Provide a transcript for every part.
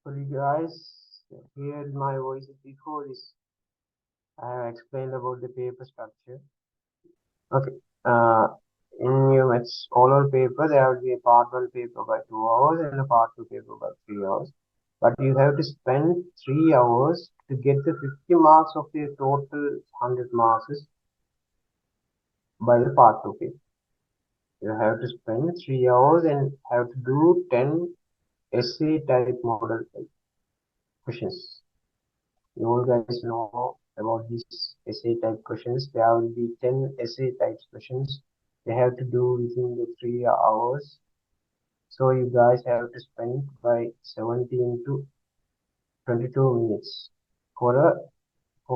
For you guys, hear my voice before this. I have explained about the paper structure. Okay. In your maths oral paper, there will be a part one paper by 2 hours and a part two paper by 3 hours. But you have to spend 3 hours to get the 50 marks of the total 100 marks by the part two paper. You have to spend 3 hours and have to do 10 essay type model type questions. You all guys know about these essay type questions. There will be 10 essay type questions. They have to do within the 3 hours. So you guys have to spend by 17 to 22 minutes for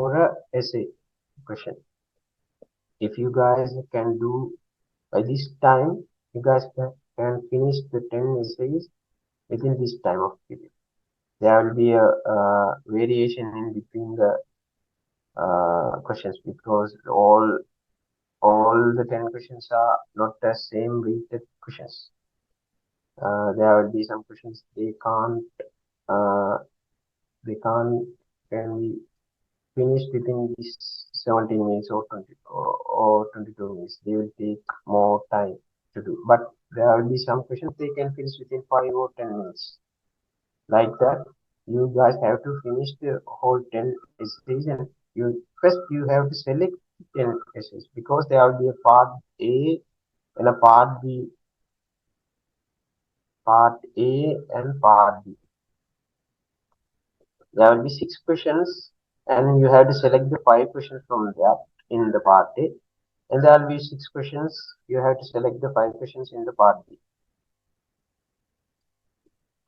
a essay question. If you guys can do by this time, you guys can finish the 10 essays within this time of period. There will be a variation in between the questions because all the 10 questions are not the same weighted questions. There will be some questions uh, they can't can be finished within this 17 minutes or 20 or 22 minutes. They will take more time to do. But there will be some questions they can finish within 5 or 10 minutes. Like that, you guys have to finish the whole 10 essays and you have to select 10 essays because there will be a part A and a part B, part A and part B. There will be 6 questions, and you have to select the 5 questions from that in the part A, and there will be 6 questions. You have to select the 5 questions in the part B.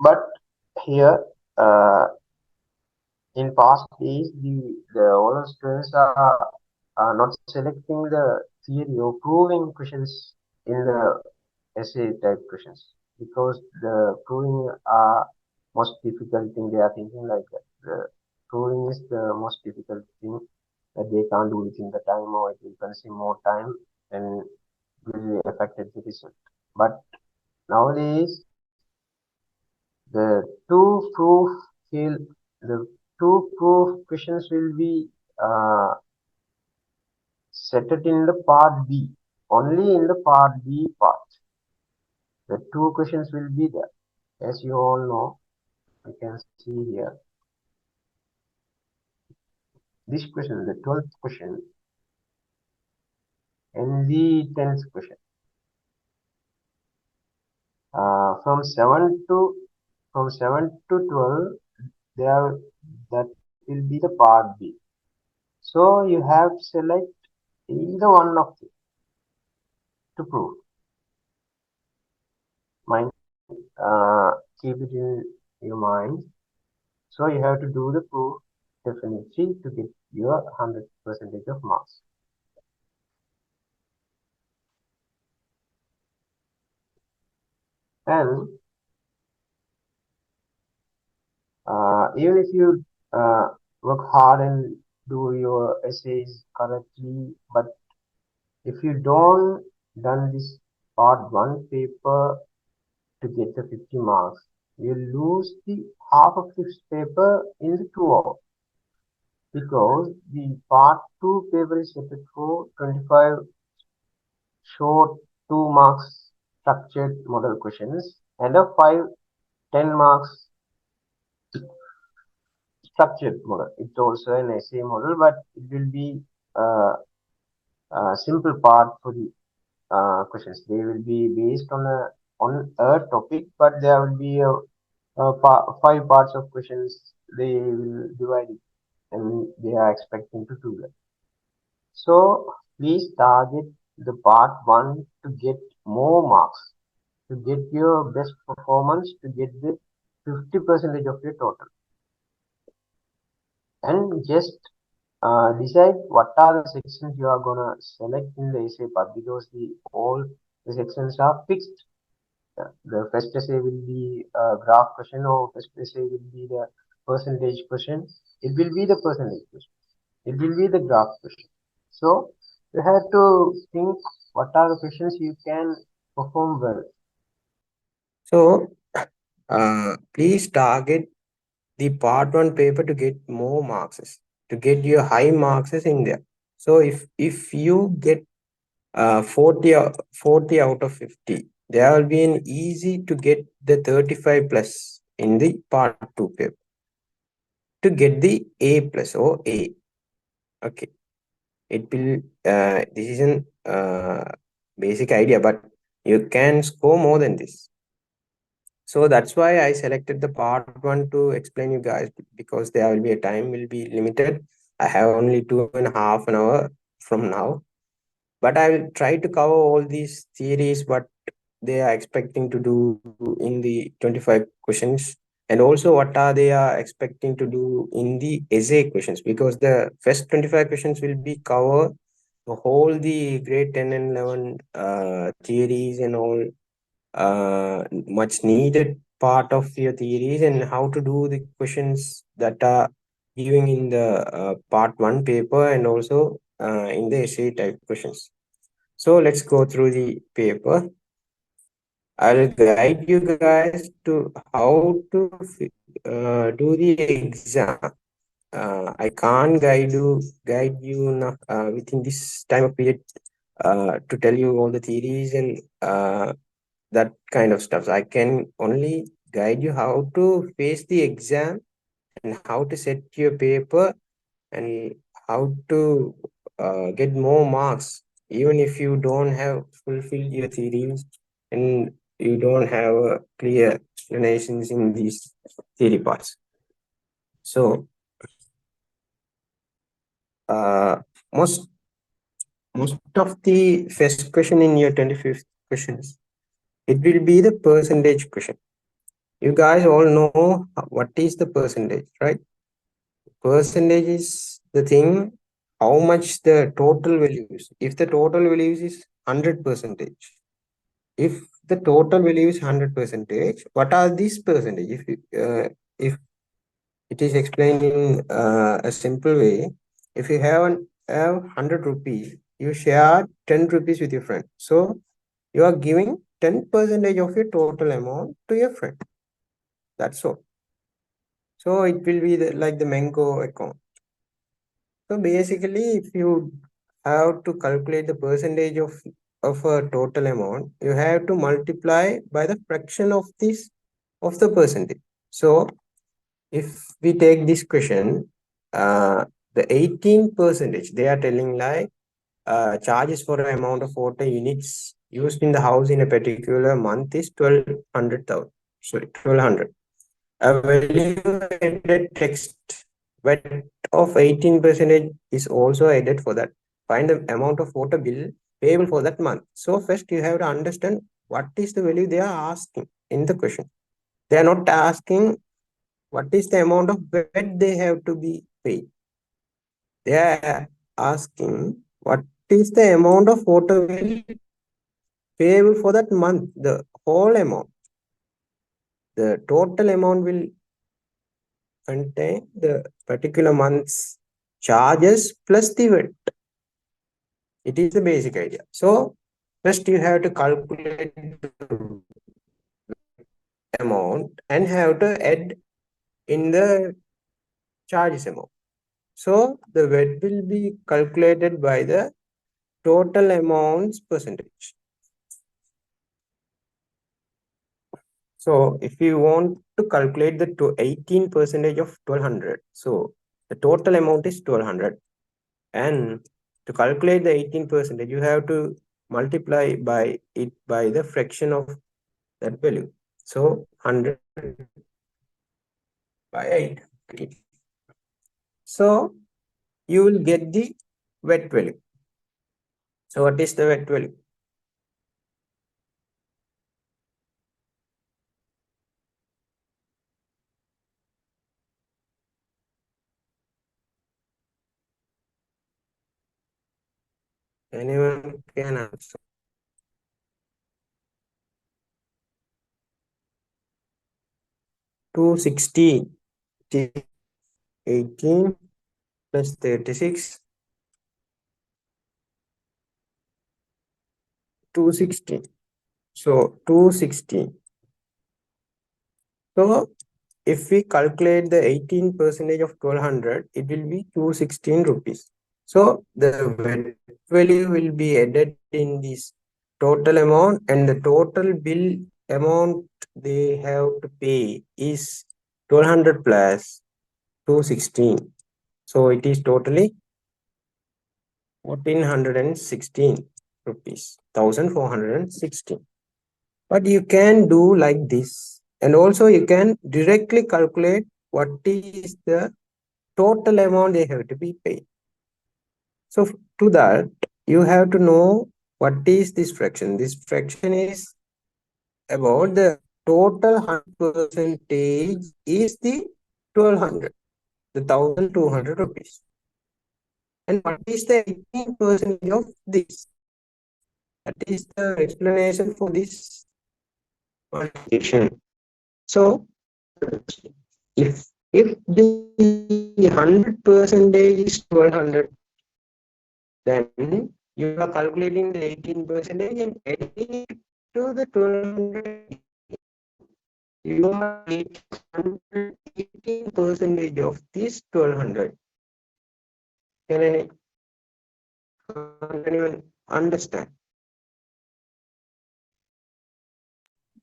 But here, in past days, the all students are not selecting the theory or proving questions in the essay type questions because the proving are most difficult thing. They are thinking like that. The proving is the most difficult thing that they can't do it in the time or it will consume more time and will affect the result. But nowadays, the two proof field, the two proof questions will be set it in the part B, only in the part B part. The two questions will be there. As you all know, you can see here. This question, the 12th question and the 10th question. From 7 to 12, there that will be the part B. So you have to select either one of them to prove. Mind, keep it in your mind. So you have to do the proof definitely to get your 100% of marks. And even if you work hard and do your essays correctly, but if you don't done this part one paper to get the 50 marks, you lose the half of this paper in the 2 hours because the part two paper is set for 25 short 2 marks structured model questions and a 10 marks structured model. It's also an essay model, but it will be uh, a simple part for the questions. They will be based on a topic, but there will be 5 parts of questions. They will divide it, and they are expecting to do that. So please target the part one to get more marks, to get your best performance, to get the 50% of your total, and just decide what are the sections you are gonna select in the essay part because all the sections are fixed. The first essay will be a graph question or first essay will be the percentage question. It will be the percentage question. It will be the graph question. So you have to think what are the questions you can perform well. So, please target the part one paper to get more marks, to get your high marks in there. So if you get 40 out of 50, there will be an easy to get the 35 plus in the part two paper to get the A plus or A. Okay, it will this is an basic idea, but you can score more than this. So that's why I selected the part one to explain you guys, because there will be a time will be limited. I have only 2.5 an hour from now, but I will try to cover all these theories what they are expecting to do in the 25 questions, and also what are they are expecting to do in the essay questions, because the first 25 questions will be cover the whole the grade 10 and 11 theories and all much needed part of your theories, and how to do the questions that are giving in the part one paper, and also in the essay type questions. So let's go through the paper. I'll guide you guys to how to do the exam. I can't guide you within this time of period to tell you all the theories and that kind of stuff. I can only guide you how to face the exam and how to set your paper and how to get more marks, even if you don't have fulfilled your theories and you don't have clear explanations in these theory parts. So uh, most most of the first question in your 25th questions, it will be the percentage question. You guys all know what is the percentage, right? Percentage is the thing, how much the total values. If the total values is 100 percentage, if the total value is 100 percentage, what are these percentage? If it is explained in a simple way, if you have 100 rupees, you share 10 rupees with your friend. So you are giving 10 percentage of your total amount to your friend. That's all. So it will be like the mango account. So basically, if you have to calculate the percentage of a total amount, you have to multiply by the fraction of this of the percentage. So if we take this question, the 18 percentage, they are telling like charges for an amount of water units used in the house in a particular month is 1200,000. Sorry, 1200. A value added text VAT of 18 percentage is also added for that. Find the amount of water bill payable for that month. So first you have to understand what is the value they are asking in the question. They are not asking what is the amount of VAT they have to be paid. They are asking what is the amount of water bill payable for that month, the whole amount. The total amount will contain the particular month's charges plus the VAT. It is the basic idea. So first you have to calculate the amount and have to add in the charges amount. So the VAT will be calculated by the total amounts percentage. So if you want to calculate the 18 percentage of 1200, so the total amount is 1200, and to calculate the 18 percentage, you have to multiply by it by the fraction of that value. So 100 by 8. Okay. So you will get the VAT value. So what is the VAT value? Anyone can answer. 260, 18 plus 36, 260. So 260. So if we calculate the 18% of 1200, it will be 216 rupees. So the value will be added in this total amount, and the total bill amount they have to pay is 1200 plus 216. So it is totally 1416 rupees, 1416. But you can do like this, and also you can directly calculate what is the total amount they have to be paid. So to that, you have to know what is this fraction. This fraction is about the total 100% is the 1200, the 1200 rupees. And what is the 18% of this? That is the explanation for this multiplication. So if the 100% is 1200, then you are calculating the 18% and adding it to the 1200. You are taking 18% of this 1200. Can anyone understand?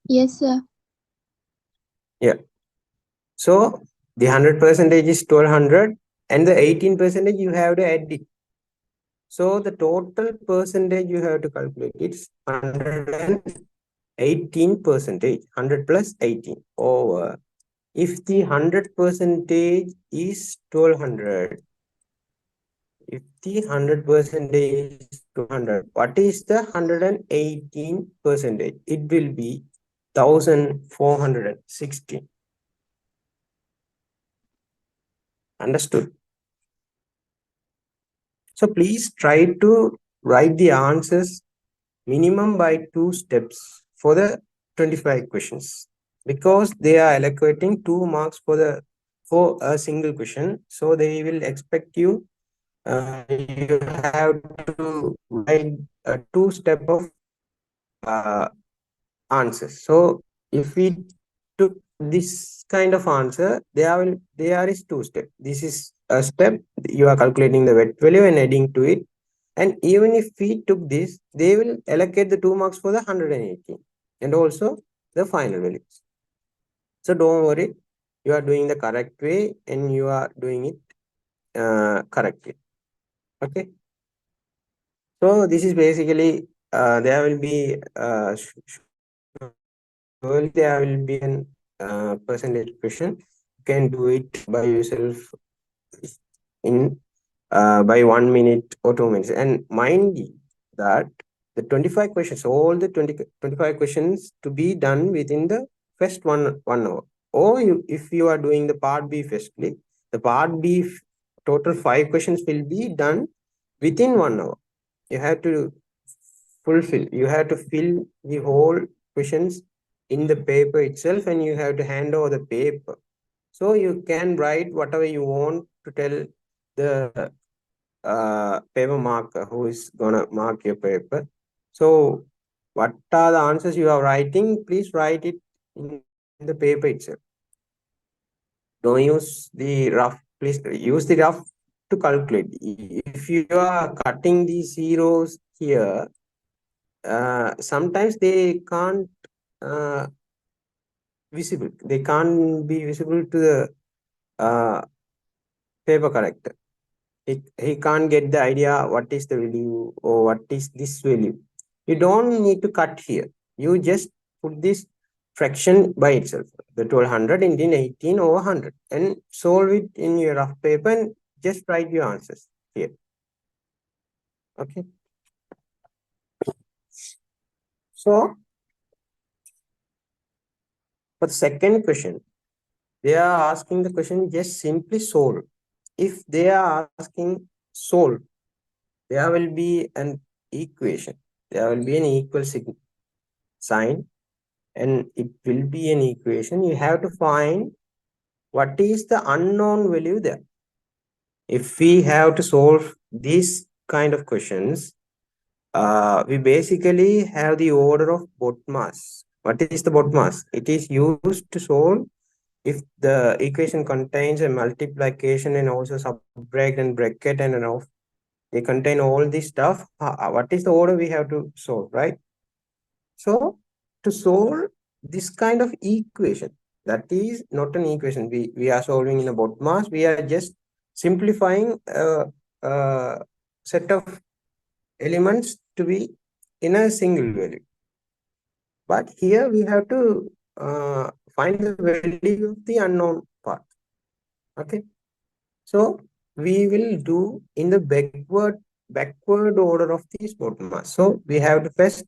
Yes, sir. Yeah. So the 100% is 1200, and the 18% you have to add it. So the total percentage you have to calculate, it's 118%, 100 plus 18 over, if the 100% is 1200, if the 100% is 200, what is the 118%? It will be 1460. Understood? So please try to write the answers minimum by 2 steps for the 25 questions, because they are allocating 2 marks for a single question. So they will expect you you have to write a 2 step of answers. So if we took this kind of answer, there is 2 steps. This is a step, you are calculating the wet value and adding to it. And even if we took this, they will allocate the 2 marks for the 118 and also the final values. So don't worry, you are doing the correct way and you are doing it correctly. Okay. So this is basically there will be there will be an percentage question. You can do it by yourself in by 1 minute or 2 minutes. And mind you that the 25 questions, all the 25 questions to be done within the first one hour. Or if you are doing the part B firstly, the part B total 5 questions will be done within 1 hour. You have to you have to fill the whole questions in the paper itself, and you have to hand over the paper. So you can write whatever you want to tell the paper marker who is gonna mark your paper. So what are the answers you are writing? Please write it in the paper itself. Don't use the rough. Please use the rough to calculate. If you are cutting the zeros here, sometimes they can't visible. They can't be visible to the paper corrector. He can't get the idea what is the value or what is this value. You don't need to cut here. You just put this fraction by itself, the 1200 into 18 over 100, and solve it in your rough paper and just write your answers here. Okay. So for the second question, they are asking the question just simply solve. If they are asking solve, there will be an equation. There will be an equal sign, and it will be an equation. You have to find what is the unknown value there. If we have to solve these kind of questions, we basically have the order of BODMAS. What is the BODMAS? It is used to solve if the equation contains a multiplication and also subtract and bracket and off, they contain all this stuff. What is the order we have to solve, right? So to solve this kind of equation, that is not an equation. We are solving in a BODMAS. We are just simplifying a set of elements to be in a single value. But here we have to find the value of the unknown part. Okay. So we will do in the backward order of these BODMAS. So we have to first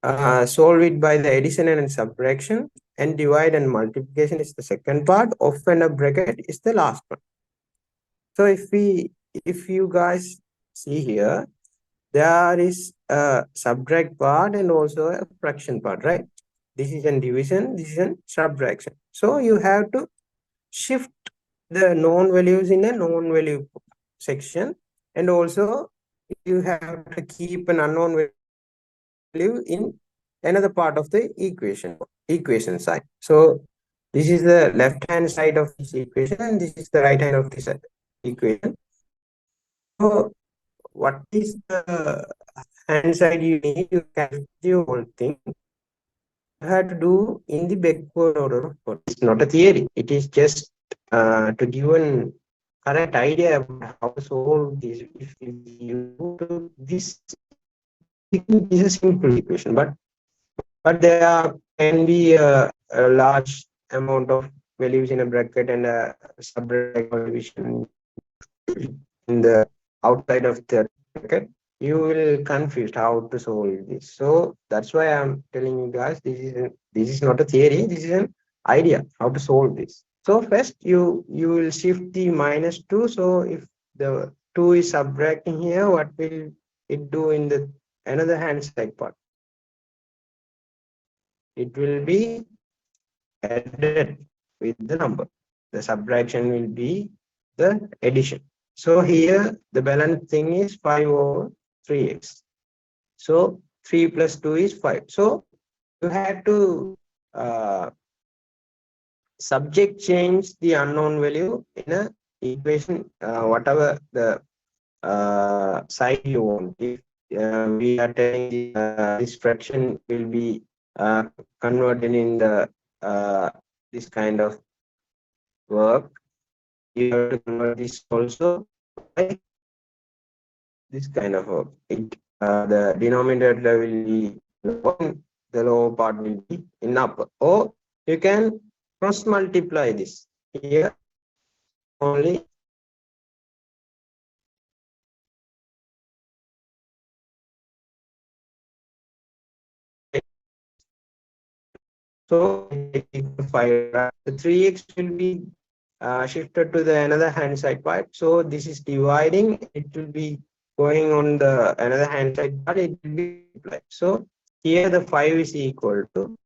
solve it by the addition and subtraction, and divide and multiplication is the second part. Off and a bracket is the last one. So if you guys see here, there is a subtract part and also a fraction part, right? This is a division, this is a subtraction. So you have to shift the known values in a known value section, and also you have to keep an unknown value in another part of the equation side. So this is the left hand side of this equation, and this is the right hand of this equation. So what is the hand side you need to calculate the whole thing? You have to do in the backward order. It's not a theory. It is just to give an correct idea about how to solve this. If you do this, it is a simple equation, but there can be a large amount of values in a bracket and a subbracket division in the outside of the bracket. You will confused how to solve this. So that's why I'm telling you guys, this is not a theory. This is an idea how to solve this. So first you will shift the -2. So if the 2 is subtracting here, what will it do in the another hand side part? It will be added with the number. The subtraction will be the addition. So here the balance thing is 5 over 3x. So 3 plus 2 is 5. So you have to subject change the unknown value in a equation, whatever the side you want. If we are telling this fraction will be converted in the this kind of work, you have to convert this also by this kind of work. The denominator will be lower, the lower part will be in upper. Or you can cross multiply this here only. So 5, the 3x will be shifted to the another hand side part. So this is dividing, it will be going on the another hand side part, it will be multiplied. So here the 5 is equal to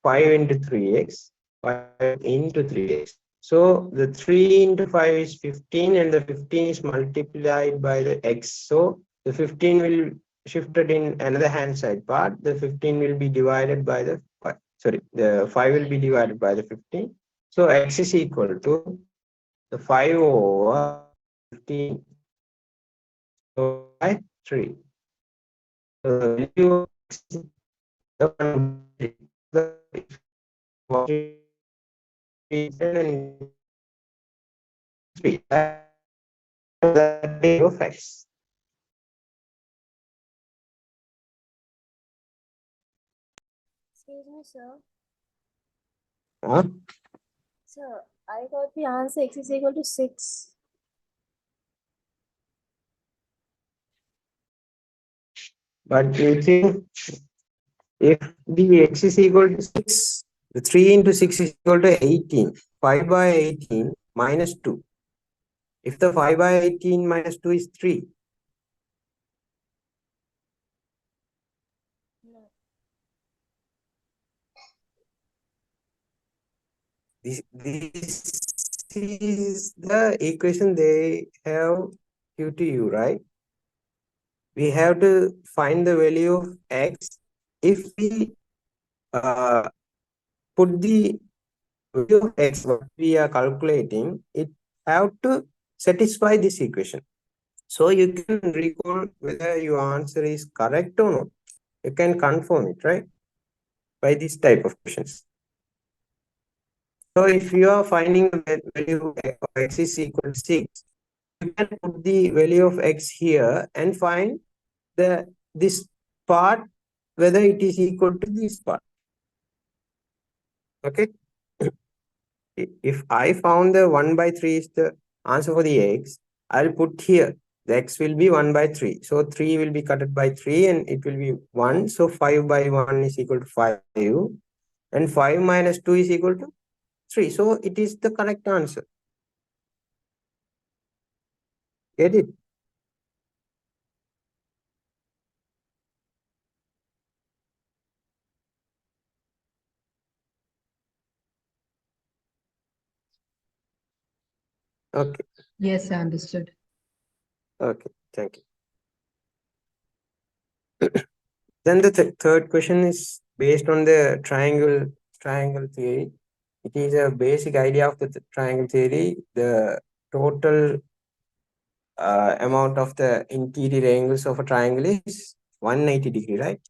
5 into 3x, 5 into 3x. So the 3 into 5 is 15, and the 15 is multiplied by the x. So the 15 will shifted in another hand side part. The 15 will be divided by the the 5 will be divided by the 15. So x is equal to the 5 over 15 by 3. So the value of x is the and 3. That value of x. Excuse me, sir. Huh? Sir, I got the answer x is equal to 6. But you think if the x is equal to 6, the 3 into 6 is equal to 18. 5 by 18 minus 2. If the 5 by 18 minus 2 is 3. No. This is the equation they have given to you, right? We have to find the value of x if we put the value of x what we are calculating, it have to satisfy this equation. So you can recall whether your answer is correct or not. You can confirm it, right? By this type of questions. So if you are finding the value of x is equal to 6, you can put the value of x here and find this part, whether it is equal to this part. Okay. If I found the 1 by 3 is the answer for the x, I'll put here the x will be 1 by 3. So 3 will be cut by 3 and it will be 1. So 5 by 1 is equal to 5. And 5 minus 2 is equal to 3. So it is the correct answer. Get it? Okay. Yes, I understood. Okay. Thank you. Then the third question is based on the triangle theory. It is a basic idea of the triangle theory. The total amount of the interior angles of a triangle is 180 degree, right?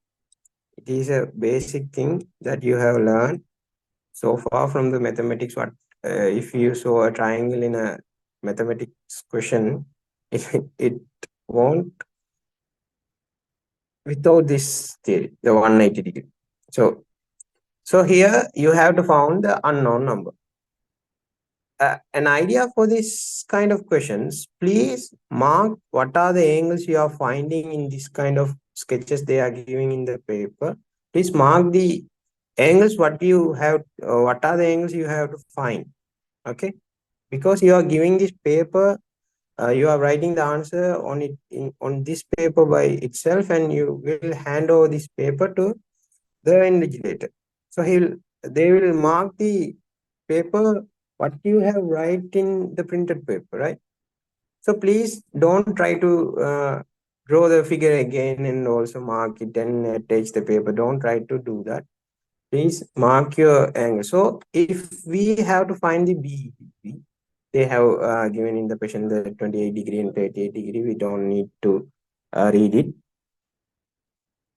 It is a basic thing that you have learned so far from the mathematics. What if you saw a triangle in a mathematics question, it won't without this theory, the 180 degree. So here you have to found the unknown number. An idea for this kind of questions, please mark what are the angles you are finding in this kind of sketches they are giving in the paper. Please mark the angles what you have, what are the angles you have to find. Okay, because you are giving this paper, you are writing the answer on it on this paper by itself, and you will hand over this paper to the invigilator. So they will mark the paper what you have write in the printed paper, right? So please don't try to draw the figure again and also mark it and attach the paper. Don't try to do that. Please mark your angle. So if we have to find the B, they have given in the question the 28 degree and 38 degree. We don't need to read it.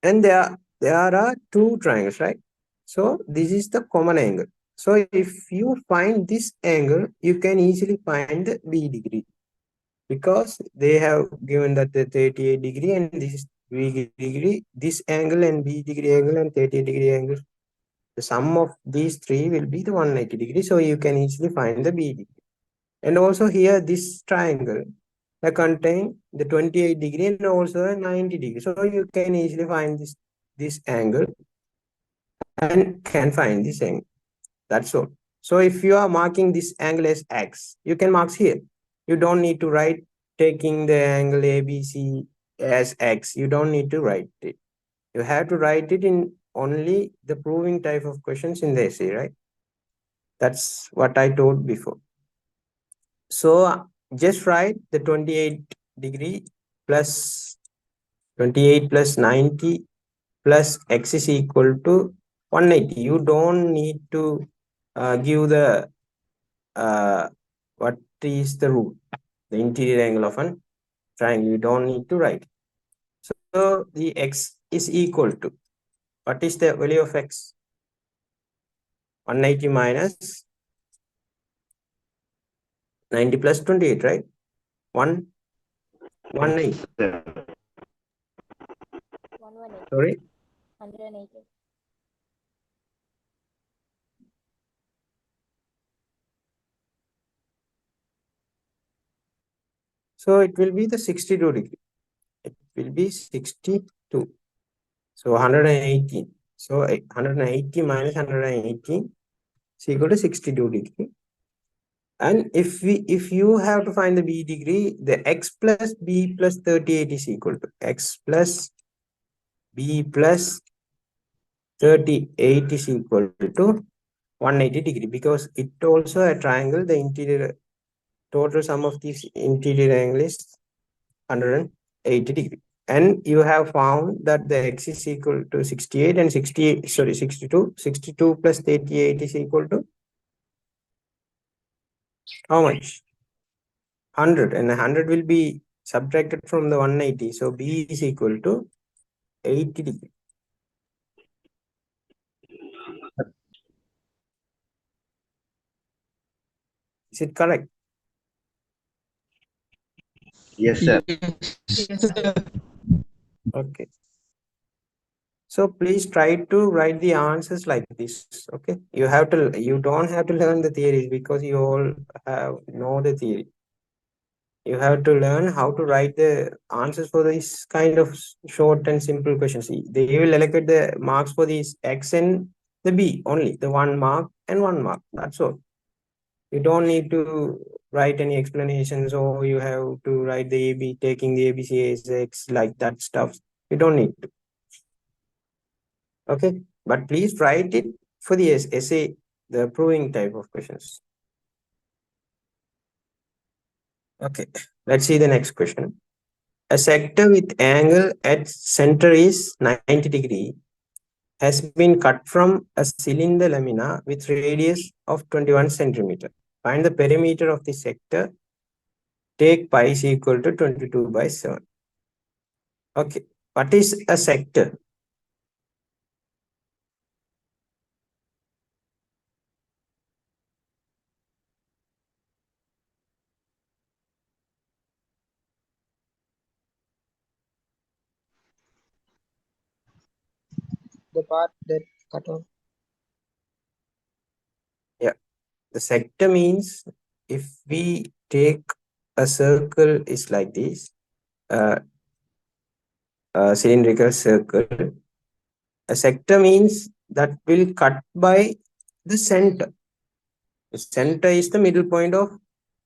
And there are two triangles, right? So this is the common angle. So if you find this angle, you can easily find the B degree, because they have given that the 38 degree and this is B degree, this angle and B degree angle and 38 degree angle. The sum of these three will be the 180 degree. So you can easily find the B degree. And also here, this triangle contain the 28 degree and also a 90 degree. So you can easily find this angle and can find this angle. That's all. So if you are marking this angle as X, you can mark here. You don't need to write taking the angle ABC as X. You don't need to write it. You have to write it in only the proving type of questions in the essay, right? That's what I told before. So just write the 28 degree plus 28 plus 90 plus X is equal to 180. You don't need to give the what is the rule, the interior angle of an triangle. You don't need to write. So the X is equal to, what is the value of X? 180 minus 90 plus 28, right? 118. 118. Sorry? 180. So it will be the 62 degree. It will be 62. So 118. So 180 minus 118 is equal to 62 degree. And if you have to find the B degree, the X plus B plus 38 is equal to X plus B plus 38 is equal to 180 degree, because it also a triangle. The interior total sum of these interior angle is 180 degree. And you have found that the X is equal to 68 and 62 plus 38 is equal to How much? 100, and 100 will be subtracted from the 180. So B is equal to 80 degree. Is it correct? Yes, sir. Yes, sir. Okay. So please try to write the answers like this. Okay. You don't have to learn the theories because you all know the theory. You have to learn how to write the answers for these kind of short and simple questions. They will allocate the marks for these X and the B only, the 1 mark and 1 mark. That's all. You don't need to write any explanations, or you have to write the AB, taking the ABC as X, like that stuff. You don't need to. Okay, but please write it for the essay, the proving type of questions. Okay, let's see the next question. A sector with angle at center is 90 degree has been cut from a cylinder lamina with radius of 21 centimeter. Find the perimeter of the sector. Take pi is equal to 22 by 7. Okay, what is a sector? The part that cut off. Yeah, the sector means if we take a circle is like this, a cylindrical circle. A sector means that will cut by the center. The center is the middle point of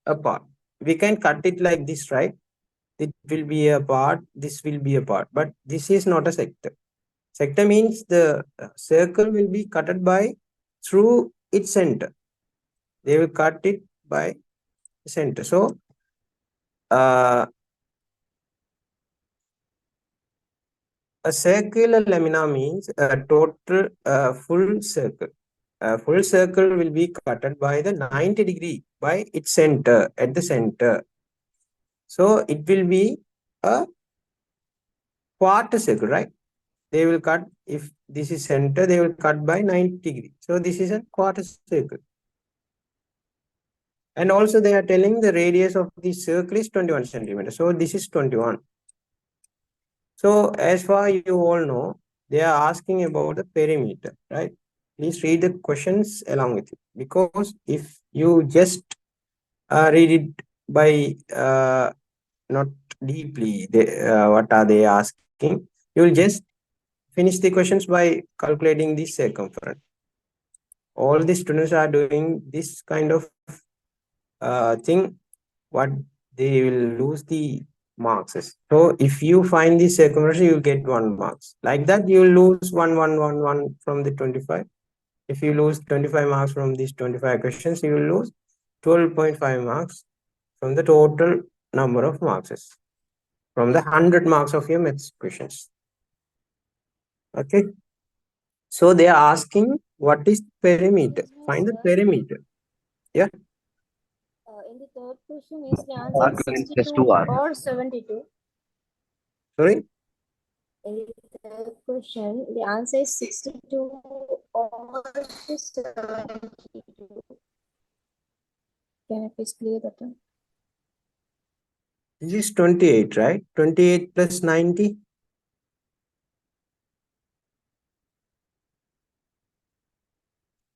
a part. We can cut it like this, right? It will be a part, this will be a part, but this is not a sector. Sector means the circle will be cutted by through its center. They will cut it by center. So a circular lamina means a total full circle. A full circle will be cutted by the 90 degree by its center, at the center. So it will be a quarter circle, right? They will cut, if this is center, they will cut by 90 degree. So this is a quarter circle. And also they are telling the radius of the circle is 21 centimeters. So this is 21. So as far you all know, they are asking about the perimeter, right? Please read the questions along with it, because if you just read it by not deeply, what are they asking? You will just finish the questions by calculating the circumference. All the students are doing this kind of thing, what they will lose the marks. So if you find the circumference, you will get 1 marks. Like that, you will lose 1, 1, 1, 1 from the 25. If you lose 25 marks from these 25 questions, you will lose 12.5 marks from the total number of marks, from the 100 marks of your maths questions. Okay. So they are asking, what is perimeter? Excuse me, Find the sir. perimeter. Yeah. In the third question, is the answer R plus 62 2R. or 72? Sorry. In the third question, the answer is 62 or 72. Can you please clear that one? This is 28, right? 28 plus 90.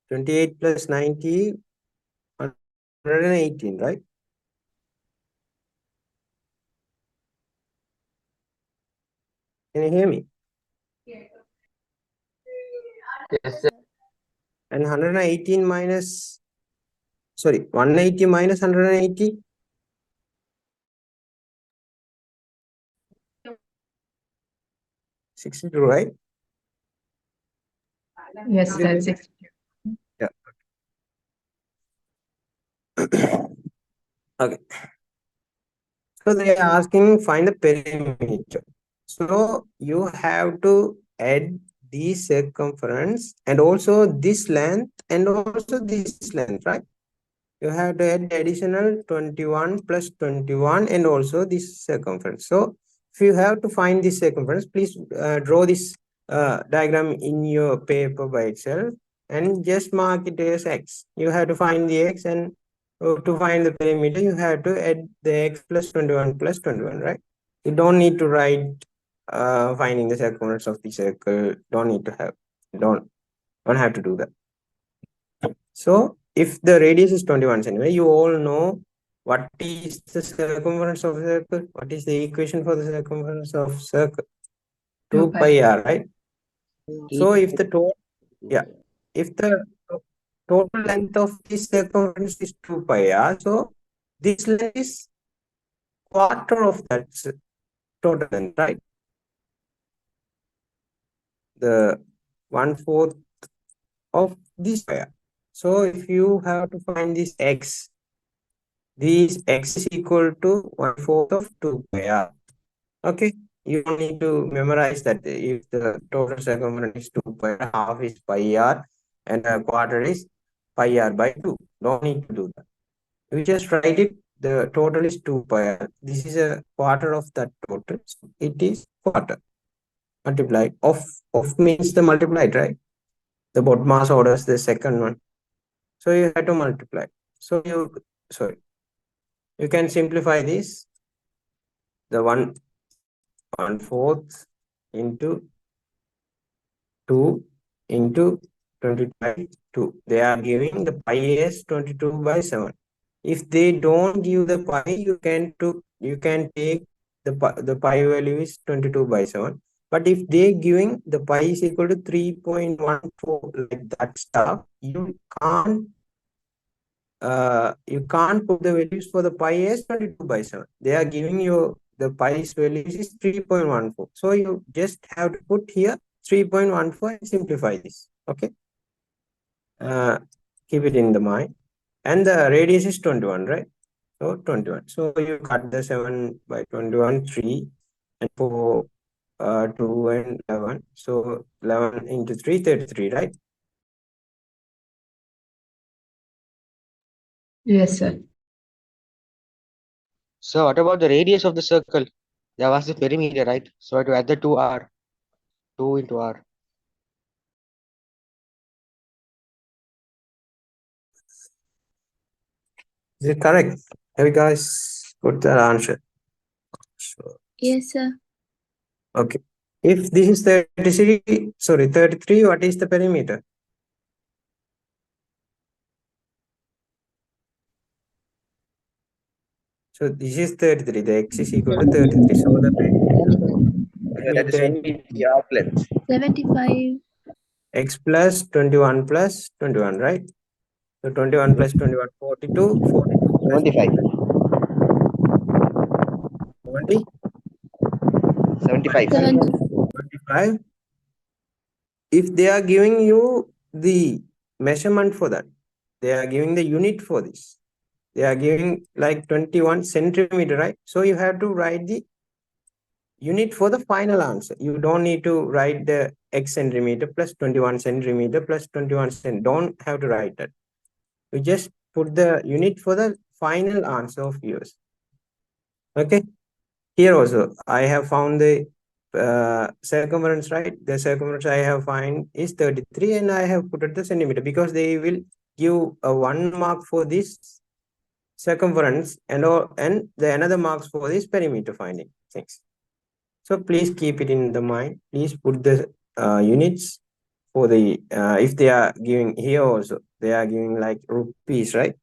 28 plus 90, 118, right? Can you hear me? Yes, sir. And 118 minus, sorry, 180 minus 180. $62, right? Yes, that's it. Yeah. Okay. So they are asking find the perimeter. So you have to add the circumference and also this length and also this length, right? you have to add additional 21 plus 21 and also this circumference. So if you have to find this circumference, please draw this diagram in your paper by itself and just mark it as x. You have to find the x, and to find the perimeter, you have to add the x plus 21 plus 21, right? You don't need to write finding the circumference of the circle. Don't need to have, don't have to do that. So if the radius is 21 centimeter, you all know what is the circumference of the circle. What is the equation for the circumference of circle? 2 pi r, right? So if the total, if the total length of this circumference is 2 pi r, so this length is quarter of that total length, right? The 1/4 of this pi r. So if you have to find this x, this x is equal to 1/4 of 2 pi r. Okay, you don't need to memorize that. If the total circumference is 2 pi r, half is pi r, and a quarter is pi r by 2. Don't need to do that. You just write it. The total is 2 pi r. This is a quarter of that total. So it is quarter. Multiplied. Of means the multiplied, right? The BODMAS orders the second one. So you have to multiply. So you can simplify this. The 1/4 into 2 into 22. They are giving the pi as 22 by 7. If they don't give the pi, you can take the pi value is 22 by 7. But if they giving the pi is equal to 3.14 like that stuff, you can't put the values for the pi as 22 by 7. They are giving you the pi's values is 3.14. So you just have to put here 3.14 and simplify this. Okay. Keep it in the mind. And the radius is 21, right? So 21. So you cut the 7 by 21, 3, and 4, 2 and 11. So 11 into 3, 33, right? Yes, sir. So what about the radius of the circle? That was the perimeter, right? So I have to add the 2r. 2 into r. Is it correct? Have you guys got the answer? So, Yes, sir. okay. If this is 33, what is the perimeter? So this is 33. The x is equal to 33. So the That is only the arc length. 75. x plus 21 plus 21, right? So 21 plus 21, 42. 42 plus 75. 20, 75. 25. If they are giving you the measurement for that, they are giving the unit for this. They are giving like 21 centimeter, right? So you have to write the unit for the final answer. You don't need to write the x centimeter plus 21 centimeter plus 21 cent. Don't have to write that. You just put the unit for the final answer of yours. Okay. Here also, I have found the circumference, right? The circumference I have find is 33, and I have put it the centimeter because they will give a 1 mark for this circumference and the another marks for this perimeter finding things. So please keep it in the mind. Please put the units for the if they are giving here also, they are giving like rupees, right?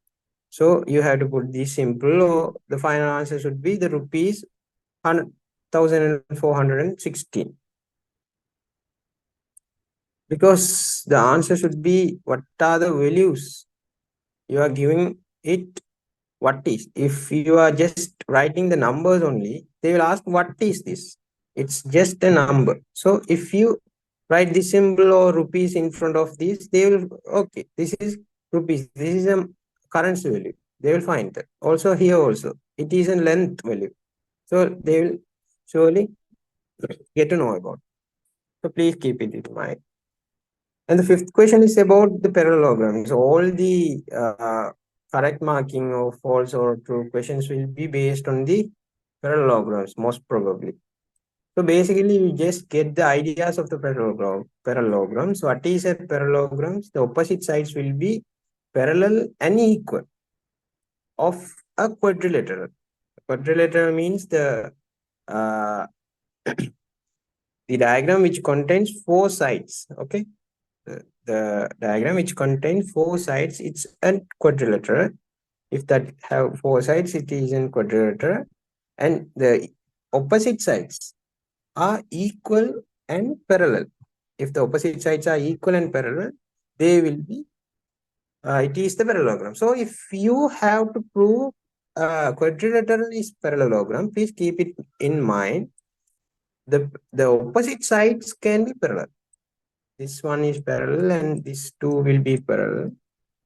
So you have to put this simple, or the final answer should be the rupees 1,416. Because the answer should be what are the values you are giving it. What is, if you are just writing the numbers only, they will ask what is this. It's just a number. So if you write the symbol or rupees in front of this, they will, okay, this is rupees, this is a currency value, they will find that. Also here also it is a length value, so they will surely get to know about. So please keep it in mind. And the fifth question is about the parallelogram. So all the correct marking or false or true questions will be based on the parallelograms, most probably. So basically, you just get the ideas of the parallelograms. What is a parallelogram? The opposite sides will be parallel and equal of a quadrilateral. Quadrilateral means the the diagram which contains 4 sides. Okay, the diagram which contains 4 sides, it's a quadrilateral. If that have 4 sides, it is a quadrilateral, and the opposite sides are equal and parallel. If the opposite sides are equal and parallel, they will be it is the parallelogram. So if you have to prove quadrilateral is parallelogram, please keep it in mind. The opposite sides can be parallel. This one is parallel and this two will be parallel.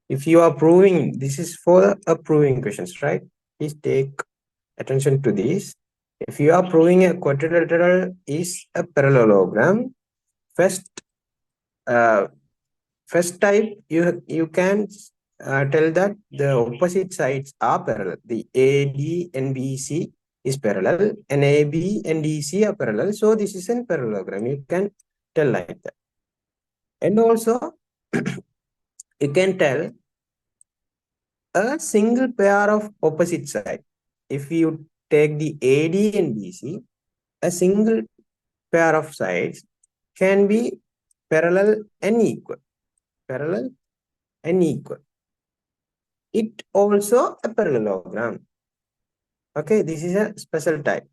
If you are proving, this is for a proving questions, right? Please take attention to this. If you are proving a quadrilateral is a parallelogram, first type you can tell that the opposite sides are parallel. The AD and BC is parallel, and AB and DC are parallel. So this is a parallelogram. You can tell like that. And also, you can tell a single pair of opposite side. If you take the AD and BC, a single pair of sides can be parallel and equal. Parallel and equal. It also a parallelogram. Okay, this is a special type.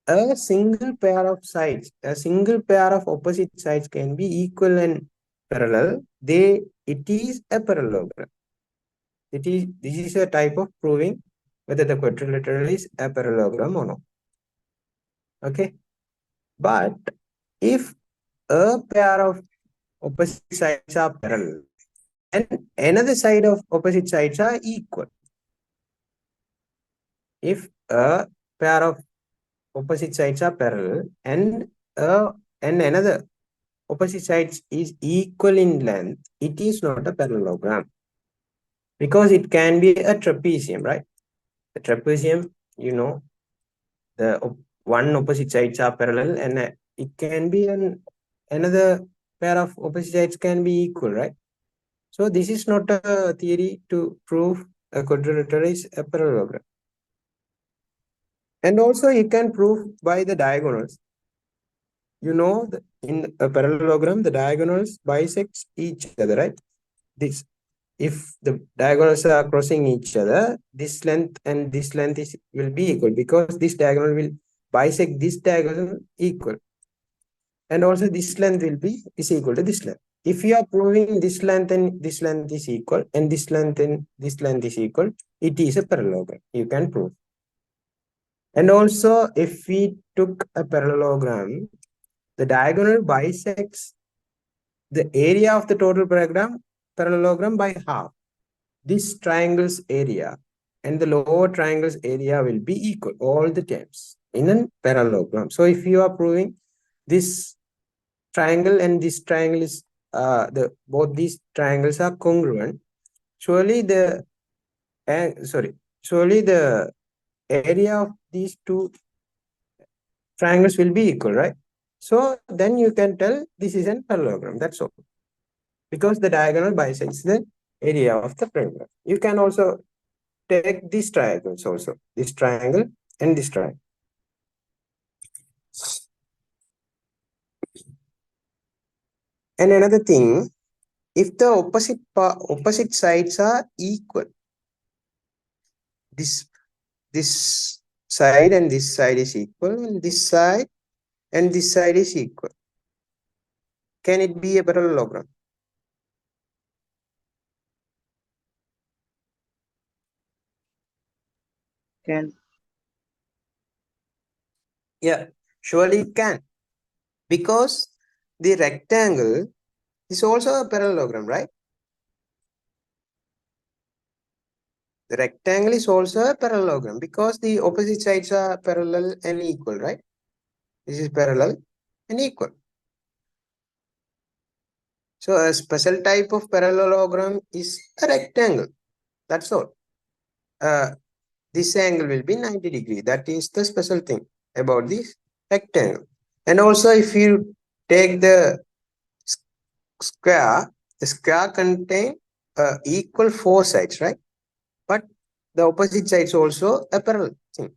A single pair of sides, a single pair of opposite sides can be equal and parallel. It is a parallelogram. This is a type of proving whether the quadrilateral is a parallelogram or not. Okay, but if a pair of opposite sides are parallel and another side of opposite sides are equal, if a pair of opposite sides are parallel and another opposite sides is equal in length, it is not a parallelogram because it can be a trapezium, right? The trapezium, you know, the one opposite sides are parallel and it can be another pair of opposite sides can be equal, right? So this is not a theory to prove a quadrilateral is a parallelogram. And also you can prove by the diagonals. You know, in a parallelogram, the diagonals bisect each other, right? This, if the diagonals are crossing each other, this length and this length will be equal because this diagonal will bisect this diagonal equal. And also this length is equal to this length. If you are proving this length and this length is equal and this length and this length is equal, it is a parallelogram. You can prove. And also if we took a parallelogram, the diagonal bisects the area of the total parallelogram by half. This triangle's area and the lower triangle's area will be equal all the times in a parallelogram. So if you are proving this triangle and this triangle is both these triangles are congruent, surely the area of these two triangles will be equal, right? So then you can tell this is a parallelogram. That's all. Because the diagonal bisects the area of the parallelogram. You can also take these triangles also. This triangle and this triangle. And another thing, if the opposite sides are equal, this side and this side is equal, and this side and this side is equal, can it be a parallelogram? Can. Yeah, surely it can. Because the rectangle is also a parallelogram, right? The rectangle is also a parallelogram because the opposite sides are parallel and equal, right? This is parallel and equal. So a special type of parallelogram is a rectangle. That's all. This angle will be 90 degree. That is the special thing about this rectangle. And also if you take the square, the square contain equal four sides, right? But the opposite sides also a parallel thing.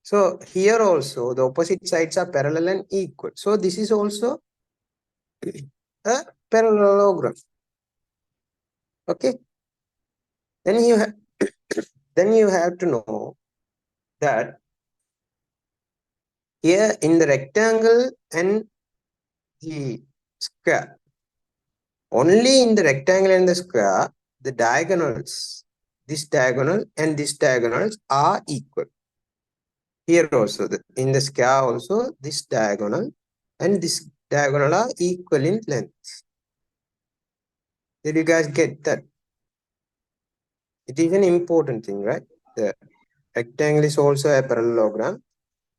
So here also the opposite sides are parallel and equal. So this is also a parallelogram. Okay. Then you have to know that here in the rectangle and the square, only in the rectangle and the square, the diagonals, this diagonal and this diagonals are equal. Here also, in the square also, this diagonal and this diagonal are equal in length. Did you guys get that? It is an important thing, right? The rectangle is also a parallelogram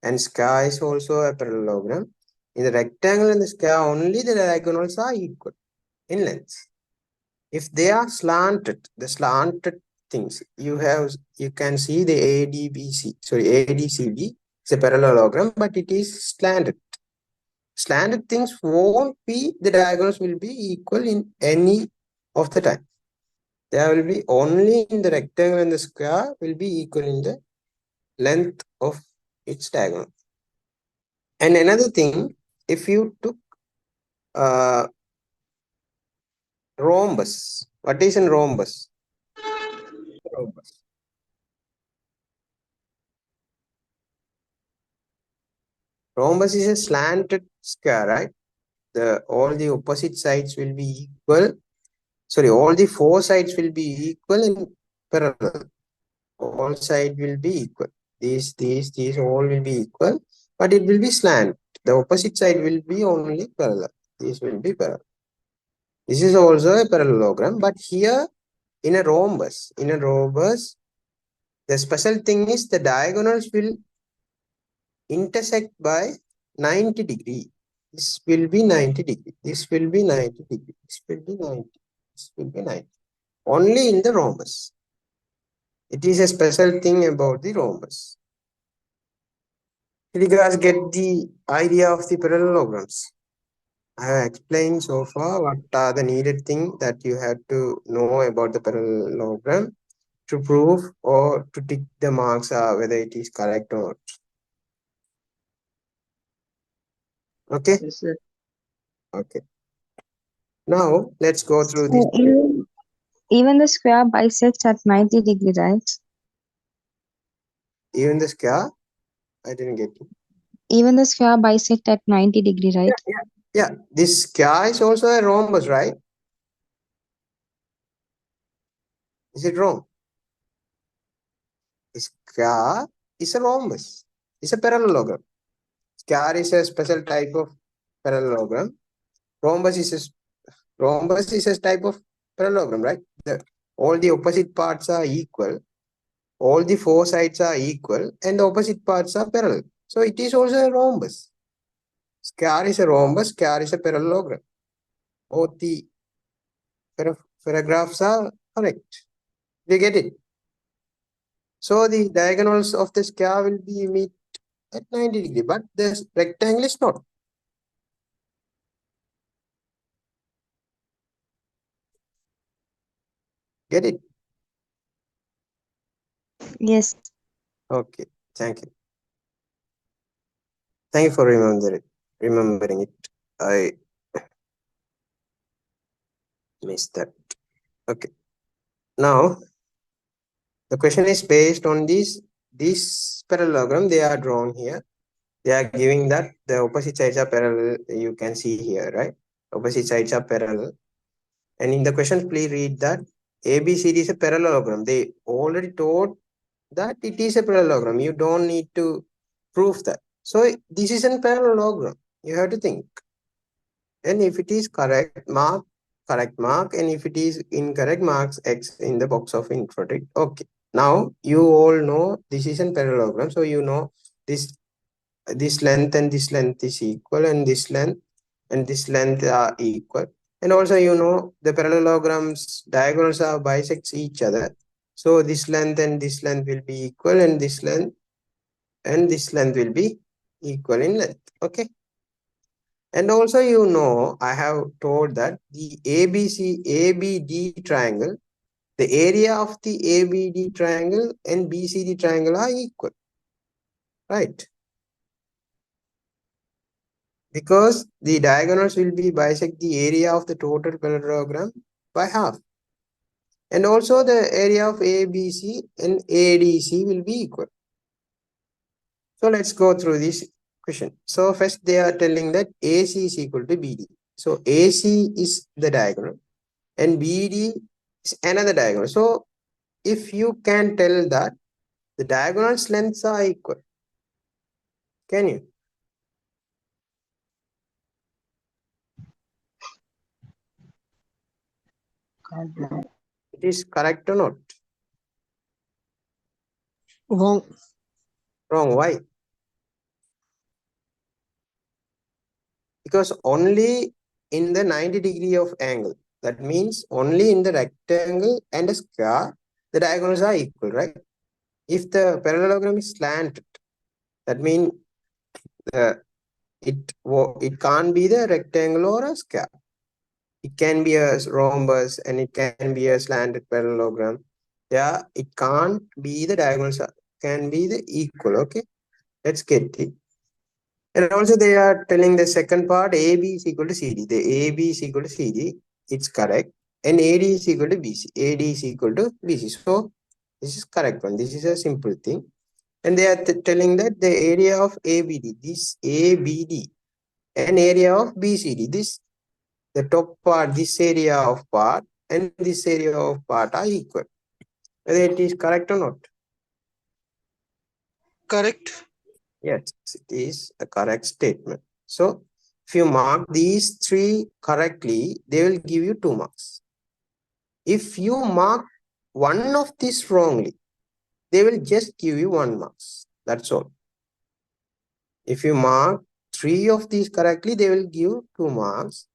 and square is also a parallelogram. In the rectangle and the square, only the diagonals are equal in length. If they are slanted, the slanted things, you can see the ADCB is a parallelogram, but it is slanted. Slanted things won't be, the diagonals will be equal in any of the time. There will be only in the rectangle and the square will be equal in the length of its diagonal. And another thing, if you took rhombus, what is a rhombus? Rhombus is a slanted square, right? All the opposite sides will be equal. Sorry, all the four sides will be equal in parallel. All sides will be equal. These all will be equal, but it will be slant. The opposite side will be only parallel. This will be parallel. This is also a parallelogram, but here in a rhombus, the special thing is the diagonals will intersect by 90 degree. This will be 90 degree. This will be 90 degree. This will be 90. This will be 90. Only in the rhombus. It is a special thing about the rhombus. Did you guys get the idea of the parallelograms? I have explained so far what are the needed things that you have to know about the parallelogram to prove or to tick the marks whether it is correct or not. Okay? Yes, sir. Okay. Now let's go through this. Even the square bisects at 90 degree, right? Even the square, I didn't get it. Even the square bisect at 90 degree, right? Yeah, this square is also a rhombus, right? Is it wrong? Square is a rhombus. It's a parallelogram. Square is a special type of parallelogram. Rhombus is a type of parallelogram, right? All the opposite parts are equal. All the four sides are equal and the opposite parts are parallel. So it is also a rhombus. Square is a rhombus, square is a parallelogram. Both the paragraphs are correct. Do you get it? So the diagonals of the square will be meet at 90 degree, but the rectangle is not. Get it? Yes. Okay, thank you. Thank you for remembering it. I missed that. Okay. Now, the question is based on this parallelogram they are drawn here. They are giving that the opposite sides are parallel. You can see here, right? Opposite sides are parallel. And in the question, please read that ABCD is a parallelogram. They already told that it is a parallelogram. You don't need to prove that. So this is a parallelogram. You have to think. And if it is correct, mark correct mark. And if it is incorrect, marks X in the box of incorrect. Okay. Now you all know this is a parallelogram. So you know this length and this length is equal, and this length and this length are equal. And also, you know, the parallelograms diagonals are bisects each other. So this length and this length will be equal, and this length and this length will be equal in length. Okay. And also, you know, I have told that the ABD triangle, the area of the ABD triangle and BCD triangle are equal, right? Because the diagonals will be bisect the area of the total parallelogram by half. And also the area of ABC and ADC will be equal. So let's go through this question. So first they are telling that AC is equal to BD. So AC is the diagonal and BD is another diagonal. So if you can tell that the diagonals lengths are equal, can you? Can't do. It is correct or not? Wrong. Wrong. Why? Because only in the 90 degree of angle, that means only in the rectangle and a square, the diagonals are equal, right? If the parallelogram is slanted, that means it can't be the rectangle or a square. It can be a rhombus and it can be a slanted parallelogram. Yeah, it can't be the diagonals can be the equal. Okay, let's get it. And also they are telling the second part AB is equal to CD. The AB is equal to CD. It's correct. And AD is equal to BC. AD is equal to BC. So this is correct one. This is a simple thing. And they are telling that the area of ABD, this ABD, and area of BCD, this the top part, this area of part, and this area of part are equal. Whether it is correct or not? Correct. Yes, it is a correct statement. So if you mark these three correctly, they will give you 2 marks. If you mark one of these wrongly, they will just give you 1 marks. That's all. If you mark 3 of these correctly, they will give 2 marks.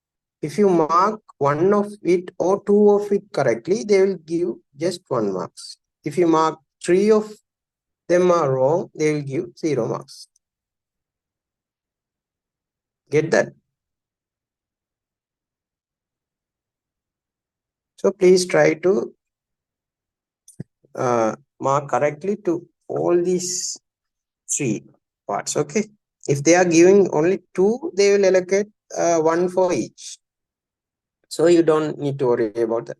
If you mark 1 of it or 2 of it correctly, they will give just 1 marks. If you mark 3 of them are wrong, they will give 0 marks. Get that? So please try to mark correctly to all these 3 parts. Okay. If they are giving only 2, they will allocate 1 for each. So you don't need to worry about that.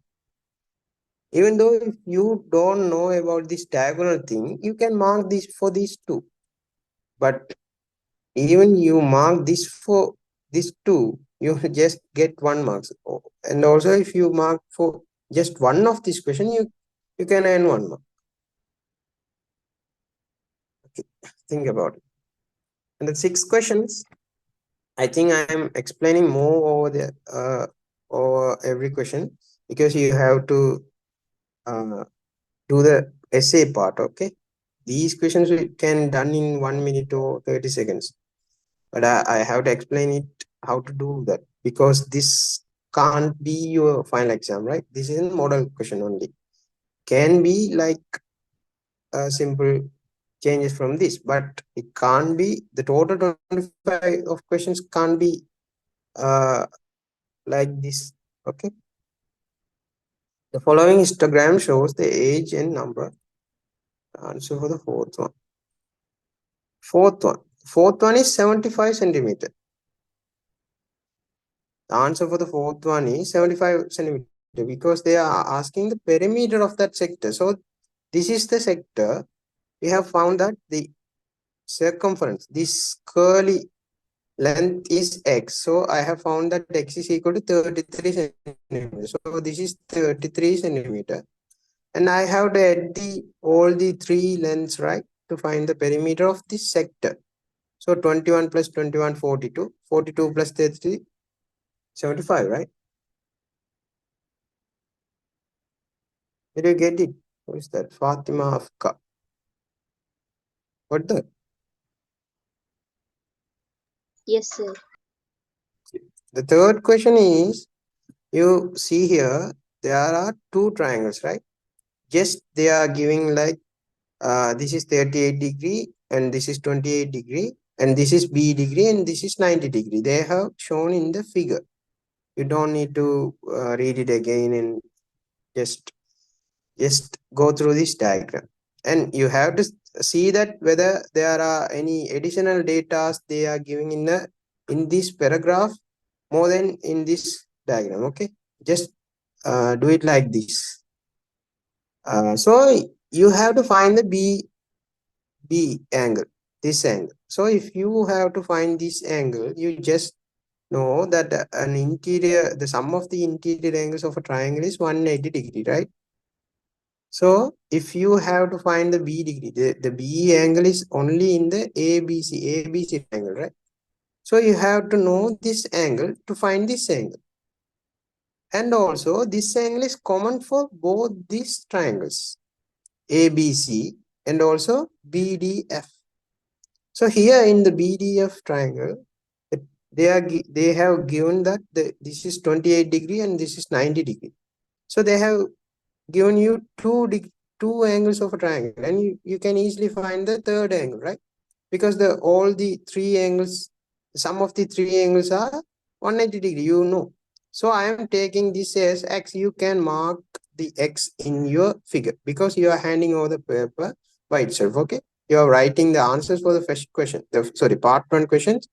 Even though if you don't know about this diagonal thing, you can mark this for these 2. But even you mark this for these 2, you just get 1 marks. And also if you mark for just one of this question, you can earn 1 mark. Okay, think about it. And the 6 questions, I think I am explaining more over the over every question because you have to do the essay part. Okay, these questions we can done in 1 minute or 30 seconds, but I have to explain it how to do that because this can't be your final exam, right? This is a model question only. Can be like a simple changes from this, but it can't be the total 25 of questions can't be like this. Okay, the following histogram shows the age and number. Answer for the fourth one is 75 centimeter. The answer for the fourth one is 75 centimeter because they are asking the perimeter of that sector. So this is the sector. We have found that the circumference, this curly length is x. So I have found that x is equal to 33 centimeters. So this is 33 centimeter. And I have to add all the 3 lengths, right, to find the perimeter of this sector. So 21 plus 21, 42. 42 plus 33, 75, right? Did you get it? Who is that? Fatima Afka. What the? Yes, sir. The third question is, you see here, there are two triangles, right? Just they are giving like, this is 38 degree and this is 28 degree and this is B degree and this is 90 degree. They have shown in the figure. You don't need to read it again and just go through this diagram. And you have to see that whether there are any additional data they are giving in this paragraph more than in this diagram. Okay, just do it like this. So you have to find the B angle, this angle. So if you have to find this angle, you just know that the sum of the interior angles of a triangle is 180 degree, right? So if you have to find the B degree, the B angle is only in the ABC triangle, right? So you have to know this angle to find this angle. And also this angle is common for both these triangles, ABC and also BDF. So here in the BDF triangle, they have given that this is 28 degree and this is 90 degree. So they have given you two angles of a triangle, and you can easily find the third angle, right? Because all the three angles, sum of the three angles are 180 degree, you know. So I am taking this as X. You can mark the X in your figure because you are handing over the paper by itself. Okay, you are writing the answers for the first question, part 1 questions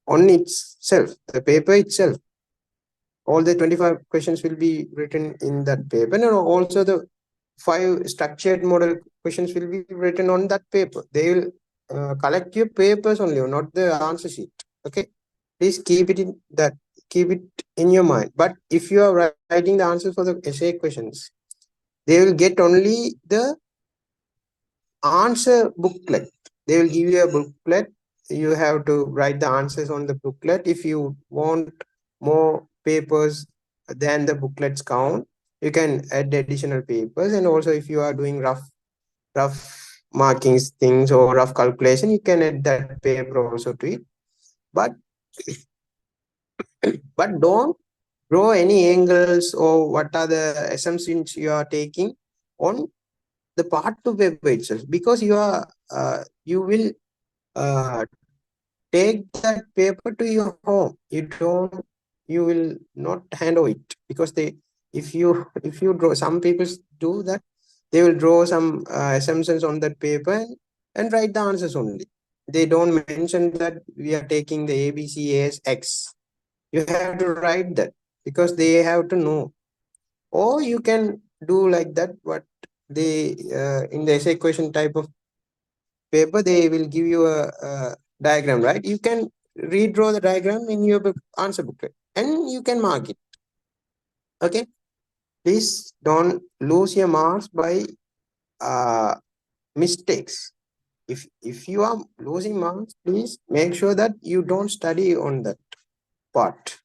on itself, the paper itself. All the 25 questions will be written in that paper, and also the 5 structured model questions will be written on that paper. They will collect your papers only, not the answer sheet. Okay, please keep it in your mind. But if you are writing the answers for the essay questions, they will get only the answer booklet. They will give you a booklet. You have to write the answers on the booklet. If you want more papers than the booklets count, you can add additional papers. And also if you are doing rough markings things or rough calculation, you can add that paper also to it. But don't draw any angles or what are the assumptions you are taking on the part 2 paper itself, because you will take that paper to your home. You will not handle it, because if you draw, some people do that, they will draw some assumptions on that paper and write the answers only. They don't mention that we are taking the ABC as X. You have to write that because they have to know. Or you can do like that, what they in the essay question type of paper, they will give you a diagram, right? You can redraw the diagram in your answer booklet and you can mark it. Okay, please don't lose your marks by mistakes. If you are losing marks, please make sure that you don't study on that part.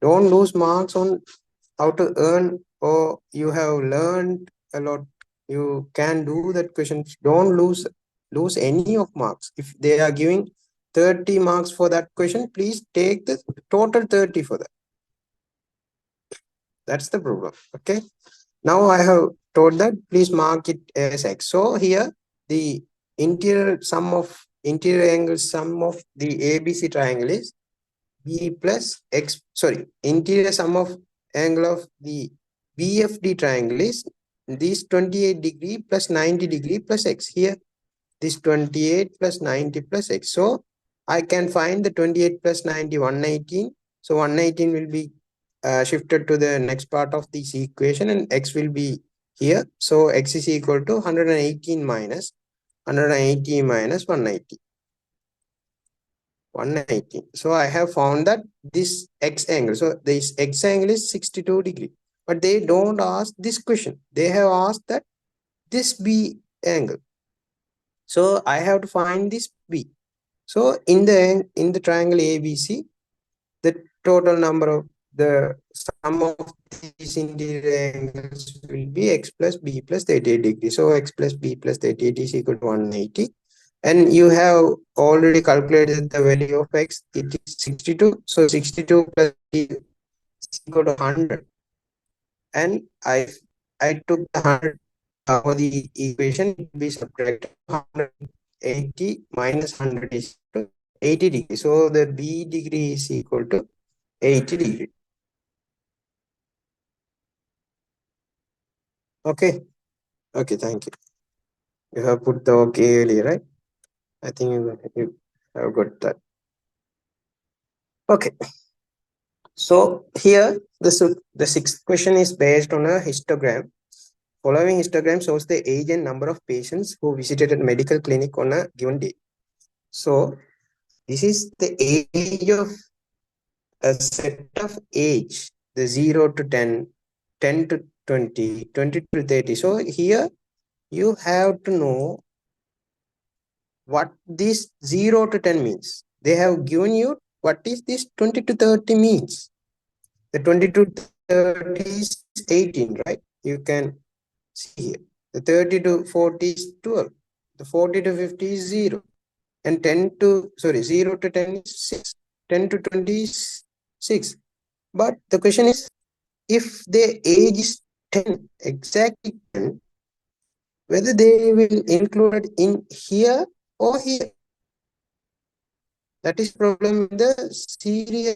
Don't lose marks on how to earn, or you have learned a lot, you can do that questions. Don't lose any of marks. If they are giving 30 marks for that question, please take the total 30 for that. That's the problem. Okay, now I have told that please mark it as X. So here the interior angle sum of the ABC triangle is B plus X. Sorry, interior sum of angle of the BFD triangle is this 28 degree plus 90 degree plus X. Here this 28 plus 90 plus X. So I can find the 28 plus 90, 118. So 118 will be shifted to the next part of this equation, and X will be here. So X is equal to 118 minus 180 minus 190. 180. So I have found that this X angle, so this X angle is 62 degree, but they don't ask this question. They have asked that this B angle. So I have to find this B. So in the triangle ABC, the total number of the sum of these interior angles will be X plus B plus 38 degree. So X plus B plus 38 is equal to 180. And you have already calculated the value of X. It is 62. So 62 plus B is equal to 100. and I took the 100 for the equation, it will be subtracted. 180 minus 100 is equal to 80 degrees. So the B degree is equal to 80 degree. Okay. Okay, thank you. You have put the okay earlier, right? I think you have got that. Okay. So here the sixth question is based on a histogram. Following histogram shows the age and number of patients who visited a medical clinic on a given day. So this is the age of a set of age, the 0 to 10, 10 to 20, 20 to 30. So here you have to know what this 0 to 10 means. They have given you what is this 20 to 30 means. The 20 to 30 is 18, right? You can see here. The 30 to 40 is 12. The 40 to 50 is 0. And 0 to 10 is 6. 10 to 20 is 6. But the question is, if their age is 10, exactly 10, whether they will include it in here or here. That is problem in the serial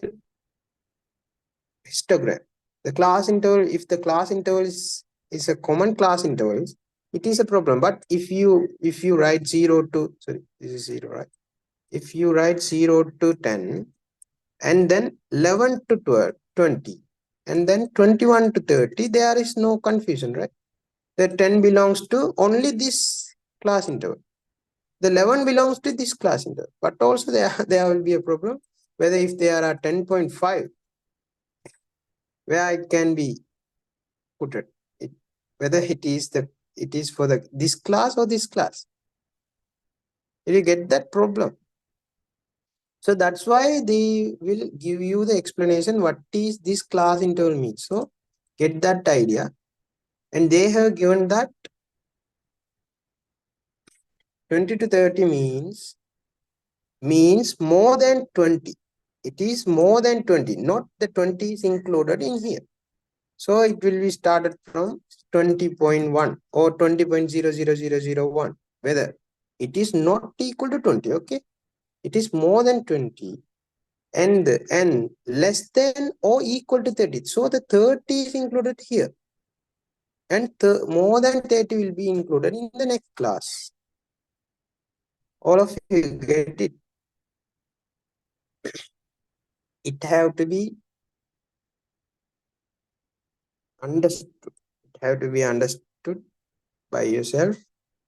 histogram. The class interval, if the class interval is a common class interval, it is a problem. But if you write 0 to, sorry, this is 0, right? If you write 0 to 10, and then 11 to 12, 20, and then 21 to 30, there is no confusion, right? The 10 belongs to only this class interval. The 11 belongs to this class interval. But also there will be a problem whether if there are 10.5, where it can be put it, whether it is for this class or this class. Did you get that problem? So that's why they will give you the explanation what is this class interval means. So get that idea. And they have given that 20 to 30 means more than 20. It is more than 20, not the 20 is included in here. So it will be started from 20.1 or 20.00001, whether it is not equal to 20, okay? It is more than 20 and less than or equal to 30. So the 30 is included here. And more than 30 will be included in the next class. All of you get it. It have to be understood. It have to be understood by yourself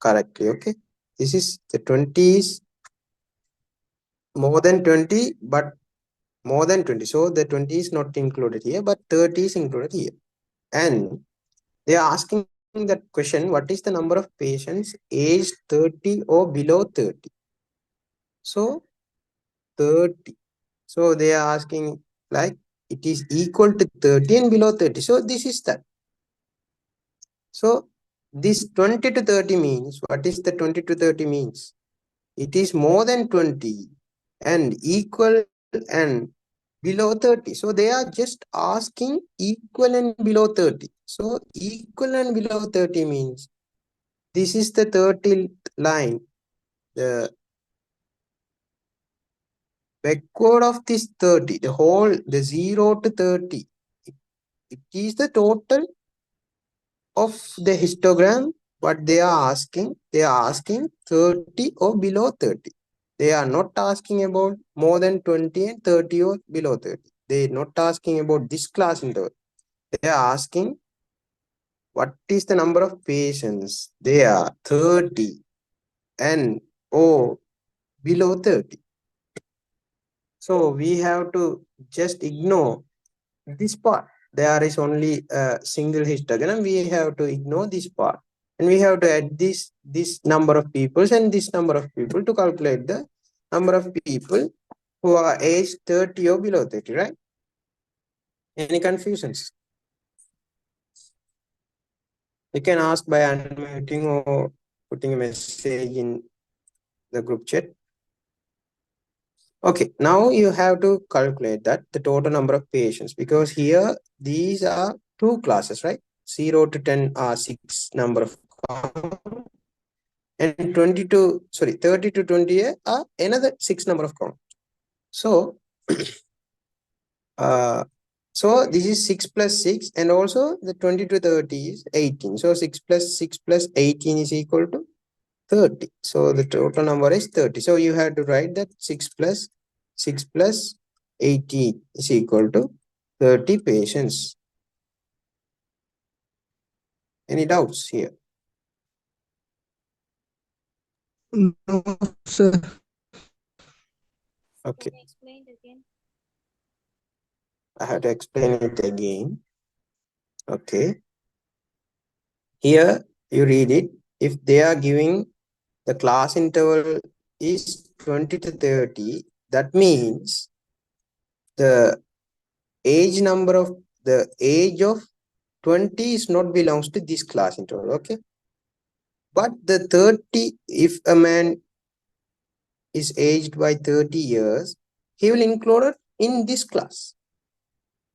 correctly, okay? This is the 20 is more than 20, but more than 20. So the 20 is not included here, but 30 is included here. And they are asking that question, what is the number of patients aged 30 or below 30? So 30. So they are asking like it is equal to 30 and below 30. So this is that. So this 20 to 30 means, what is the 20 to 30 means? It is more than 20 and equal and below 30. So they are just asking equal and below 30. So equal and below 30 means this is the 30th line. The backward of this 30, the whole, the 0 to 30, it is the total of the histogram. What they are asking 30 or below 30. They are not asking about more than 20 and 30 or below 30. They are not asking about this class interval. They are asking what is the number of patients. They are 30 and or below 30. So we have to just ignore this part. There is only a single histogram. We have to ignore this part. And we have to add this number of people and this number of people to calculate the number of people who are aged 30 or below 30, right? Any confusions? You can ask by unmuting or putting a message in the group chat. Okay, now you have to calculate that the total number of patients, because here these are two classes, right? 0 to 10 are 6 number of count, and 30 to 20 are another 6 number of count. So so this is 6 plus 6, and also the 20 to 30 is 18. So 6 plus 18 is equal to 30. So the total number is 30. So you have to write that 6 plus 18 is equal to 30 patients. Any doubts here? No, sir. Okay, Can you explain it again? I have to explain it again. Okay. Here you read it. If they are giving the class interval is 20 to 30, that means the age of 20 is not belongs to this class interval. Okay. But the 30, if a man is aged by 30 years, he will include it in this class.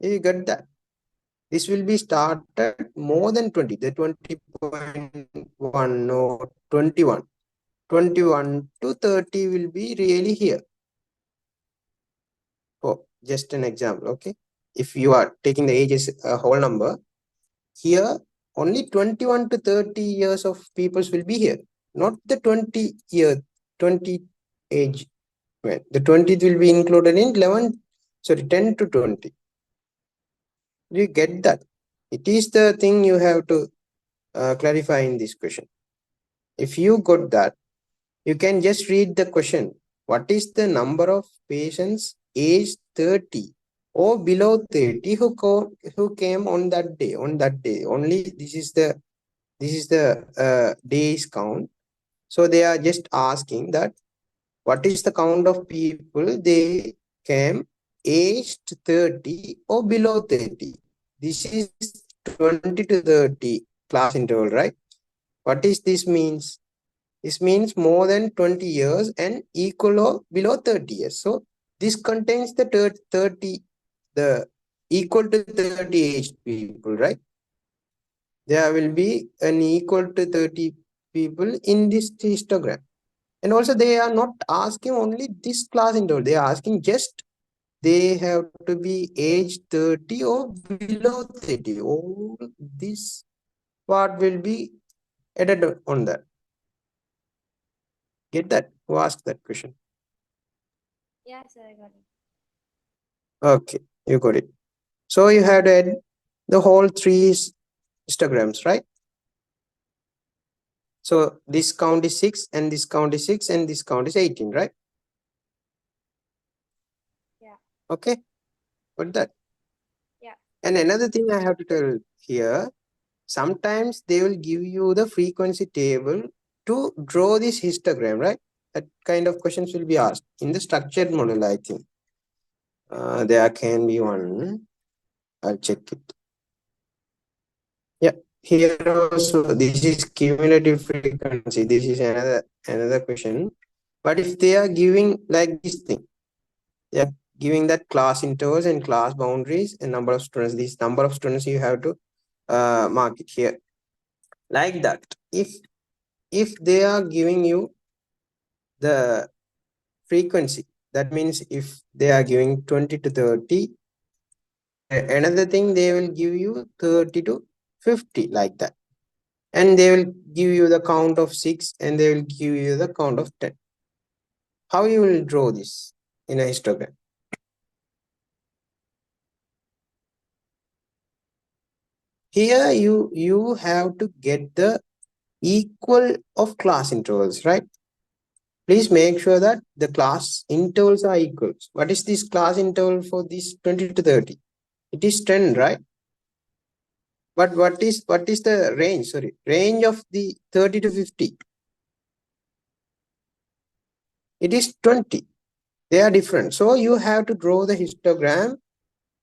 You get that? This will be started more than 20, the 20.1 or 21. 21 to 30 will be really here. Oh, just an example, okay? If you are taking the age as a whole number, here only 21 to 30 years of peoples will be here, not the 20 age. Right. The 20th will be included in 10 to 20. Do you get that? It is the thing you have to clarify in this question. If you got that, you can just read the question. What is the number of patients aged 30 or below 30 who came on that day? On that day only, this is the days count. So they are just asking that what is the count of people they came aged 30 or below 30. This is 20 to 30 class interval, right? What is this means? This means more than 20 years and equal or below 30 years. So this contains the 30, the equal to 30 aged people, right? There will be an equal to 30 people in this histogram. And also they are not asking only this class interval. They are asking just they have to be age 30 or below 30. All this part will be added on that. Get that? Who asked that question? Yeah, sir, I got it. Okay, you got it. So you have to add the whole 3 histograms, right? So this count is 6 and this count is 6 and this count is 18, right? Yeah. Okay, got that? Yeah. And another thing I have to tell here, sometimes they will give you the frequency table to draw this histogram, right? That kind of questions will be asked in the structured model, I think. There can be one. I'll check it. Yeah, here also this is cumulative frequency. This is another question. But if they are giving like this thing, they are giving that class intervals and class boundaries and number of students. This number of students you have to mark it here like that. If they are giving you the frequency, that means if they are giving 20 to 30, another thing they will give you 30 to 50 like that, and they will give you the count of 6 and they will give you the count of 10. How you will draw this in a histogram? Here you have to get the equal of class intervals, right? Please make sure that the class intervals are equal. What is this class interval for this 20 to 30? It is 10, right? But what is the range? Sorry, range of the 30 to 50. It is 20. They are different. So you have to draw the histogram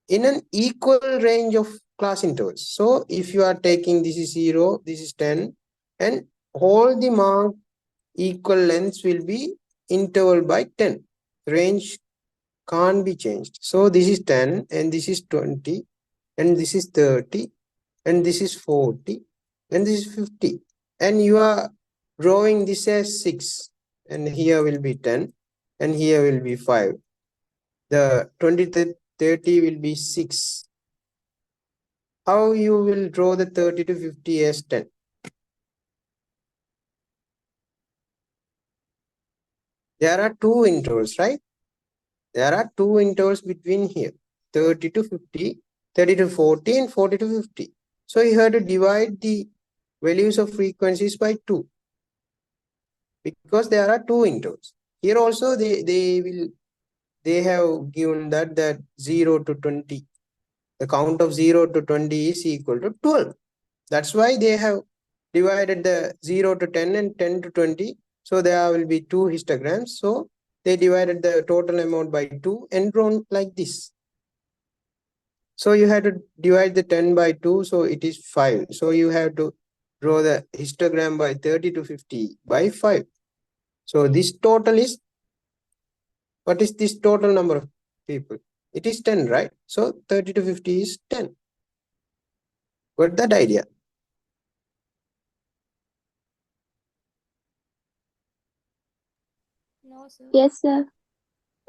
in an equal range of class intervals. So if you are taking this is 0, this is 10, and all the marked equal lengths will be interval by 10. Range can't be changed. So this is 10 and this is 20 and this is 30 and this is 40, and this is 50. And you are drawing this as 6, and here will be 10, and here will be 5. The 20 to 30 will be 6. How you will draw the 30 to 50 as 10? There are two intervals, right? There are two intervals between here, 30 to 50, 30 to 40, and 40 to 50. So you have to divide the values of frequencies by 2, because there are two intervals. Here also they have given that 0 to 20, the count of 0 to 20 is equal to 12. That's why they have divided the 0 to 10 and 10 to 20. So there will be two histograms. So they divided the total amount by 2 and drawn like this. So you have to divide the 10 by 2. So it is 5. So you have to draw the histogram by 30 to 50 by 5. So this total is, what is this total number of people? It is 10, right? So 30 to 50 is 10. Got that idea? No, sir. Yes, sir.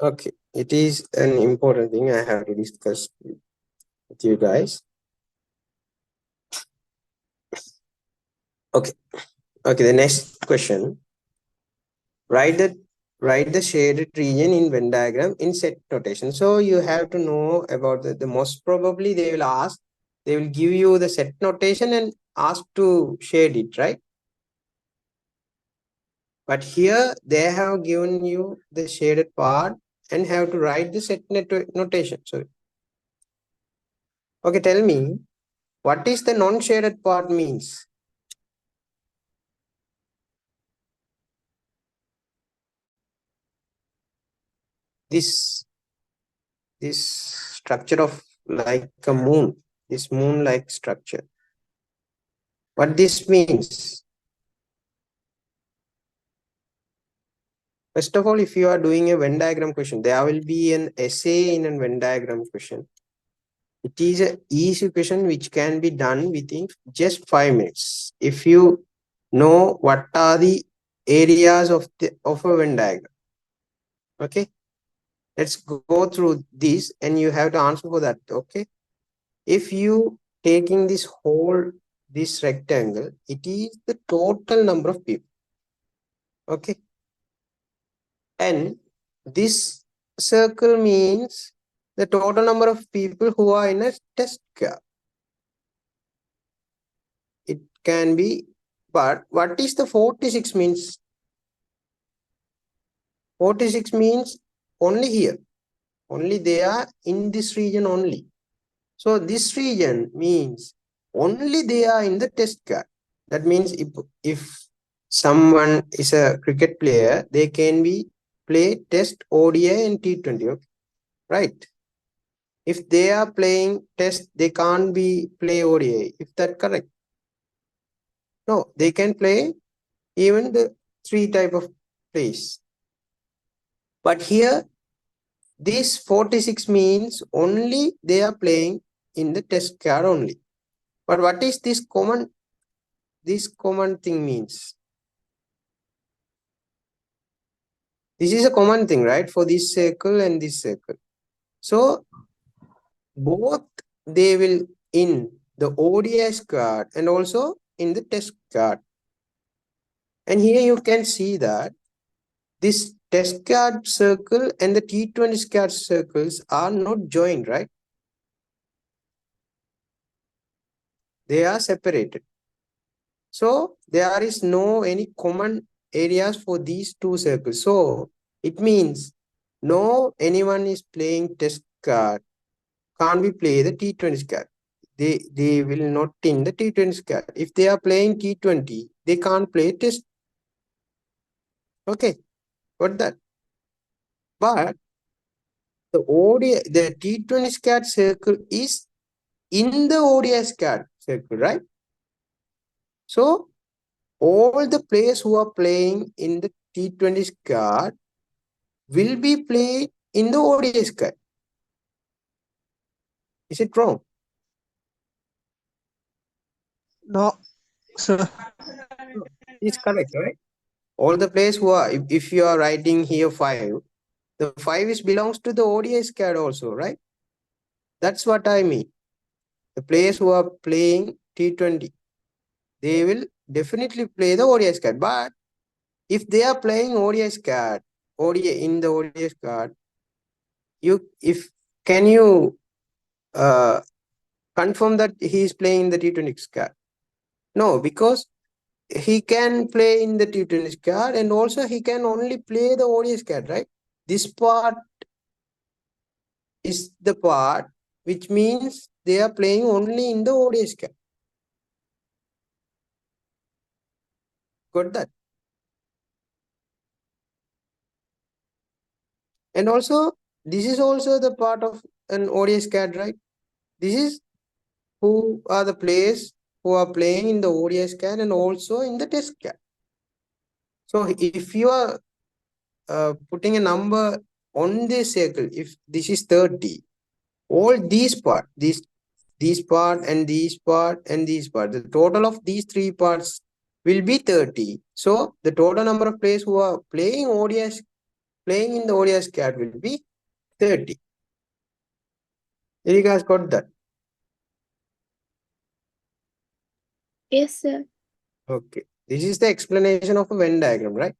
Okay. It is an important thing I have to discuss with you guys. Okay. Okay, the next question. Write the shaded region in Venn diagram in set notation. So you have to know about the most probably they will give you the set notation and ask to shade it, right? But here they have given you the shaded part and have to write the set notation. So, okay, tell me, what is the non-shaded part means? This structure of like a moon, this moon-like structure. What this means? First of all, if you are doing a Venn diagram question, there will be an essay in a Venn diagram question. It is an easy question which can be done within just 5 minutes. If you know what are the areas of a Venn diagram. Okay. Let's go through this and you have to answer for that. Okay. If you taking this rectangle, it is the total number of people. Okay. And this circle means the total number of people who are in a test car. It can be, but what is the 46 means? 46 means only here. Only they are in this region only. So this region means only they are in the test car. That means if someone is a cricket player, they can be play test, ODI and T20. Okay? Right? If they are playing test, they can't be play ODI. Is that correct? No, they can play even the 3 type of plays. But here, this 46 means only they are playing in the test card only. But what is this common thing means? This is a common thing, right? For this circle and this circle. So both they will in the ODS card and also in the test card. And here you can see that this test card circle and the T20 card circles are not joined, right? They are separated. So there is no any common areas for these two circles. So it means no anyone is playing test card can't be play the T20 card. They will not in the T20 card. If they are playing T20, they can't play test. Okay, got that. But the T20 card circle is in the ODS card circle, right? So all the players who are playing in the T20 card will be played in the ODS card. Is it wrong? No, sir. No, it's correct, right? All the players who are, if you are writing here 5, the 5 is belongs to the ODI squad also, right? That's what I mean. The players who are playing T20, they will definitely play the ODI squad. But if they are playing ODI squad, ODI in the ODI squad, can you confirm that he is playing in the T20 squad? No, because he can play in the T20 squad and also he can only play the ODI squad, right? This part is the part which means they are playing only in the ODI squad. Got that? And also, this is also the part of an ODI squad, right? This is who are the players who are playing in the ODI squad and also in the test squad. So if you are putting a number on this circle, if this is 30, all these part, these part and these part and these part, the total of these 3 parts will be 30. So the total number of players who are playing ODS, playing in the ODS squad will be 30. You guys got that? Yes, sir. Okay. This is the explanation of a Venn diagram, right?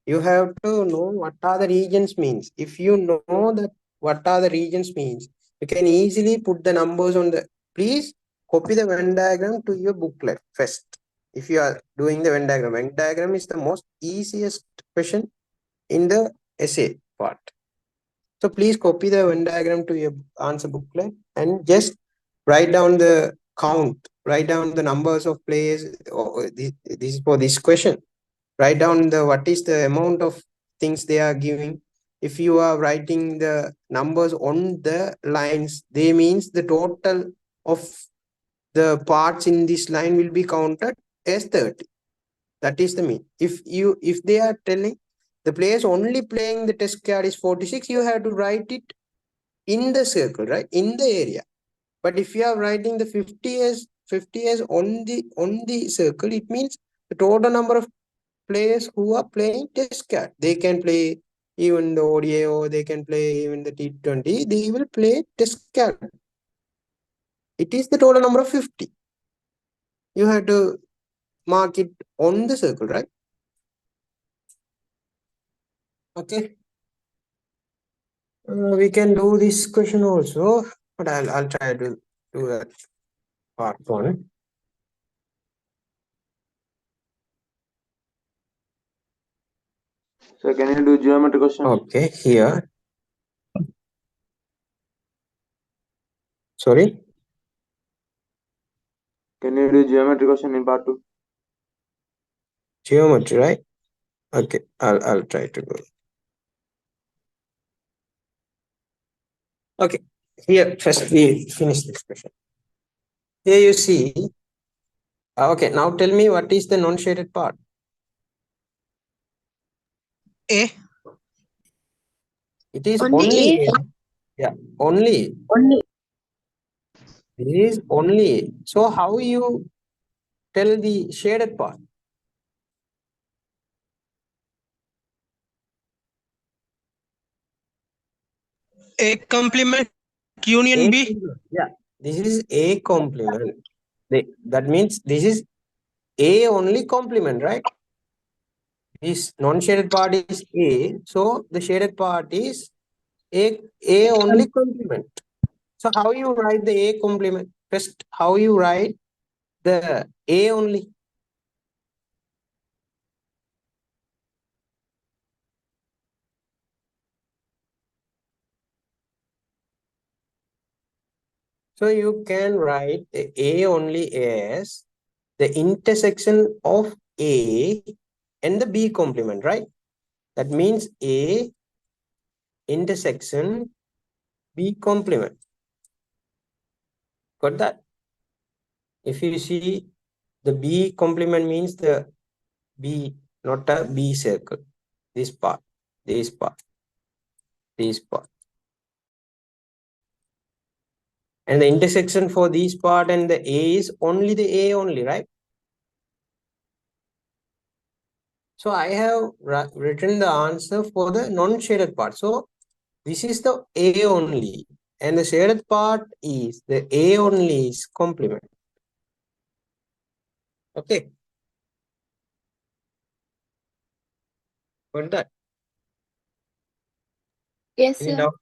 You have to know what are the regions means. If you know that what are the regions means, you can easily put the numbers on the, please copy the Venn diagram to your booklet first. If you are doing the Venn diagram is the most easiest question in the essay part. So please copy the Venn diagram to your answer booklet and just write down the count, write down the numbers of players. This is for this question. Write down the what is the amount of things they are giving. If you are writing the numbers on the lines, they means the total of the parts in this line will be counted as 30. That is the mean. If they are telling the players only playing the test card is 46, you have to write it in the circle, right? In the area. But if you are writing the 50 as on the circle, it means the total number of players who are playing test card. They can play even the ODI or they can play even the T20. They will play test card. It is the total number of 50. You have to mark it on the circle, right? Okay. We can do this question also, but I'll try to do that part 1. So can you do geometry question? Okay, here. Sorry. Can you do geometry question in part 2? Geometry, right? Okay, I'll try to go. Okay, here first we finish this question. Here you see. Okay, now tell me what is the non-shaded part? A. It is Only only A? A. Yeah, only. It is only A. So how you tell the shaded part? A complement union A B. complement. Yeah, this is A complement. That means this is A only complement, right? This non-shaded part is A, so the shaded part is A only complement. So how you write the A complement? First, how you write the A only? So you can write the A only as the intersection of A and the B complement, right? That means A intersection B complement. Got that? If you see the B complement means the B, not a B circle. This part, this part, this part. And the intersection for this part and the A is only the A only, right? So I have written the answer for the non-shaded part. So this is the A only, and the shaded part is the A only is complement. Okay. Got that? Yes, Any sir. doubt?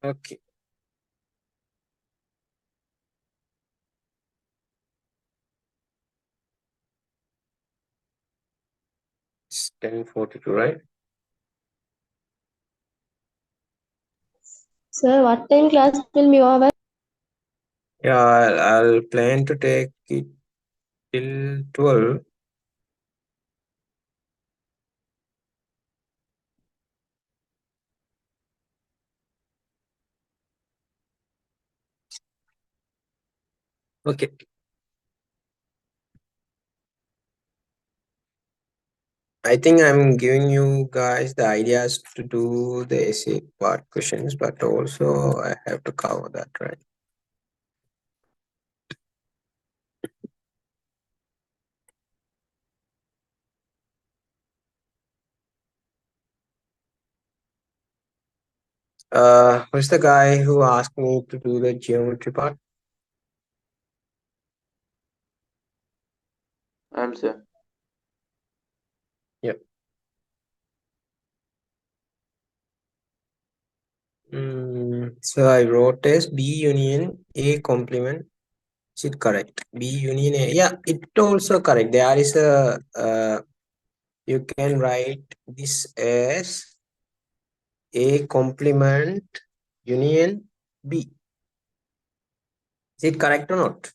Okay. It's 10:42, right? Sir, what time class will be over? Yeah, I'll plan to take it till 12. Okay. I think I'm giving you guys the ideas to do the essay part questions, but also I have to cover that, right? Who's the guy who asked me to do the geometry part? I'm sir. Yep. So I wrote as B union A complement. Is it correct? B union A. Yeah, it also correct. There is a you can write this as A complement union B. Is it correct or not?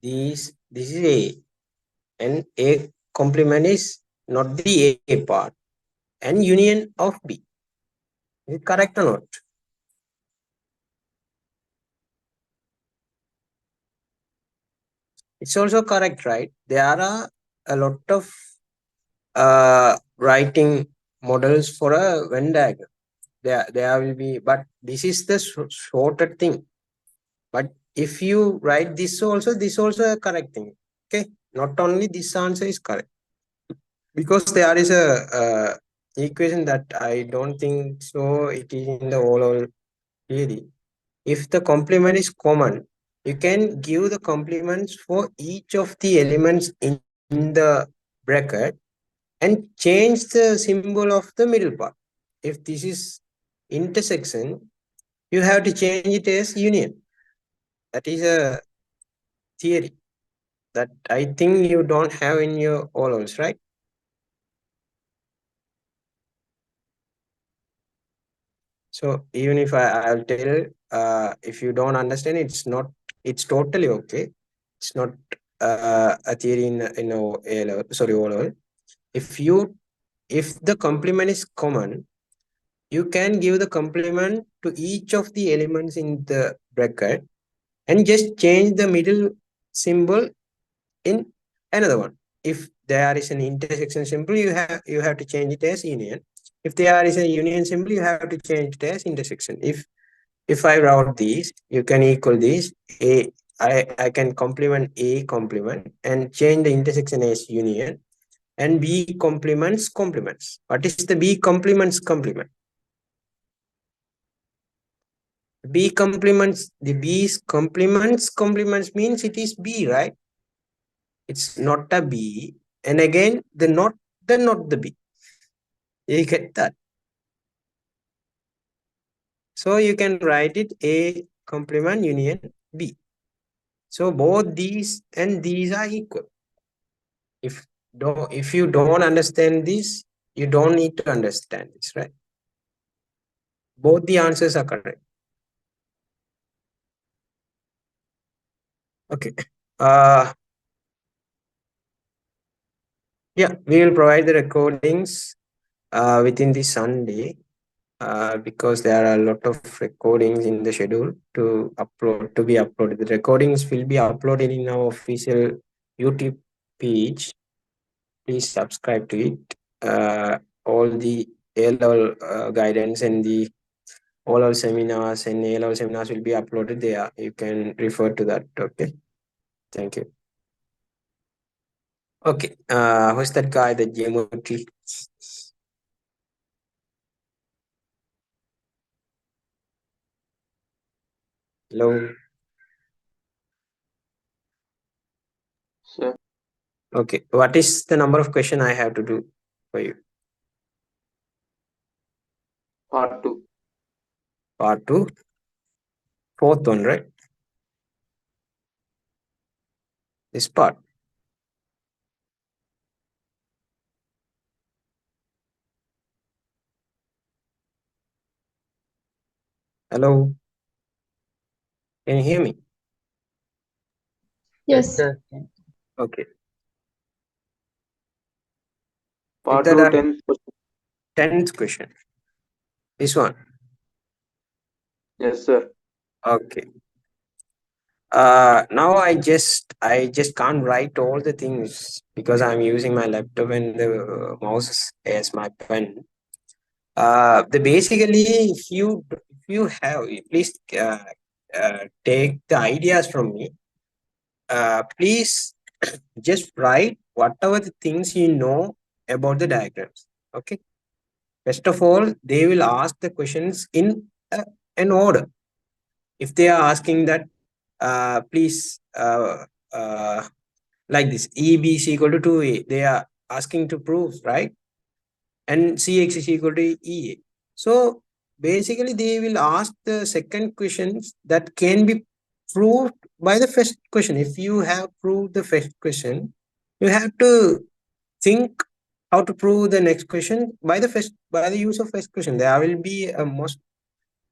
This is A, and A complement is not the A part, and union of B. Is it correct or not? It's also correct, right? There are a lot of writing models for a Venn diagram. There will be, but this is the shorter thing. But if you write this also a correct thing. Okay, not only this answer is correct, because there is a equation that I don't think so. It is in the overall theory. If the complement is common, you can give the complements for each of the elements in the bracket and change the symbol of the middle part. If this is intersection, you have to change it as union. That is a theory that I think you don't have in your O-levels, right? So even if I'll tell, if you don't understand, it's totally okay. It's not a theory in A level, sorry, O level. If the complement is common, you can give the complement to each of the elements in the bracket and just change the middle symbol in another one. If there is an intersection symbol, you have to change it as union. If there is a union symbol, you have to change it as intersection. If I wrote these, you can equal this I can complement A complement and change the intersection as union, and B complements complements. What is the B complements complement? B complements, the B's complements means it is B, right? It's not a B, and again the not the B. You get that? So you can write it A complement union B. So both these and these are equal. If you don't understand this, you don't need to understand this, right? Both the answers are correct. Okay. Yeah, we will provide the recordings within the Sunday. because there are a lot of recordings in the schedule to be uploaded. The recordings will be uploaded in our official YouTube page. Please subscribe to it. All the A-level guidance and the all seminars and A-level seminars will be uploaded there. You can refer to that. Okay. Thank you. Okay. Who's that guy? The geometry. Hello. Sir, Okay. What is the number of question I have to do for you? part 2. Part 2. Fourth one, right? This part. Hello. Can you hear me? Yes. sir. Okay. Part With 2, that, 10th question. 10th question. This one. Yes, sir. Okay. Now I just can't write all the things because I'm using my laptop and the mouse as my pen. The basically, if you have, please take the ideas from me. Please just write whatever the things you know about the diagrams. Okay. First of all, they will ask the questions in an order. If they are asking that, please, like this, EB is equal to 2A, they are asking to prove, right? And CX is equal to EA. So basically, they will ask the second questions that can be proved by the first question. If you have proved the first question, you have to think how to prove the next question by the use of first question. There will be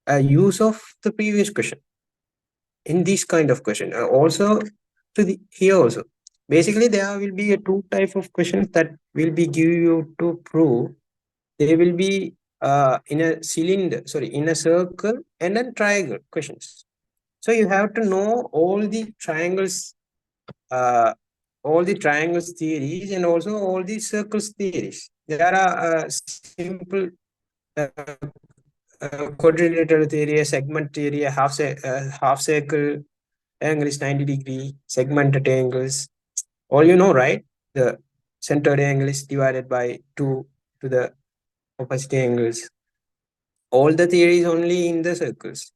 a use of the previous question in this kind of question. Also to the here also. Basically, there will be a two type of questions that will be give you to prove. They will be in a cylinder, in a circle and a triangle questions. So you have to know all the triangles theories and also all the circles theories. There are simple quadrilateral theory, a segment theory, a half circle angle is 90 degree, segmented angles. All you know, right? The centered angle is divided by 2 to the opposite angles. All the theories only in the circles.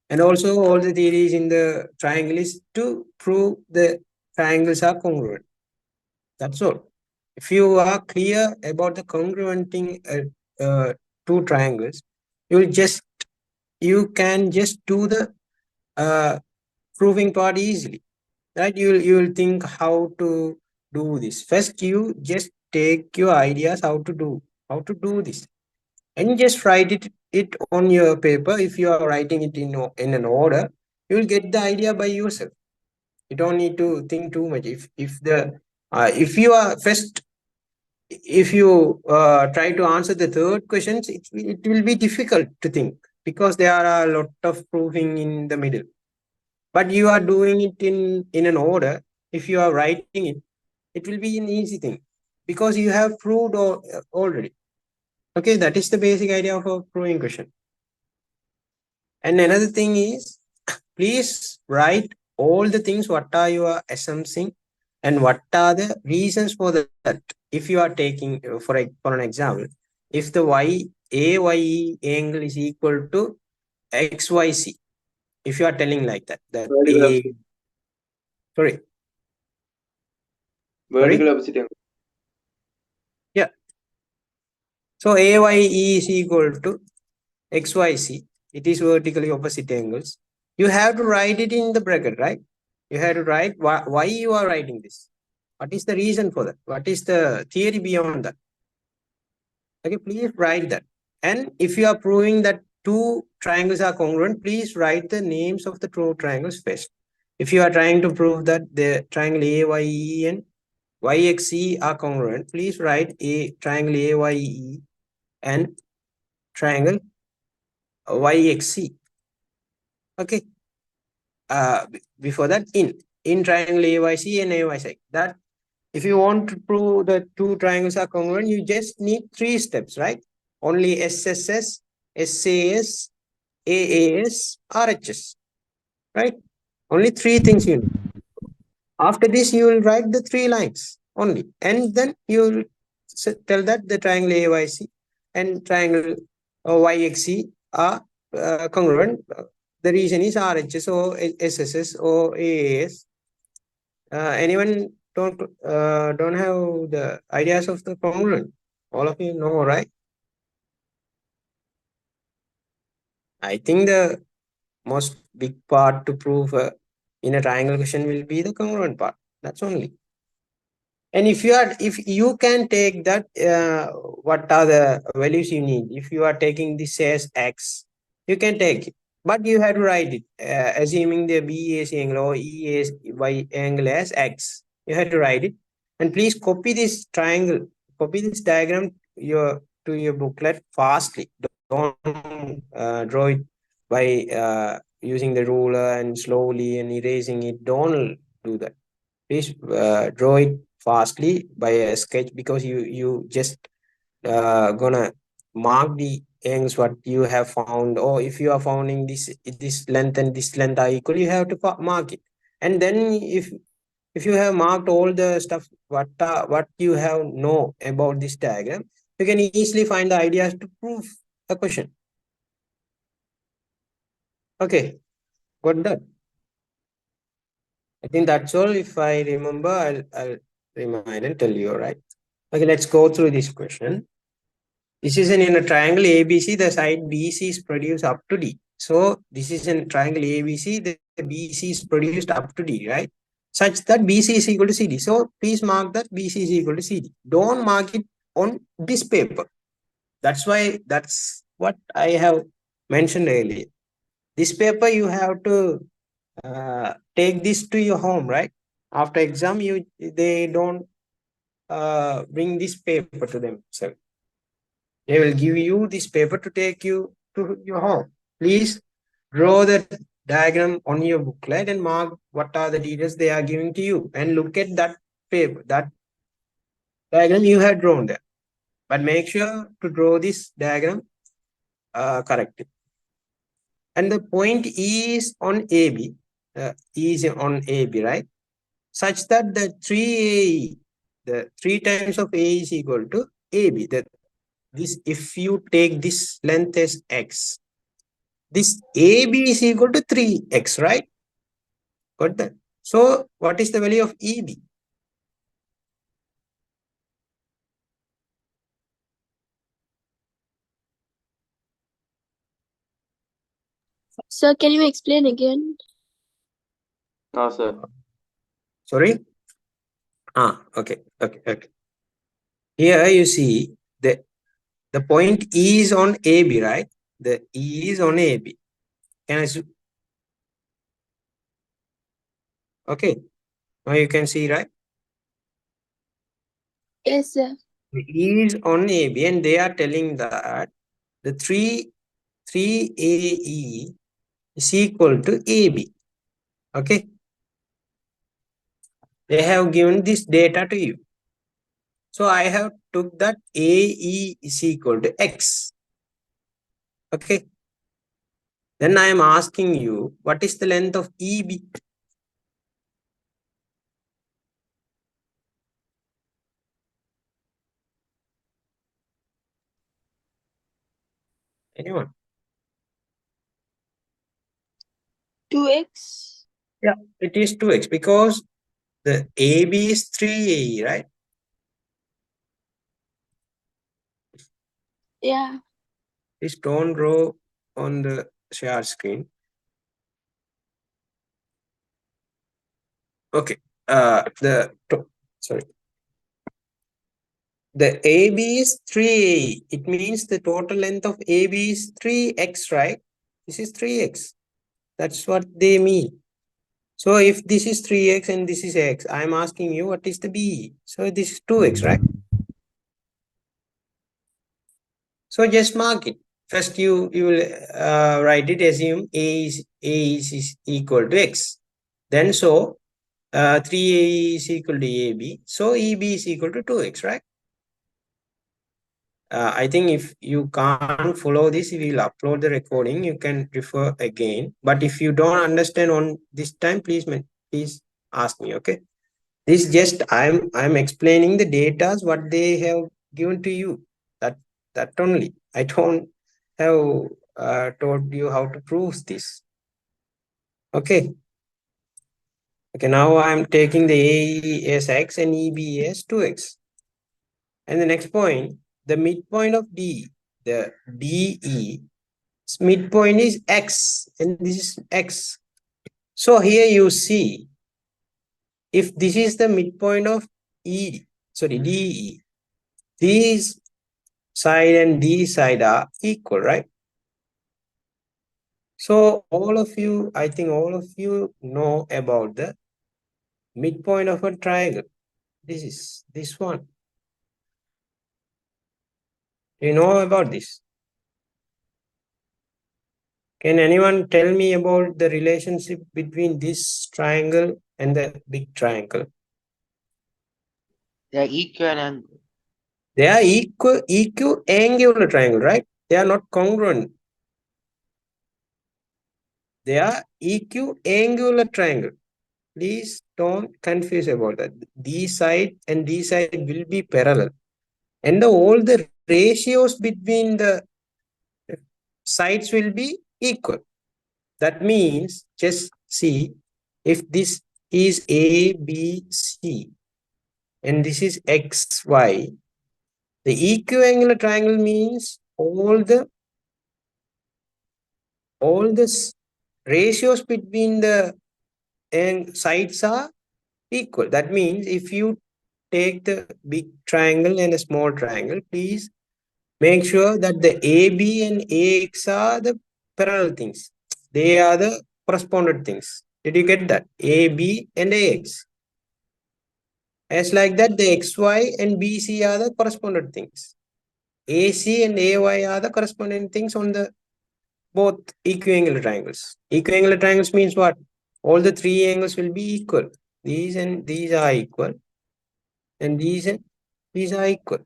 And also all the theories in the triangle is to prove the triangles are congruent. That's all. If you are clear about the congruenting two triangles, you can just do the proving part easily, right? You will think how to do this. First, you just take your ideas how to do this, and just write it on your paper. If you are writing it in an order, you will get the idea by yourself. You don't need to think too much. If you are first, if you try to answer the third questions, it will be difficult to think because there are a lot of proving in the middle. But you are doing it in an order. If you are writing it will be an easy thing because you have proved already. Okay, that is the basic idea of a proving question. And another thing is, please write all the things what are your assumptions and what are the reasons for that. If you are taking for an example, if the AYE angle is equal to XYC, if you are telling like that Vertical opposite angle. Yeah. So AYE is equal to XYC. It is vertically opposite angles. You have to write it in the bracket, right? You have to write why you are writing this. What is the reason for that? What is the theory beyond that? Okay, please write that. And if you are proving that two triangles are congruent, please write the names of the two triangles first. If you are trying to prove that the triangle AYE and YXE are congruent, please write a triangle AYE and triangle YXC. Okay. Before that, in triangle AYC and AYC. That if you want to prove the two triangles are congruent, you just need 3 steps, right? Only SSS, SAS, AAS, RHS, right? Only 3 things you need. After this, you will write the 3 lines only, and then you will tell that the triangle AYC and triangle YXC are congruent. The reason is RHS or SSS or AAS. Anyone don't have the ideas of the congruent? All of you know, right? I think the most big part to prove in a triangle question will be the congruent part. That's only. And if you can take that, what are the values you need? If you are taking this as X, you can take it, but you have to write it, assuming the BAC angle or EAY angle as X. You have to write it, and please copy this triangle, copy this diagram to your booklet fastly. Don't draw it by using the ruler and slowly and erasing it. Don't do that. Please draw it fastly by a sketch, because you just gonna mark the angles what you have found, or if you are finding this length and this length are equal, you have to mark it. And then if you have marked all the stuff what you have know about this diagram, you can easily find the ideas to prove a question. Okay, got that? I think that's all. If I remember, I'll remind and tell you, all right? Okay, let's go through this question. This is in a triangle ABC, the side BC is produced up to D. So this is in triangle ABC, the BC is produced up to D, right? Such that BC is equal to CD. So please mark that BC is equal to CD. Don't mark it on this paper. That's what I have mentioned earlier. This paper you have to take this to your home, right? After exam, they don't bring this paper to themselves. They will give you this paper to take you to your home. Please draw the diagram on your booklet and mark what are the details they are giving to you, and look at that paper, that diagram you have drawn there. But make sure to draw this diagram correctly. And the point is on AB, right? Such that the 3AE, the 3 times of A is equal to AB. If you take this length as X, this AB is equal to 3X, right? Got that? So what is the value of EB? Sir, can you explain again? No, sir. Sorry? Okay. Here you see the point E is on AB, right? The E is on AB. Can I okay. Now you can see, right? Yes, sir. The E is on AB, and they are telling that the 3AE is equal to AB. Okay. They have given this data to you. So I have took that AE is equal to X. Okay. Then I am asking you, what is the length of EB? Anyone? 2x. Yeah, it is 2x because the AB is 3AE, right? Yeah. Please don't draw on the share screen. Okay. Sorry. The AB is 3AE. It means the total length of AB is 3x, right? This is 3x. That's what they mean. So if this is 3x and this is x, I'm asking you what is the B? So this is 2x, right? So just mark it. First, you will write it. Assume A is equal to X. Then 3A is equal to AB. So EB is equal to 2X, right? I think if you can't follow this, we will upload the recording. You can refer again. But if you don't understand on this time, please ask me. Okay. This just I'm explaining the data what they have given to you. That only. I don't have told you how to prove this. Okay. Okay. Now I'm taking the AE as X and EB as 2X. And the next point, the midpoint of D, the DE, midpoint is X, and this is X. So here you see, if this is the midpoint of DE, these side and these side are equal, right? So I think all of you know about the midpoint of a triangle. This is this one. You know about this? Can anyone tell me about the relationship between this triangle and the big triangle? They are equivalent. They are equiangular triangle, right? They are not congruent. They are equiangular triangle. Please don't confuse about that. These side and these side will be parallel. And all the ratios between the sides will be equal. That means, just see, if this is A, B, C, and this is X, Y, the equiangular triangle means all the ratios between the sides are equal. That means if you take the big triangle and a small triangle, please make sure that the AB and AX are the parallel things. They are the correspondent things. Did you get that? AB and AX. As like that, the XY and BC are the correspondent things. AC and AY are the corresponding things on the both equiangular triangles. Equiangular triangles means what? All the three angles will be equal. These and these are equal. And these and these are equal.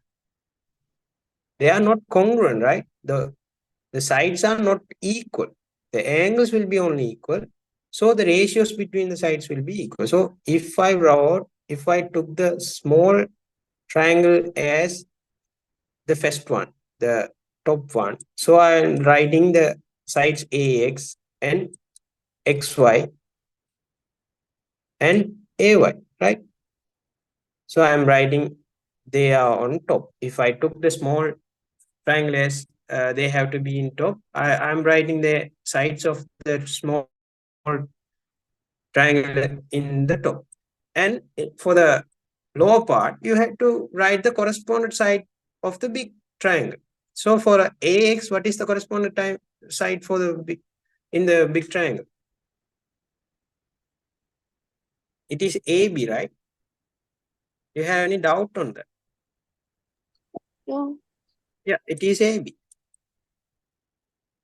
They are not congruent, right? The sides are not equal. The angles will be only equal. So the ratios between the sides will be equal. So if I took the small triangle as the first one, the top one. So I'm writing the sides AX and XY and AY, right? So I'm writing they are on top. If I took the small triangle as they have to be in top, I'm writing the sides of the small triangle in the top. And for the lower part, you have to write the corresponding side of the big triangle. So for AX, what is the corresponding side for the big triangle? It is AB, right? You have any doubt on that? No. Yeah, it is AB.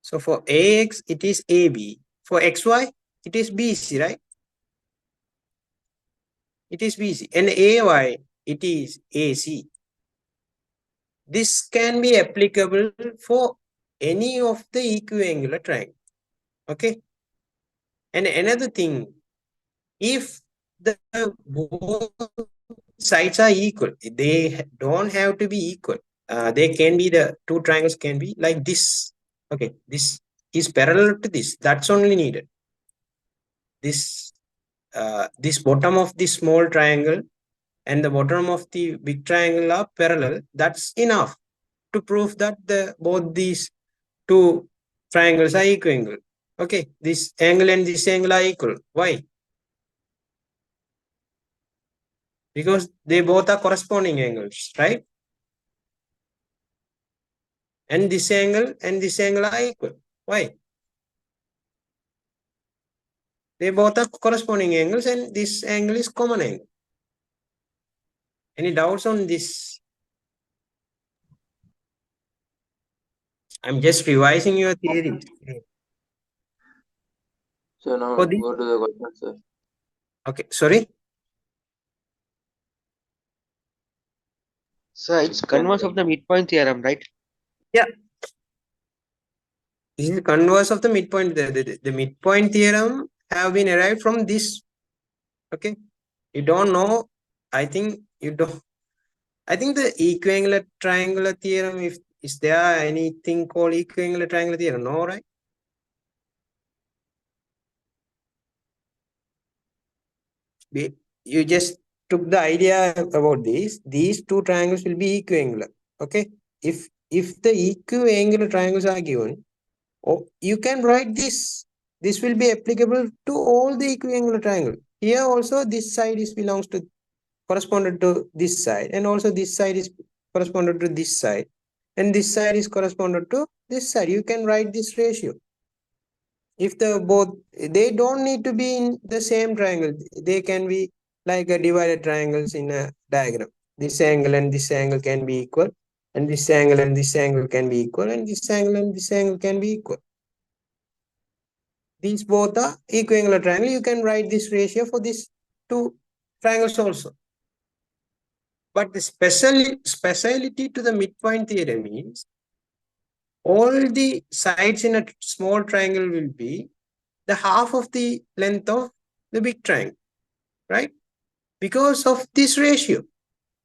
So for AX, it is AB. For XY, it is BC, right? It is BC. And AY, it is AC. This can be applicable for any of the equiangular triangle. Okay. And another thing, if the both sides are equal, they don't have to be equal. They can be, the two triangles can be like this. Okay, this is parallel to this. That's only needed. This bottom of the small triangle and the bottom of the big triangle are parallel. That's enough to prove that both these two triangles are equiangle. Okay, this angle and this angle are equal. Why? Because they both are corresponding angles, right? And this angle and this angle are equal. Why? They both are corresponding angles and this angle is common angle. Any doubts on this? I'm just revising your theory. So now For this, go to the question, sir. okay, sorry. Sir, it's Explain, converse sir. of the midpoint theorem, right? Yeah. This is converse of the midpoint. The midpoint theorem have been arrived from this. Okay. You don't know. I think you don't. I think the equiangular triangular theorem, if is there anything called equiangular triangular theorem? No, right? You just took the idea about this. These two triangles will be equiangular. Okay. If the equiangular triangles are given, oh, you can write this. This will be applicable to all the equiangular triangle. Here also this side is belongs to corresponded to this side, and also this side is corresponded to this side, and this side is corresponded to this side. You can write this ratio. If the both, they don't need to be in the same triangle. They can be like a divided triangles in a diagram. This angle and this angle can be equal, and this angle and this angle can be equal, and this angle and this angle can be equal. These both are equiangular triangle. You can write this ratio for these two triangles also. But the speciality to the midpoint theorem means all the sides in a small triangle will be the half of the length of the big triangle, right? Because of this ratio.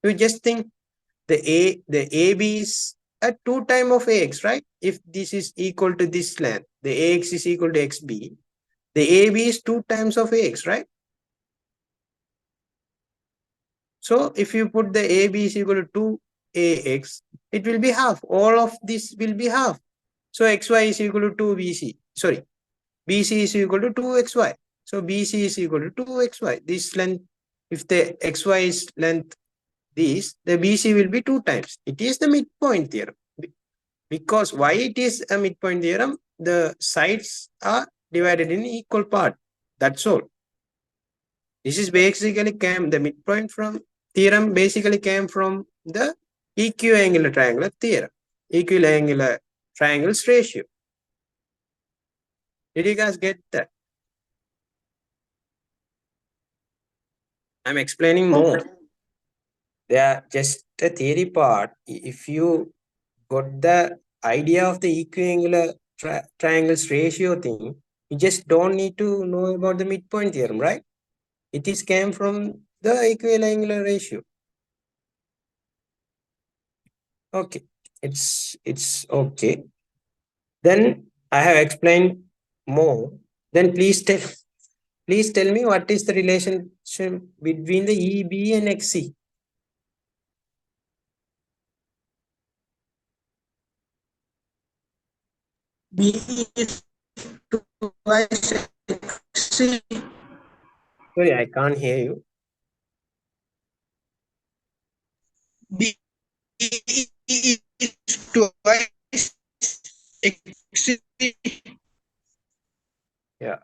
You just think the AB is a 2 times of AX, right? If this is equal to this length, the AX is equal to XB, the AB is 2 times of AX, right? So if you put the AB is equal to 2AX, it will be half. All of this will be half. So XY is equal to 2BC. Sorry, BC is equal to 2XY. So BC is equal to 2XY. This length, if the XY is length this, the BC will be 2 times. It is the midpoint theorem. Because why it is a midpoint theorem? The sides are divided in equal part. That's all. This is basically the midpoint from theorem basically came from the equiangular triangular theorem, equiangular triangles ratio. Did you guys get that? I'm explaining more. They are just a theory part. If you got the idea of the equiangular triangles ratio thing, you just don't need to know about the midpoint theorem, right? It is came from the equiangular ratio. Okay, it's okay. Then I have explained more. Then please tell me what is the relationship between the EB and XC. B is twice C. Sorry, I can't hear you. B is twice X. Yeah.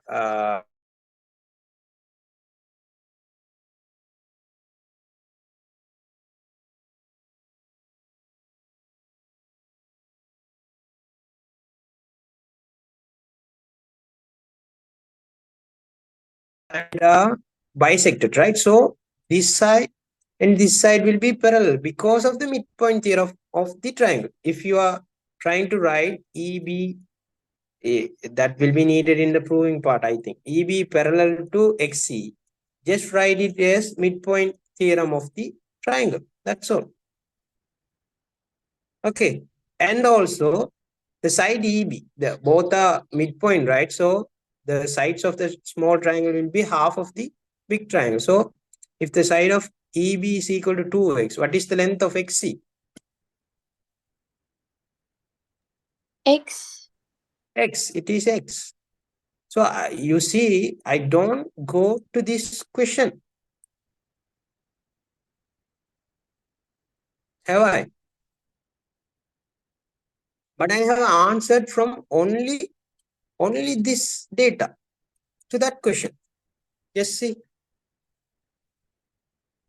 Bisected, right? So this side and this side will be parallel because of the midpoint theorem of the triangle. If you are trying to write EB, that will be needed in the proving part, I think. EB parallel to XC. Just write it as midpoint theorem of the triangle. That's all. Okay. And also the side EB, both are midpoint, right? So the sides of the small triangle will be half of the big triangle. So if the side of EB is equal to 2x, what is the length of XC? X. X. It is X. So you see, I don't go to this question. Have I? But I have answered from only this data to that question. Just see.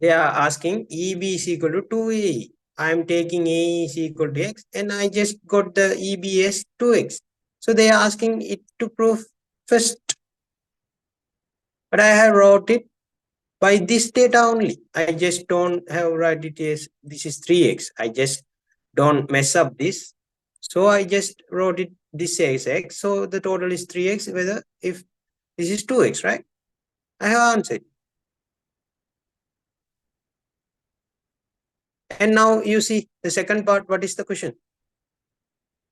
They are asking EB is equal to 2A. I'm taking A is equal to X, and I just got the EBS 2X. So they are asking it to prove first. But I have wrote it by this data only. I just don't have write it as this is 3X. I just don't mess up this. So I just wrote it this as X. So the total is 3X, whether if this is 2X, right? I have answered. And now you see the second part, what is the question?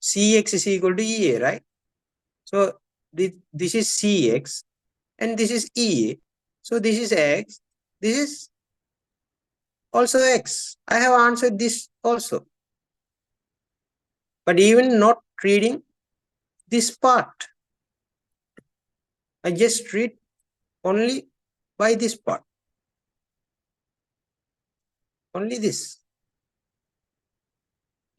Cx is equal to Ea, right? So this is Cx and this is Ea. So this is X, this is also X. I have answered this also. But even not reading this part, I just read only by this part. Only this.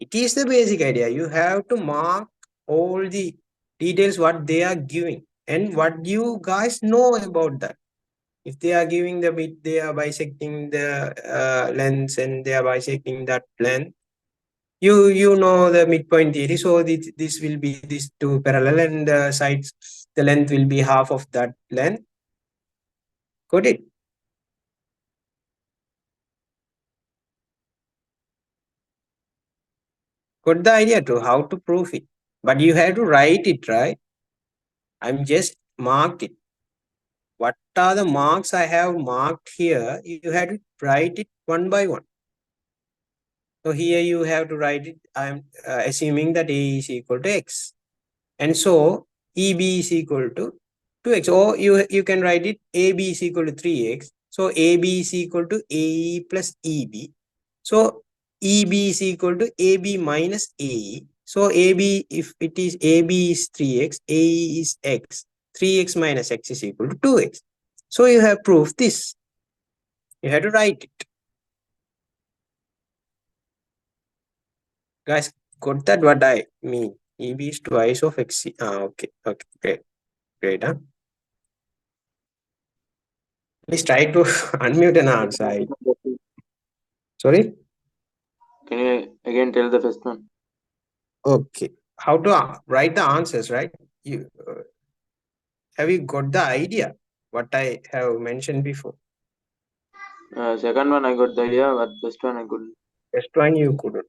It is the basic idea. You have to mark all the details what they are giving and what you guys know about that. If they are giving the bit, they are bisecting the lengths and they are bisecting that length. You know the midpoint theory. So this will be these two parallel and the sides, the length will be half of that length. Got it? Got the idea to how to prove it. But you have to write it, right? I'm just marked it. What are the marks I have marked here? You have to write it one by one. So here you have to write it. I'm assuming that A is equal to X. And so EB is equal to 2X. Or you can write it AB is equal to 3X. So AB is equal to AE plus EB. So EB is equal to AB minus AE. So AB, if it is AB is 3X, AE is X. 3X minus X is equal to 2X. So you have proved this. You have to write it. Guys, got that what I mean? EB is twice of XC. Okay, great. Great, huh? Please try to unmute and answer. Sorry? Can you again tell the first one? Okay. How to write the answers, right? You have you got the idea what I have mentioned before? Second one I got the idea, but first one I couldn't. First one you couldn't.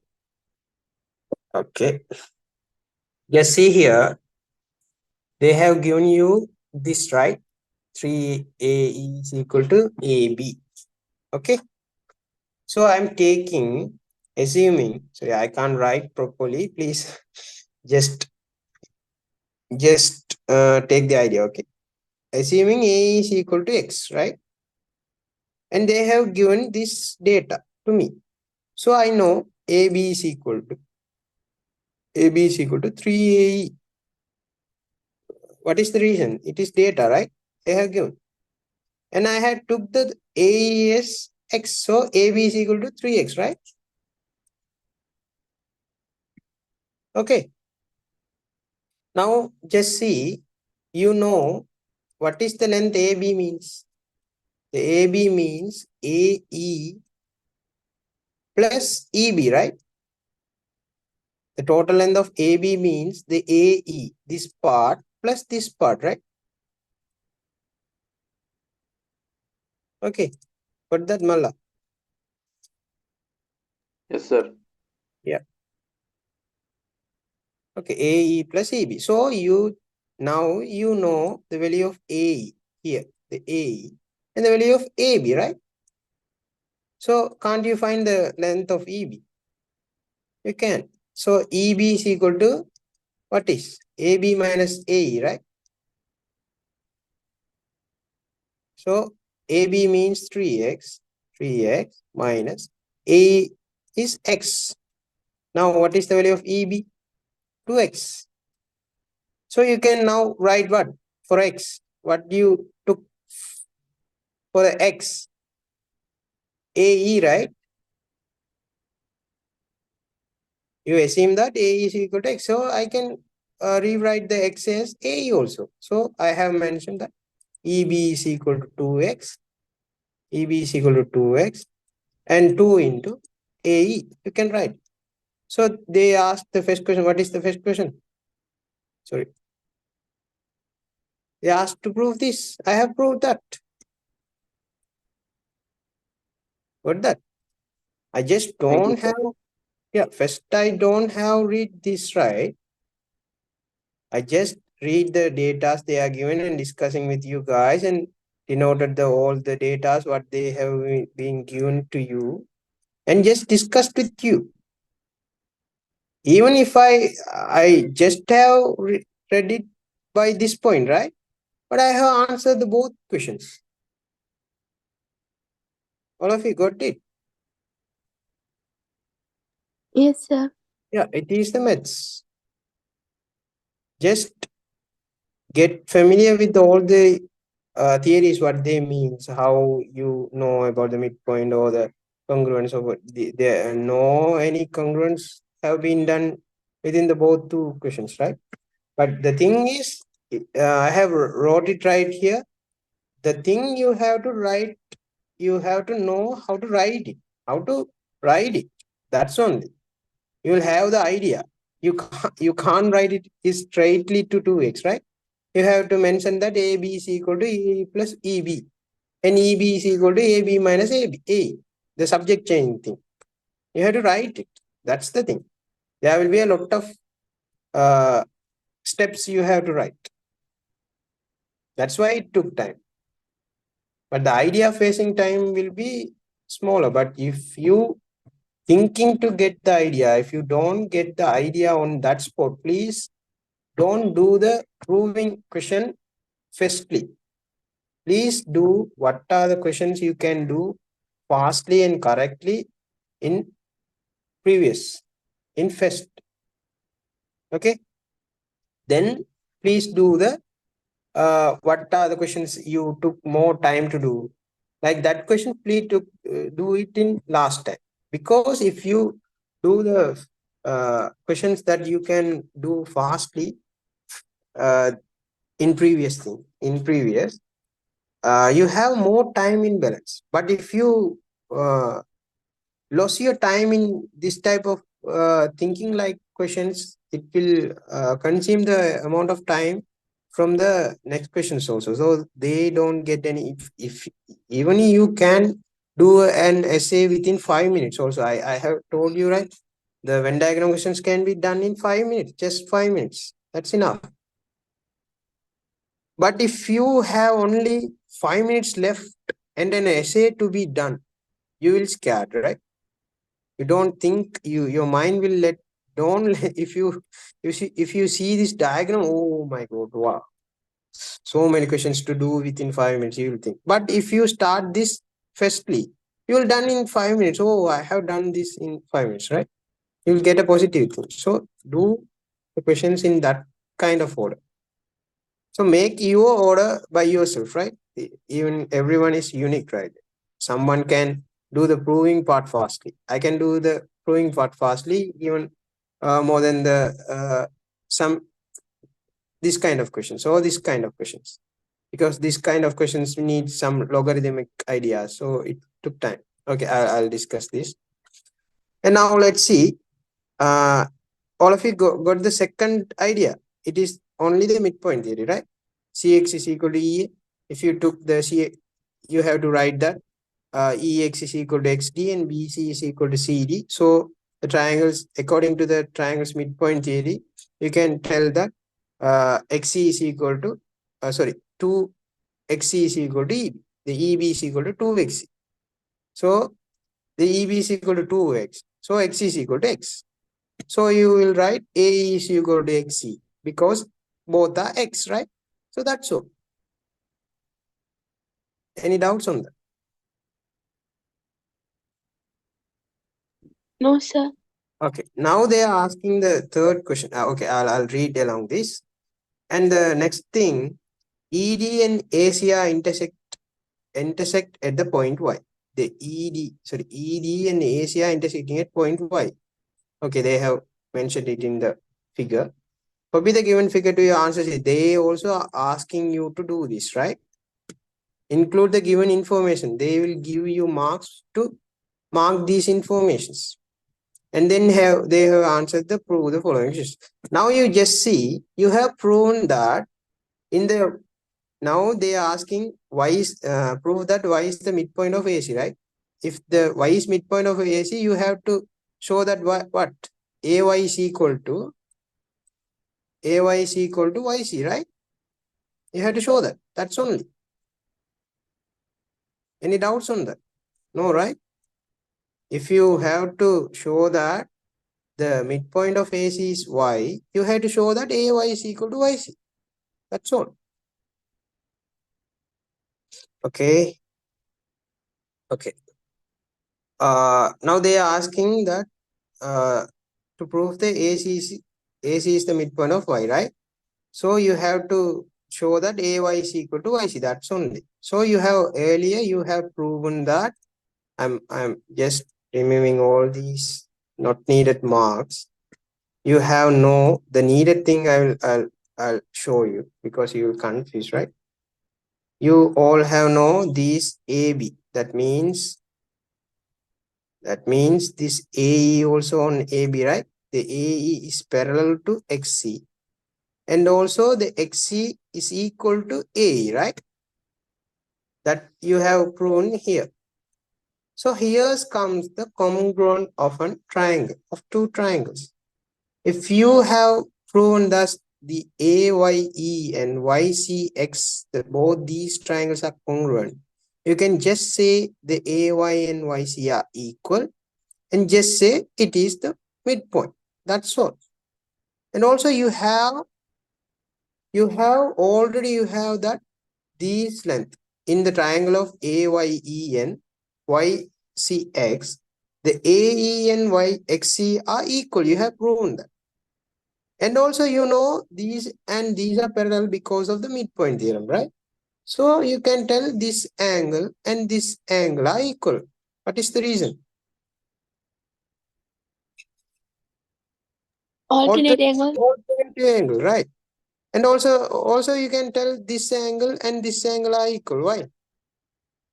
Okay. Just see here. They have given you this, right? 3A is equal to AB. Okay. So I'm taking, assuming, sorry, I can't write properly. Please just take the idea. Okay. Assuming A is equal to X, right? And they have given this data to me. So I know AB is equal to 3AE. What is the reason? It is data, right? They have given. And I had took the AE as X. So AB is equal to 3X, right? Okay. Now just see, you know what is the length AB means. The AB means AE plus EB, right? The total length of AB means the AE, this part plus this part, right? Okay, got that, Malla? Yes, sir. Yeah. Okay, AE plus AB. So you now you know the value of AE here, the AE, and the value of AB, right? So can't you find the length of EB? You can. So EB is equal to what is? AB minus AE, right? So AB means 3x minus A is X. Now what is the value of EB? 2x. So you can now write what? For X, what you took for the X? AE, right? You assume that AE is equal to X. So I can rewrite the X as AE also. So I have mentioned that EB is equal to 2x. EB is equal to 2x and 2 into AE. You can write. So they asked the first question. What is the first question? Sorry. They asked to prove this. I have proved that. What that? I just don't have. Yeah, first I don't have read this right. I just read the data they are given and discussing with you guys and denoted all the data what they have been given to you and just discussed with you. Even if I just have read it by this point, right? But I have answered the both questions. All of you got it? Yes, sir. Yeah, it is the maths. Just get familiar with all the theories, what they means, how you know about the midpoint or the congruence of what there no any congruence have been done within the both two questions, right? But the thing is, I have wrote it right here. The thing you have to write, you have to know how to write it, how to write it. That's only. You will have the idea. You can't write it straightly to 2x, right? You have to mention that AB is equal to A plus EB. And EB is equal to AB minus AB, A, the subject change thing. You have to write it. That's the thing. There will be a lot of steps you have to write. That's why it took time. But the idea facing time will be smaller. But if you thinking to get the idea, if you don't get the idea on that spot, please don't do the proving question firstly. Please do what are the questions you can do fastly and correctly in previous, in first. Okay. Then please do the what are the questions you took more time to do. Like that question, please do it in last time. Because if you do the questions that you can do fastly in previous thing, in previous, you have more time in balance. But if you lose your time in this type of thinking like questions, it will consume the amount of time from the next questions also. So they don't get any, if even you can do an essay within 5 minutes also. I have told you, right? The Venn diagram questions can be done in 5 minutes, just 5 minutes. That's enough. But if you have only 5 minutes left and an essay to be done, you will scared, right? You don't think your mind will don't if you see this diagram, oh my god, wow, so many questions to do within 5 minutes, you will think. But if you start this firstly, you will done in 5 minutes. Oh, I have done this in 5 minutes, right? You will get a positive thing. So do the questions in that kind of order. So make your order by yourself, right? Even everyone is unique, right? Someone can do the proving part fastly. I can do the proving part fastly, even more than the some this kind of questions or this kind of questions, because this kind of questions need some logarithmic ideas. So it took time. Okay, I'll discuss this. And now let's see. All of you got the second idea. It is only the midpoint theory, right? Cx is equal to E. If you took the C, you have to write that Ex is equal to XD and BC is equal to CD. So the triangles, according to the triangles midpoint theory, you can tell that XC is equal to, 2XC is equal to EB. The EB is equal to 2XC. So the EB is equal to 2X. So X is equal to X. So you will write A is equal to XC because both are X, right? So that's all. Any doubts on that? No, sir. Okay, now they are asking the third question. Okay, I'll read along this. And the next thing, ED and AC are intersect at the point Y. The ED and AC are intersecting at point Y. Okay, they have mentioned it in the figure. Copy the given figure to your answer sheet. They also are asking you to do this, right? Include the given information. They will give you marks to mark these informations. And then they have answered the prove the following questions. Now you just see, you have proven that in the, now they are asking y is, prove that y is the midpoint of AC, right? If the y is midpoint of AC, you have to show that what? AY is equal to YC, right? You have to show that. That's only. Any doubts on that? No, right? If you have to show that the midpoint of AC is Y, you have to show that AY is equal to YC. That's all. Okay. Okay. Now they are asking that to prove the AC is the midpoint of Y, right? So you have to show that AY is equal to YC. That's only. So you have earlier you have proven that. I'm just removing all these not needed marks. You have the needed thing. I'll show you because you will confuse, right? You all have these AB. That means this AE also on AB, right? The AE is parallel to XC, and also the XC is equal to AE, right? That you have proven here. So here comes the congruent of a triangle, of two triangles. If you have proven that the AYE and YCX, both these triangles are congruent, you can just say the AY and YC are equal and just say it is the midpoint. That's all. And also you have that these length in the triangle of AYE and YCX, the AE and YXC are equal. You have proven that. And also these and these are parallel because of the midpoint theorem, right? So you can tell this angle and this angle are equal. What is the reason? Alternate angle. Alternate angle, right? And also you can tell this angle and this angle are equal. Why?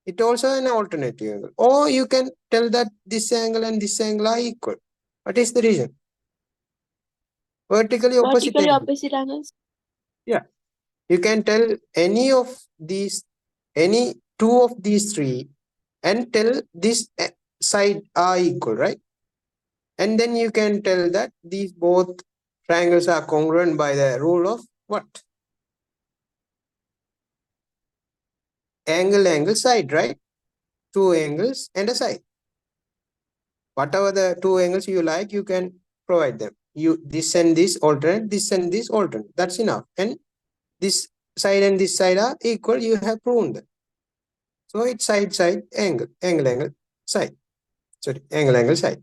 It also an alternative angle. Or you can tell that this angle and this angle are equal. What is the reason? Vertically opposite Angles. Yeah. You can tell any of these, any two of these three, and tell this side are equal, right? And then you can tell that these both triangles are congruent by the rule of what? Angle, side, right? Two angles and a side. Whatever the two angles you like, you can provide them. This and this alternate, this and this alternate. That's enough. And this side and this side are equal. You have proven that. So it's side, angle, side. Sorry, angle, side.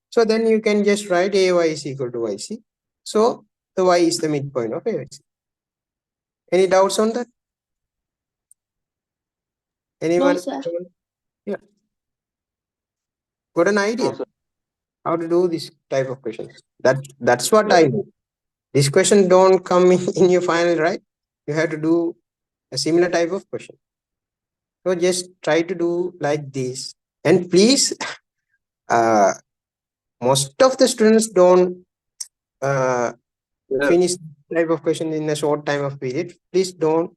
So then you can just write AY is equal to YC. So the Y is the midpoint of AYC. Any doubts on that? Anyone? No, sir. Yeah. Got an idea? No, sir. How to do this type of questions? That's what I know. This question don't come in your final, right? You have to do a similar type of question. So just try to do like this. And please, most of the students don't finish type of question in a short time of period. Please don't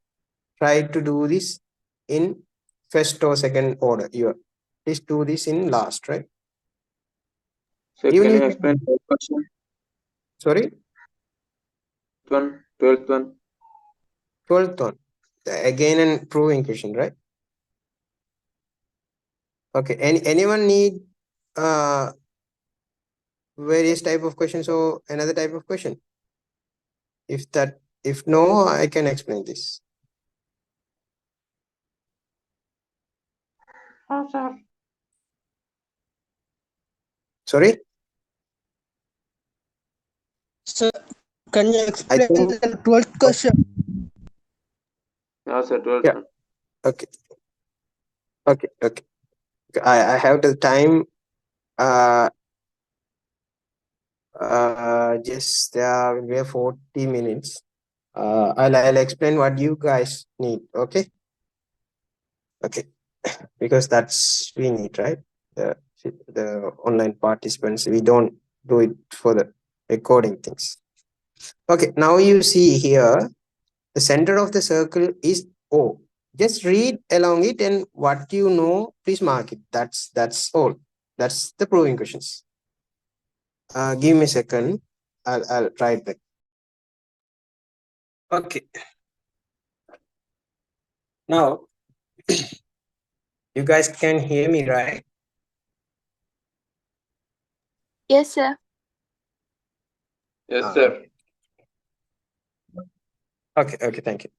try to do this in first or second order. Please do this in last, right? Sir, Even can you if- explain the question? Sorry? 12th one. 12th one. Again an proving question, right? Okay. Anyone need various type of questions or another type of question? If no, I can explain this. Sorry? Sir, can you explain think- the 12th question? Yeah, sir, 12th Yeah. one. Okay. I have the time. Just we have 40 minutes. I'll explain what you guys need. Okay. Because that's we need, right? the online participants. We don't do it for the recording things. Okay, now you see here, the center of the circle is O. Just read along it, and what you know, please mark it. That's all. That's the proving questions. Give me a second. I'll try it back. Okay. Now, you guys can hear me, right? Yes, sir. Yes, sir. Okay, thank you.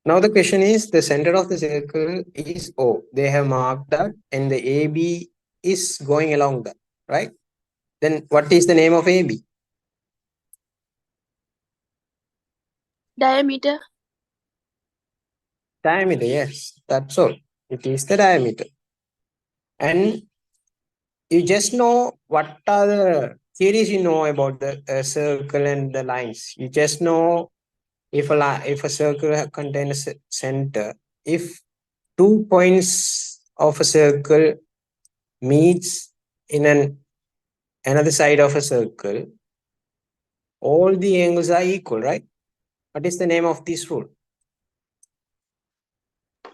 Now the question is, the center of the circle is O. They have marked that, and the AB is going along that, right? Then what is the name of AB? Diameter. Diameter, yes, that's all. It is the diameter. And you just know what are the theories you know about the circle and the lines. You just know if a circle contains a center, if 2 points of a circle meets in another side of a circle, all the angles are equal, right? What is the name of this rule?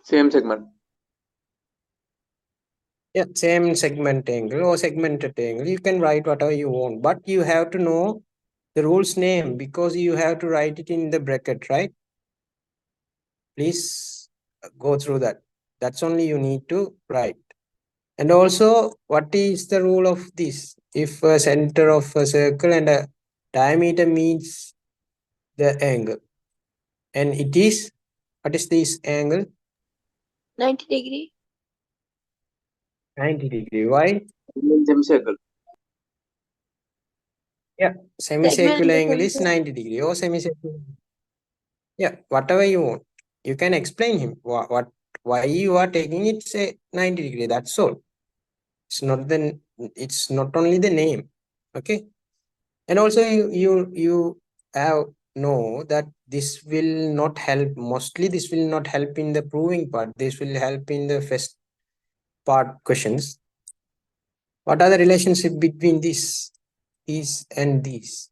Same segment. Yeah, same segment angle or segmented angle. You can write whatever you want, but you have to know the rule's name because you have to write it in the bracket, right? Please go through that. That's only you need to write. And also, what is the rule of this? If a center of a circle and a diameter meets the angle, and it is, what is this angle? 90 degree. 90 degree. Why? Semicircle. Yeah, semicircular Segment angle is center. 90 degree or semicircular. Yeah, whatever you want. You can explain him why you are taking it say 90 degree. That's all. It's not only the name. Okay. And also you have know that this will not help. Mostly this will not help in the proving part. This will help in the first part questions. What are the relationship between these and these?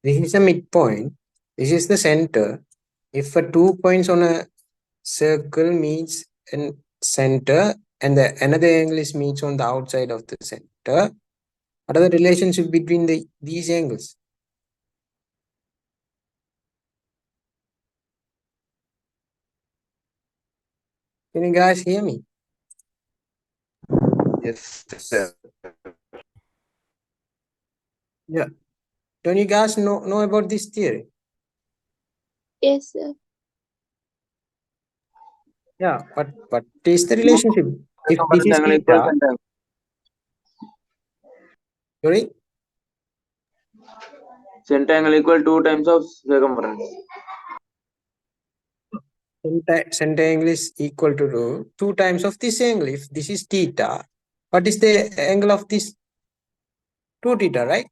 This is a midpoint. This is the center. If a 2 points on a circle meets in center and the another angle is meets on the outside of the center, what are the relationship between these angles? Can you guys hear me? Yes, sir. Yeah. Don't you guys know about this theory? Yes, sir. Yeah. What is the relationship? If this Circumference is angle equals theta, center angle. sorry, Center angle equal 2 times of circumference. center angle is equal to 2 times of this angle. If this is theta, what is the angle of this? 2 theta, right?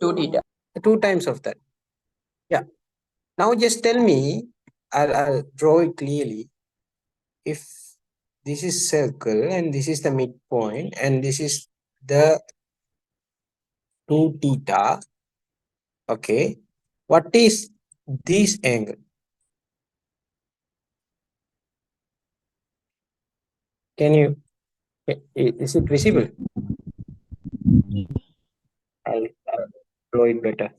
2 theta. 2 times of that. Yeah. Now just tell me, I'll draw it clearly. If this is circle and this is the midpoint and this is the 2 theta, okay, what is this angle? Can you, is it visible? I'll draw it better.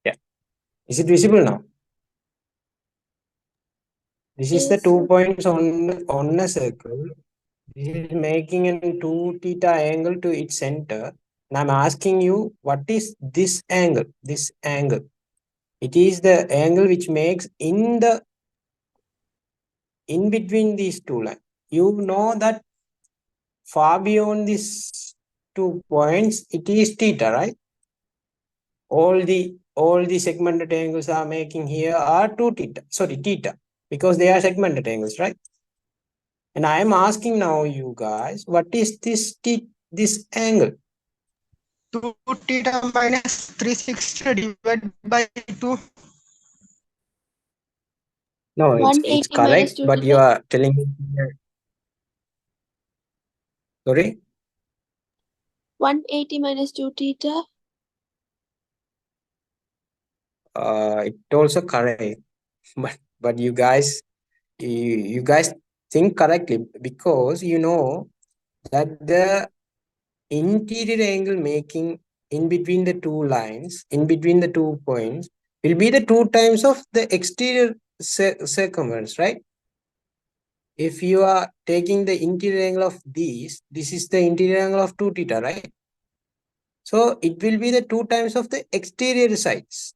Yeah. Is it visible now? This is the Yes, 2 sir. points on a circle. This is making a 2 theta angle to its center. And I'm asking you, what is this angle? This angle. It is the angle which makes in between these two lines. You know that far beyond these 2 points, it is theta, right? All the segmented angles are making here are 2 theta, sorry, theta, because they are segmented angles, right? And I am asking now you guys, what is this angle? 2 theta minus 360 divided by 2. No, it's 180 minus correct, 2 but you theta. are telling me sorry. 180 minus 2 theta. It also correct, but you guys you guys think correctly because you know that the interior angle making in between the two lines, in between the 2 points, will be the 2 times of the exterior circumference, right? If you are taking the interior angle of this is the interior angle of 2 theta, right? So it will be the 2 times of the exterior sides.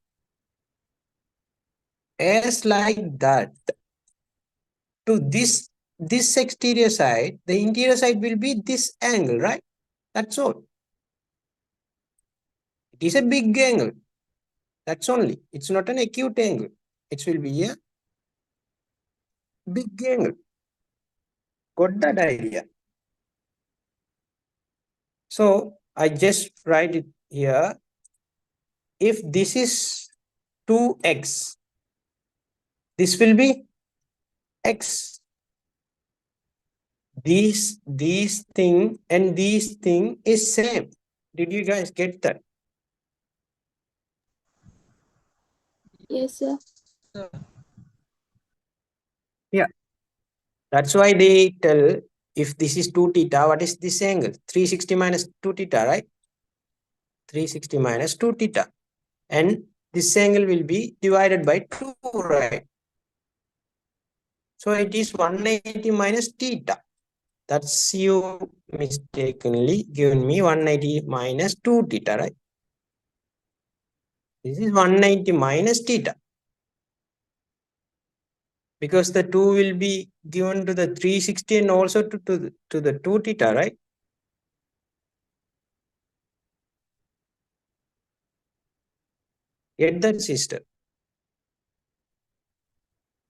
As like that, to this exterior side, the interior side will be this angle, right? That's all. It is a big angle. That's only. It's not an acute angle. It will be a big angle. Got that idea? So I just write it here. If this is 2x, this will be x. These thing and these thing is same. Did you guys get that? Yes, sir. Yeah. That's why they tell if this is 2 theta, what is this angle? 360 minus 2 theta, right? 360 minus 2 theta. And this angle will be divided by 2, right? So it is 180 minus theta. That's you mistakenly given me 180 minus 2 theta, right? This is 180 minus theta. Because the 2 will be given to the 360 and also to the 2 theta, right? Get that, sister?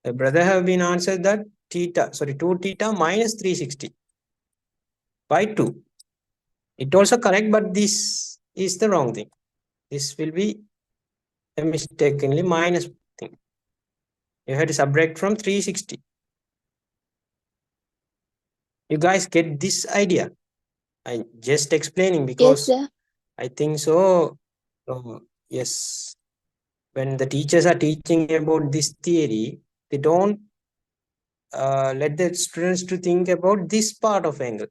The brother have been answered that 2 theta minus 360 by 2. It also correct, but this is the wrong thing. This will be a mistakenly minus thing. You have to subtract from 360. You guys get this idea? I'm just explaining Yes, because sir. I think so. Yes. When the teachers are teaching about this theory, they don't let the students to think about this part of angle.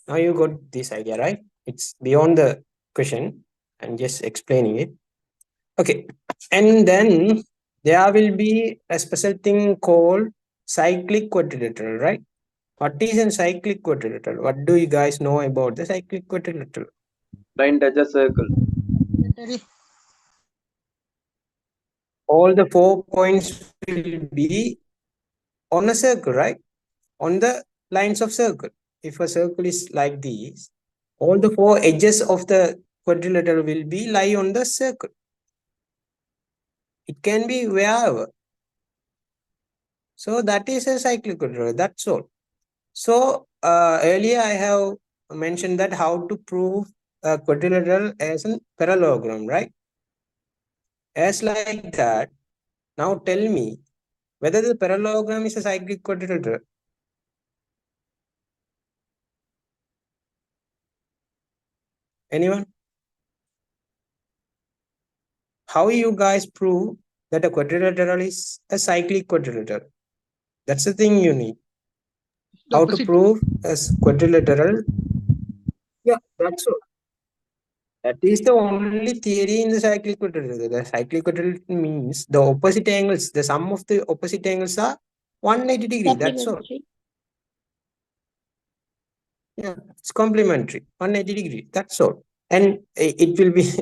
Now you got this idea, right? It's beyond the question. I'm just explaining it. Okay. And then there will be a special thing called cyclic quadrilateral, right? What is a cyclic quadrilateral? What do you guys know about the cyclic quadrilateral? Line touch a circle. All the 4 points will be on a circle, right? On the lines of circle. If a circle is like this, all the 4 edges of the quadrilateral will be lie on the circle. It can be wherever. So that is a cyclic quadrilateral. That's all. So earlier I have mentioned that how to prove a quadrilateral as a parallelogram, right? As like that, now tell me whether the parallelogram is a cyclic quadrilateral. Anyone? How you guys prove that a quadrilateral is a cyclic quadrilateral? That's the thing you need. How to prove a quadrilateral? Yeah, that's all. That is the only theory in the cyclic quadrilateral. The cyclic quadrilateral means the opposite angles, the sum of the opposite angles are 180 degree. That's all. Supplementary. Yeah, it's complementary. 180 degree. That's all. And it will be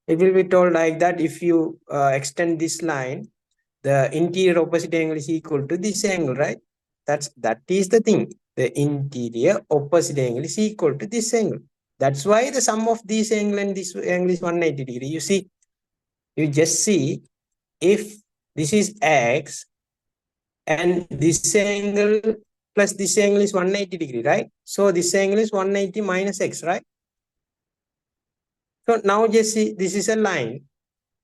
it will be told like that if you extend this line, the interior opposite angle is equal to this angle, right? That is the thing. The interior opposite angle is equal to this angle. That's why the sum of this angle and this angle is 180 degree. You see, you just see if this is x, and this angle plus this angle is 180 degree, right? So this angle is 180 minus x, right? So now just see, this is a line.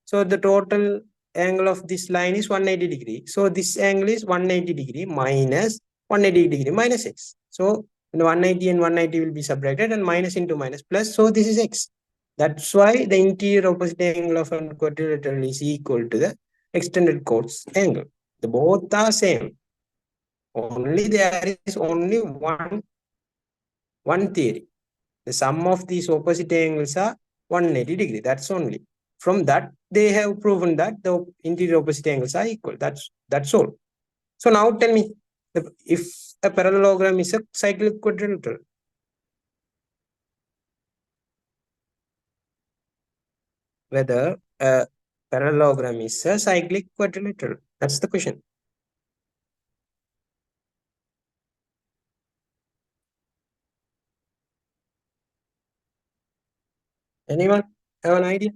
So the total angle of this line is 180 degree. So this angle is 180 degree minus 180 degree minus x. So the 180 and 180 will be subtracted and minus into minus plus. So this is x. That's why the interior opposite angle of a quadrilateral is equal to the extended chords angle. The both are same. Only there is only one theory. The sum of these opposite angles are 180 degree. That's only. From that, they have proven that the interior opposite angles are equal. That's all. So now tell me, if a parallelogram is a cyclic quadrilateral. Whether a parallelogram is a cyclic quadrilateral. That's the question. Anyone have an idea?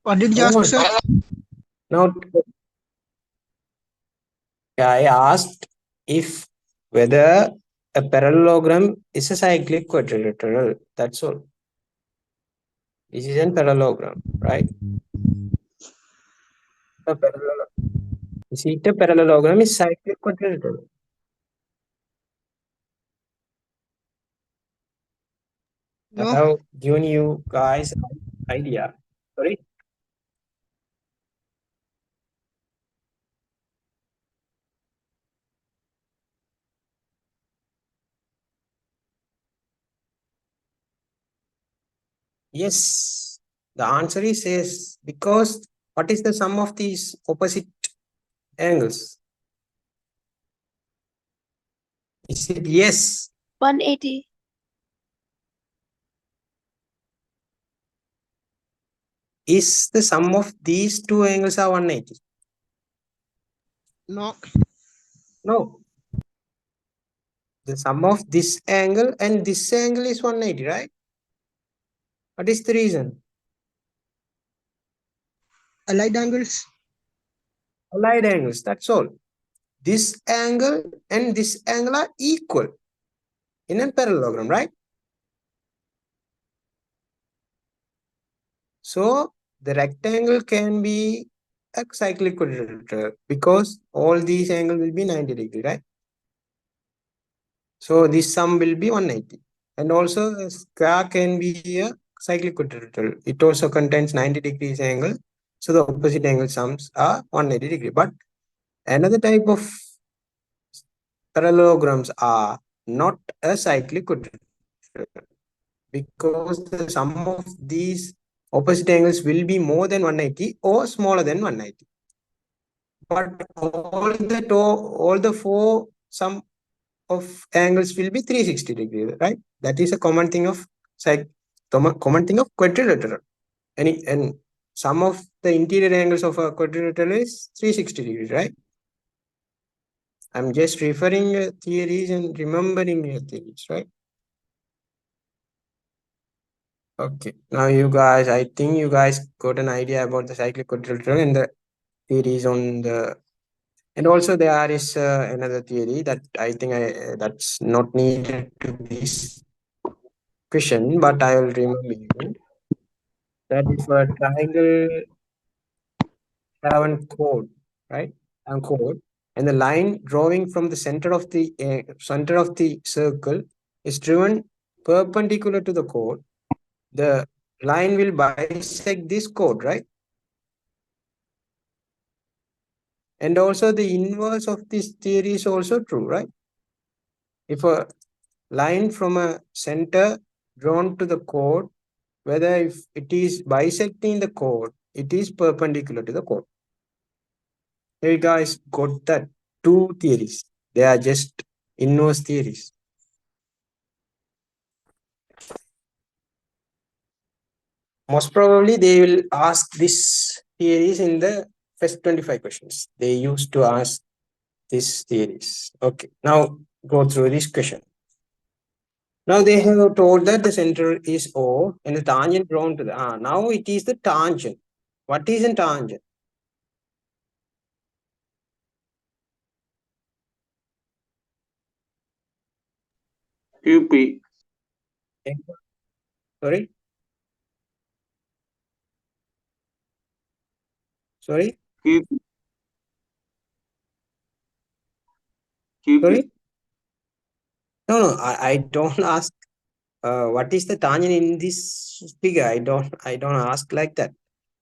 What did you ask, sir? Now, I asked if whether a parallelogram is a cyclic quadrilateral. That's all. This is a parallelogram, right? A parallelogram. You see, the parallelogram is cyclic quadrilateral. No. I have given you guys an idea. Sorry. Yes, the answer is yes, because what is the sum of these opposite angles? Is it yes? 180. Is the sum of these two angles are 180? No. No. The sum of this angle and this angle is 180, right? What is the reason? Allied angles. Allied angles, that's all. This angle and this angle are equal in a parallelogram, right? So the rectangle can be a cyclic quadrilateral because all these angles will be 90 degree, right? So this sum will be 180. And also a square can be a cyclic quadrilateral. It also contains 90 degrees angle. So the opposite angle sums are 180 degree. But another type of parallelograms are not a cyclic quadrilateral because the sum of these opposite angles will be more than 180 or smaller than 180. But all the four sum of angles will be 360 degrees, right? That is a common thing of quadrilateral. And sum of the interior angles of a quadrilateral is 360 degrees, right? I'm just referring your theories and remembering your theories, right? Okay, now I think you guys got an idea about the cyclic quadrilateral and the theories on the, and also there is another theory that I think that's not needed to this question, but I will remember you. That is for triangle have a chord, right? And chord, and the line drawing from the center of the circle is driven perpendicular to the chord. The line will bisect this chord, right? And also the inverse of this theory is also true, right? If a line from a center drawn to the chord, whether if it is bisecting the chord, it is perpendicular to the chord. Hey guys, got that two theories. They are just inverse theories. Most probably they will ask this theories in the first 25 questions. They used to ask these theories. Okay, now go through this question. Now they have told that the center is O and the tangent drawn to the now it is the tangent. What is a tangent? QP. Sorry? Sorry? QP. QP. Sorry? No, I don't ask what is the tangent in this figure. I don't ask like that.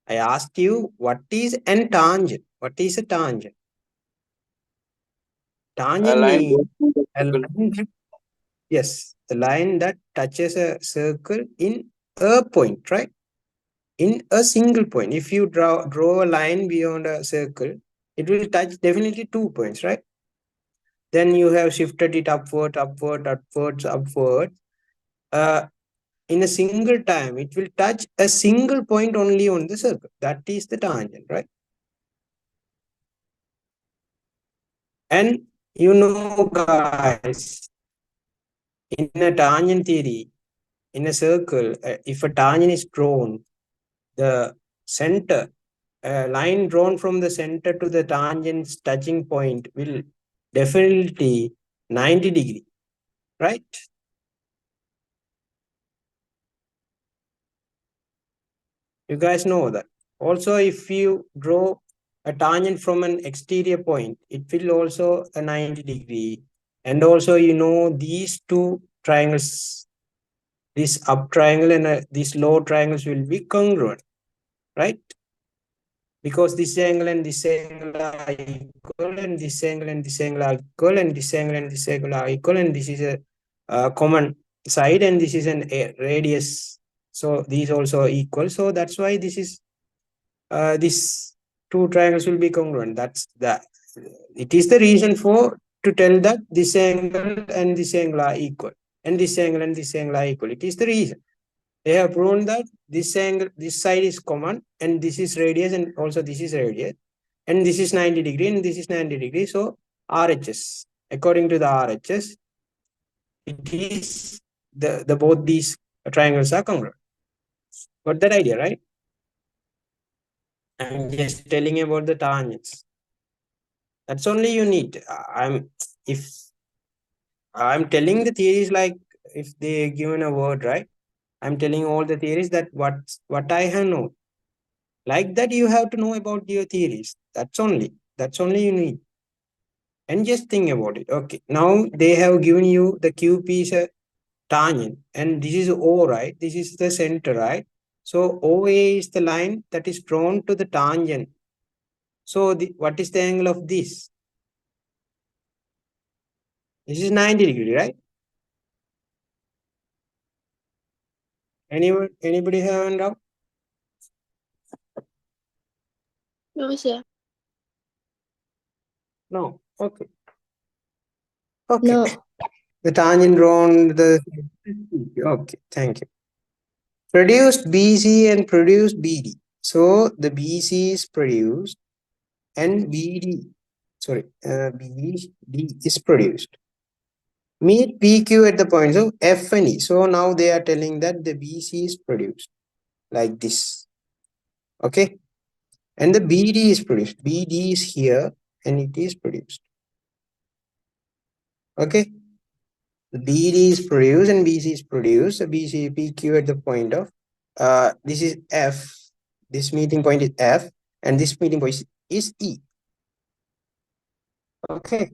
I asked you what is an tangent. What is a tangent? A Tangent line means goes through the a circle. line that, yes, the line that touches a circle in a point, right? In a single point. If you draw a line beyond a circle, it will touch definitely 2 points, right? Then you have shifted it upward, upward. In a single time, it will touch a single point only on the circle. That is the tangent, right? And you know, guys, in a tangent theory, in a circle, if a tangent is drawn, the center, a line drawn from the center to the tangent's touching point will definitely 90 degree, right? You guys know that. Also, if you draw a tangent from an exterior point, it will also a 90 degree. And also, you know, these two triangles, this up triangle and these low triangles will be congruent, right? Because this angle and this angle are equal, and this angle and this angle are equal, and this angle and this angle are equal, and this is a common side, and this is a radius. So these also are equal. So that's why this is these two triangles will be congruent. That's that. It is the reason for to tell that this angle and this angle are equal, and this angle and this angle are equal. It is the reason. They have proven that this angle, this side is common, and this is radius, and also this is radius, and this is 90 degree, and this is 90 degree. So RHS, according to the RHS, it is the both these triangles are congruent. Got that idea, right? I'm just telling about the tangents. That's only you need. If I'm telling the theories, like if they given a word, right? I'm telling all the theories that what I have known. Like that, you have to know about your theories. That's only you need. And just think about it. Okay, now they have given you the QP is a tangent, and this is O, right? This is the center, right? So OA is the line that is drawn to the tangent. So what is the angle of this? This is 90 degree, right? Anybody have a doubt? No, sir. No. Okay. Okay. No. The tangent drawn the. Okay. Thank you. Produced BC and produced BD. So the BC is produced and BD. Sorry, BD is produced. Meet PQ at the points of F and E. So now they are telling that the BC is produced like this. Okay. And the BD is produced. BD is here and it is produced. Okay. The BD is produced and BC is produced. So BC PQ at the point of this is F. This meeting point is F, and this meeting point is E. Okay.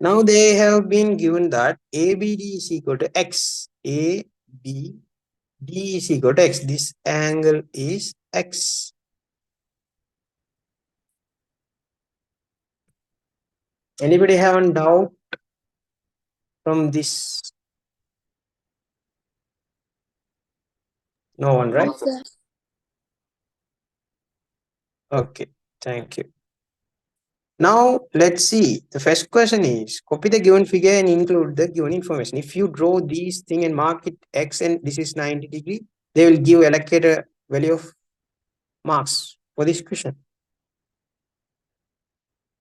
Now they have been given that ABD is equal to X. ABD is equal to X. This angle is X. Anybody have a doubt from this? No one, right? No, sir. Okay, thank you. Now let's see. The first question is copy the given figure and include the given information. If you draw these thing and mark it X and this is 90 degree, they will give allocate a value of marks for this question.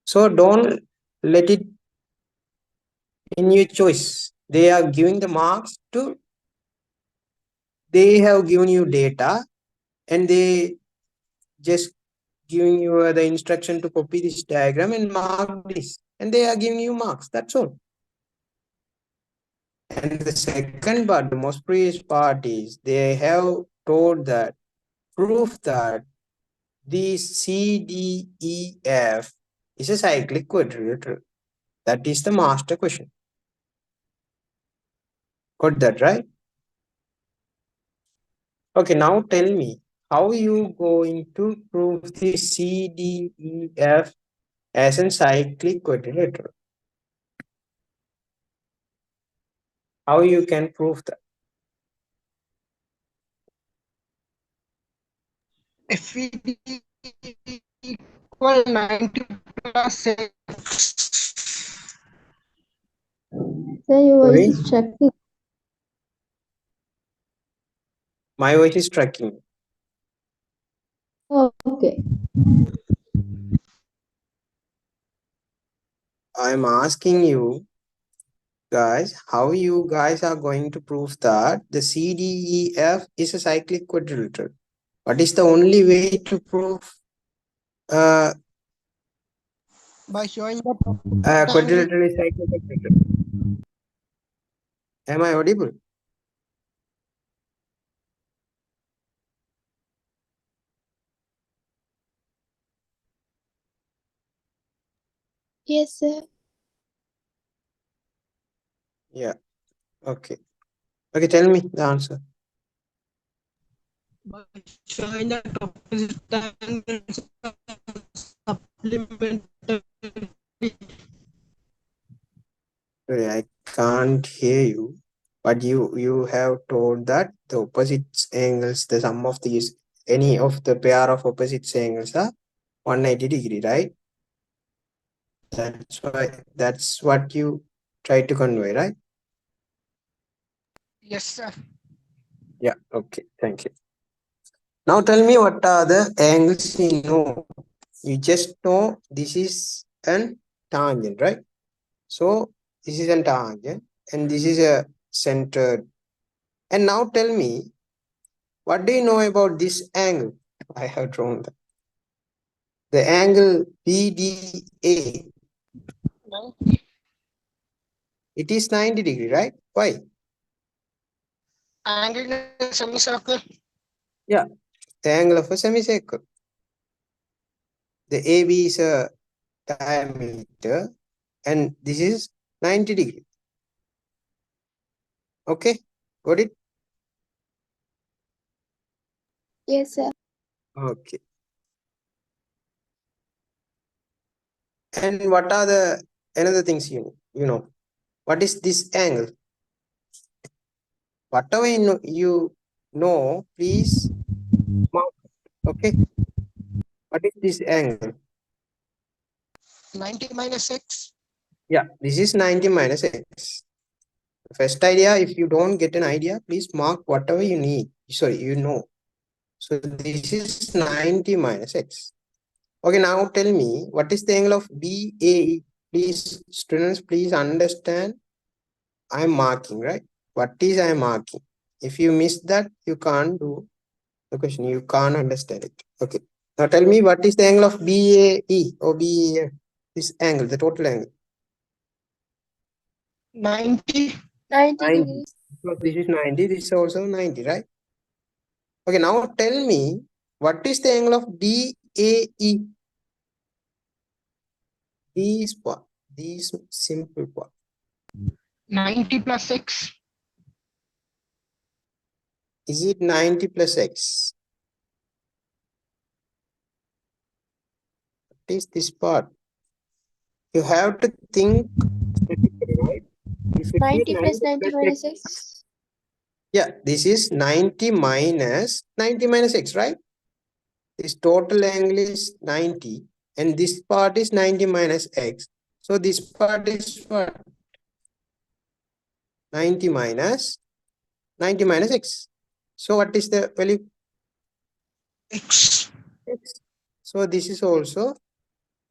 So don't let it in your choice. They are giving the marks to, they have given you data and they just giving you the instruction to copy this diagram and mark this, and they are giving you marks. That's all. And the second part, the most previous part is they have told that proof that the CDEF is a cyclic quadrilateral. That is the master question. Got that right? Okay, now tell me, how you going to prove the CDEF as a cyclic quadrilateral? How you can prove that? FED equal 90 plus X. Sir, your voice Sorry, is tracking. my voice is tracking. Oh, okay. I'm asking you guys, how you guys are going to prove that the CDEF is a cyclic quadrilateral? What is the only way to prove By showing the quadrilateral is cyclic quadrilateral? Am I audible? Yes, sir. Yeah. Okay. Okay, tell me the answer. by showing that opposite angles are supplementary. Sorry, I can't hear you. But you have told that the opposite angles, the sum of these, any of the pair of opposite angles are 180 degree, right? That's what you try to convey, right? Yes, sir. Yeah, okay, thank you. Now tell me, what are the angles you know? You just know this is an tangent, right? So this is a tangent and this is a centered. And now tell me, what do you know about this angle? I have drawn that. The angle BDA, 90. it is 90 degree, right? Why? Angle in a semicircle. Yeah, the angle of a semicircle. The AB is a diameter and this is 90 degree. Okay, got it? Yes, sir. Okay. And what are the another things you know? What is this angle? Whatever you know, please mark. Okay. What is this angle? 90 minus X. Yeah, this is 90 minus X. First idea, if you don't get an idea, please mark whatever you need. Sorry, you know. So this is 90 minus X. Okay, now tell me, what is the angle of BAE? Please, students, please understand. I'm marking, right? What is I marking? If you miss that, you can't do the question. You can't understand it. Okay. Now tell me, what is the angle of BAE or BAF? This angle, the total angle. 90. 90 90. degrees. Because this is 90, this is also 90, right? Okay, now tell me, what is the angle of DAE? This part, this simple part. 90 plus X. Is it 90 plus X? What is this part? You have to think, right? If it is 90 plus 90 plus minus X, X. yeah, this is 90 minus X, right? This total angle is 90 and this part is 90 minus X. So this part is what? 90 minus X. So what is the value? X. X. So this is also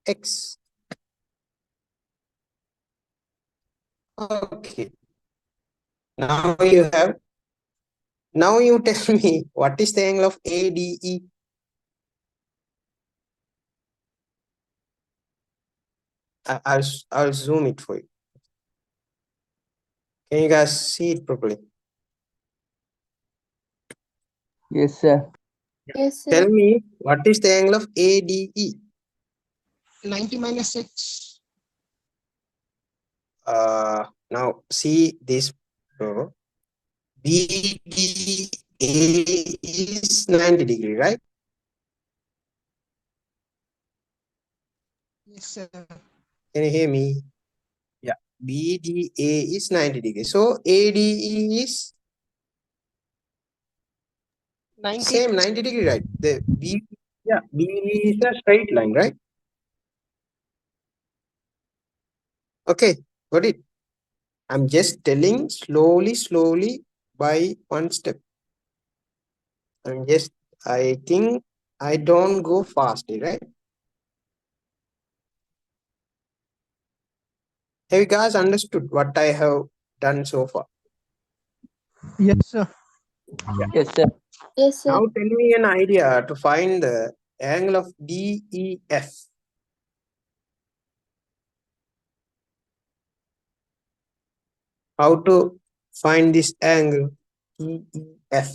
X. Okay. Now you tell me what is the angle of ADE? I'll zoom it for you. Can you guys see it properly? Yes, sir. Yes, sir. Tell me what is the angle of ADE? 90 minus 6. Now see this. BDA is 90 degree, right? Yes, sir. Can you hear me? Yeah. BDA is 90 degree. So ADE is 90 same plus 90 degree, right? The B, yeah, BDE is a straight line, right? Okay, got it. I'm just telling slowly by one step. I think I don't go fast, right? Have you guys understood what I have done so far? Yes, sir. Yes, sir. Yes, sir. Now tell me an idea to find the angle of DEF. How to find this angle DEF?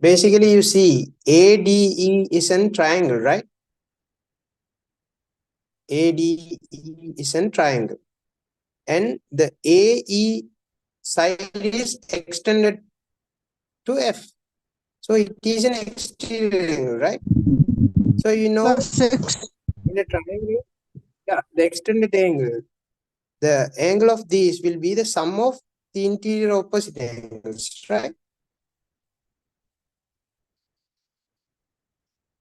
Basically, you see ADE is a triangle, right? ADE is a triangle. And the AE side is extended to F. So it is an exterior angle, right? So you know Plus 6. in a triangle, yeah, the extended angle, the angle of these will be the sum of the interior opposite angles, right?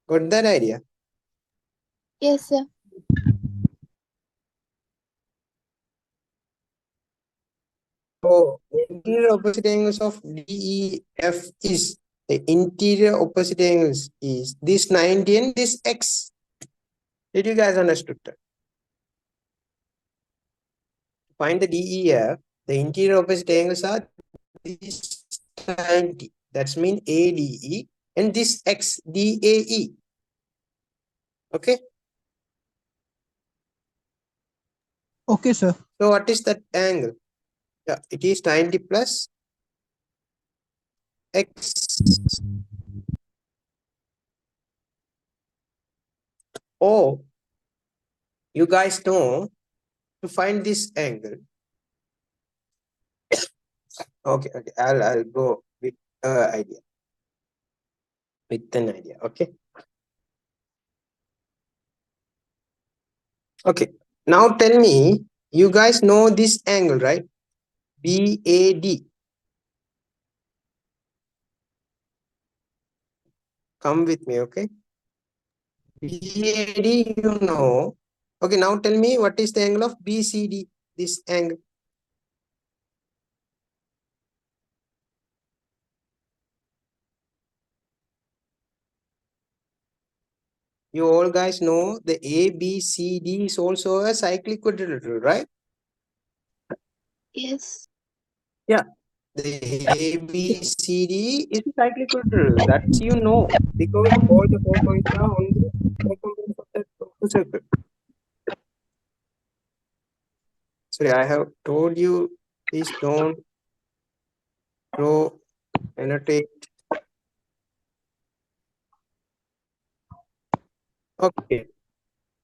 Got that idea? Yes, sir. So the interior opposite angles of DEF is the interior opposite angles is this 90 and this X. Did you guys understood that? Find the DEF, the interior opposite angles are this 90. That's mean ADE and this X DAE. Okay. Okay, sir. So what is that angle? Yeah, it is 90 plus X. Oh, you guys know to find this angle. Okay, I'll go with idea. With an idea, okay. Okay, now tell me, you guys know this angle, right? BAD. Come with me, okay? BAD, you know. Okay, now tell me what is the angle of BCD, this angle. You all guys know the ABCD is also a cyclic quadrilateral, right? Yes. Yeah, the ABCD is a cyclic quadrilateral. That's you know because all the 4 points are on the circumference of the circle. Sorry, I have told you, please don't draw, annotate. Okay.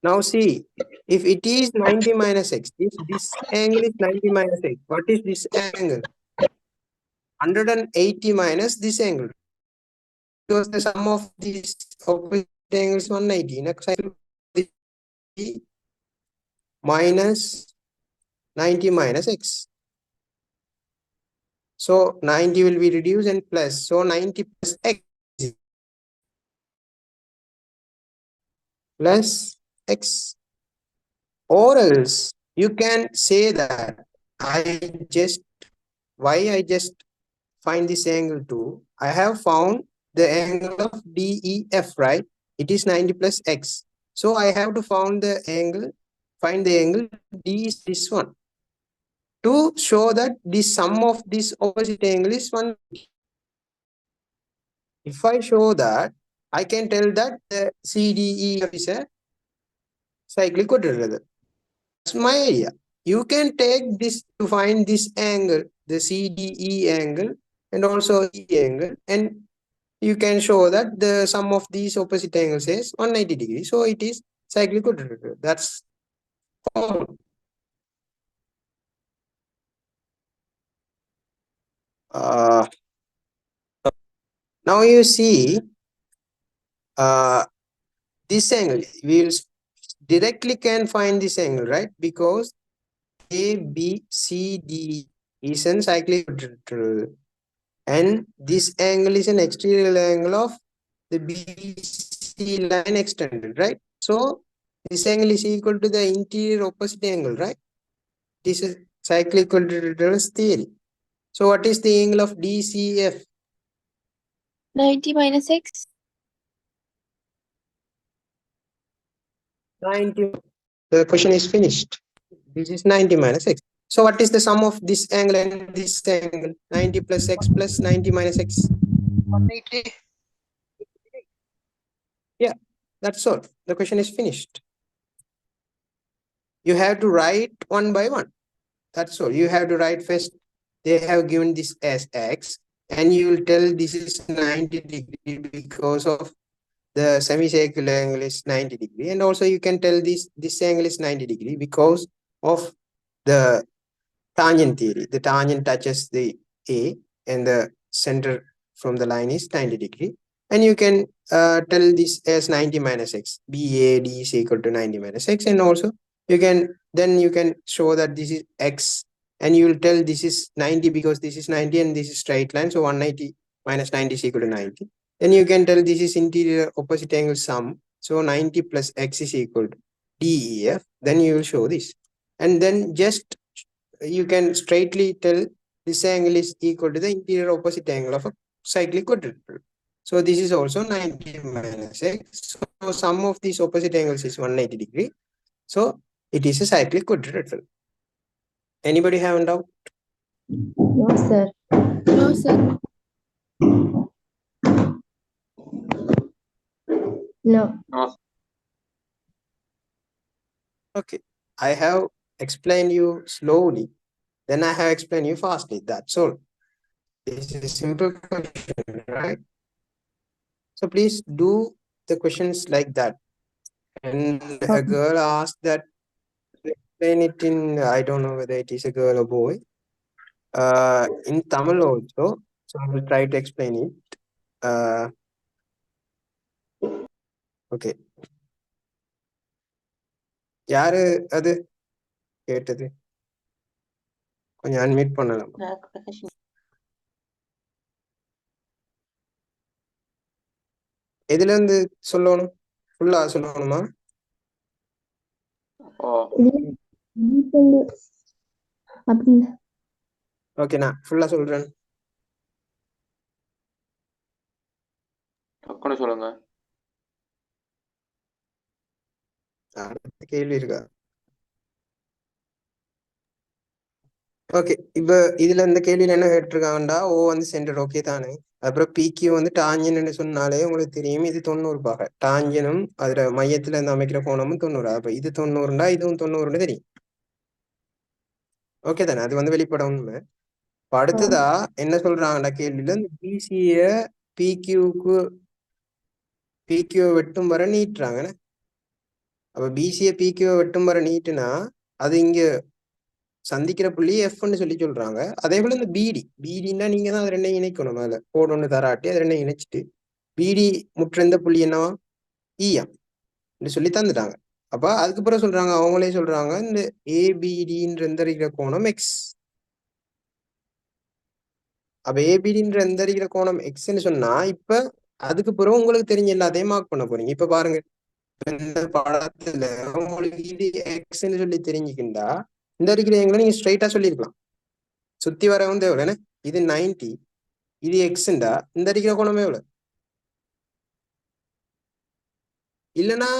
Now see, if it is 90 minus x, if this angle is 90 minus x, what is this angle? 180 minus this angle. Because the sum of these opposite angles is 180. Next cycle minus 90 minus x. So 90 will be reduced and plus. So 90 plus x plus x. Or else you can say that why I just find this angle too. I have found the angle of DEF, right? It is 90 plus x. So I have to find the angle D is this one. to show that the sum of this opposite angle is 1. If I show that, I can tell that the CDE is a cyclic quadrilateral. That's my idea. You can take this to find this angle, the CDE angle, and also E angle, and you can show that the sum of these opposite angles is 190 degrees. So it is cyclic quadrilateral. That's all. Now you see this angle. We will directly can find this angle, right? Because ABCD is an cyclic quadrilateral, and this angle is an exterior angle of the BC line extended, right? So this angle is equal to the interior opposite angle, right? This is cyclic quadrilateral theory. So what is the angle of DCF? 90 minus x. 90. The question is finished. This is 90 minus x. So what is the sum of this angle and this angle? 90 plus x plus 90 minus x. 180. Yeah, that's all. The question is finished. You have to write one by one. That's all. You have to write first. They have given this as x, and you will tell this is 90 degree because of the semicircular angle is 90 degree, and also you can tell this angle is 90 degree because of the tangent theory. The tangent touches the A, and the center from the line is 90 degree, and you can tell this as 90 minus x. BAD is equal to 90 minus x, and also you can show that this is x, and you will tell this is 90 because this is 90 and this is straight line, so 190 minus 90 is equal to 90. Then you can tell this is interior opposite angle sum, so 90 plus x is equal to DEF. Then you will show this, and then just you can straightly tell this angle is equal to the interior opposite angle of a cyclic quadrilateral. So this is also 90 minus x. So sum of these opposite angles is 180 degree. So it is a cyclic quadrilateral. Anybody have a doubt? No, sir. No, sir. No. No. Okay. I have explained you slowly. Then I have explained you fastly. That's all. This is a simple question, right? So please do the questions like that. And a girl asked that explain it in, I don't know whether it is a girl or boy, in Tamil also. So I will try to explain it. Okay. யாரு அது கேட்டது? கொஞ்சம் unmute பண்ணலாம். எதுல இருந்து சொல்லணும்? ஃபுல்லா சொல்லணுமா? ஓகே, நான் ஃபுல்லா சொல்றேன். டக்குனு சொல்லுங்க. அடுத்த கேள்வி இருக்கா? ஓகே, இப்ப இதுல இந்த கேள்வியில என்ன கேட்டிருக்காங்கடா, ஓ வந்து சென்டர் ஓகே தானே, அப்புறம் பிக்யூ வந்து டாஞ்சன் சொன்னாலே உங்களுக்கு தெரியும் இது 90 பாக. டாஞ்சனும் அதுல மையத்துல இருந்து அமைக்கிற கோணமும் 90. அப்ப இது 90டா இதுவும் 90 தெரியும். ஓகே தானே, அது வந்து வெளிப்பட உண்மை. அடுத்ததா என்ன சொல்றாங்கடா கேள்வியில, இந்த பிசிய பிக்யூ வெட்டும் வர நீட்டுறாங்க. அப்ப பிசிய பிக்யூ வெட்டும் வர நீட்டுனா அது இங்க சந்திக்கிற புள்ளி எஃப்னு சொல்லி சொல்றாங்க. அதே போல இந்த பிடின்னா நீங்க தான் அது ரெண்டையும் இணைக்கணும். மேல கோடு ஒண்ணு தராட்டி அது ரெண்டையும் இணைச்சிட்டு பிடி முற்றிருந்த புள்ளி என்னவா ஈஎம் சொல்லி தந்துட்டாங்க. அப்ப அதுக்கப்புறம் சொல்றாங்க, அவங்களே சொல்றாங்க இந்த ஏபிடின்ற எந்தரிக்கிற கோணம் எக்ஸ். அப்ப ஏபிடின்ற எந்தரிக்கிற கோணம் எக்ஸ்ன்னு சொன்னா இப்ப அதுக்கு பிறகு உங்களுக்கு தெரிஞ்ச எல்லாத்தையும் மார்க் பண்ண போறீங்க. இப்ப பாருங்க, இந்த படத்துல உங்களுக்கு இது எக்ஸ்ன்னு சொல்லி தெரிஞ்சுக்கிண்டா இந்த இருக்கிறவங்களை நீங்க ஸ்ட்ரைட்டா சொல்லியிருக்கலாம், சுத்தி வரவும் தேவையில்ல. இது 90, இது எக்ஸ்ண்டா இந்த இருக்கிற கோணம் எவ்வளவு? இல்லைன்னா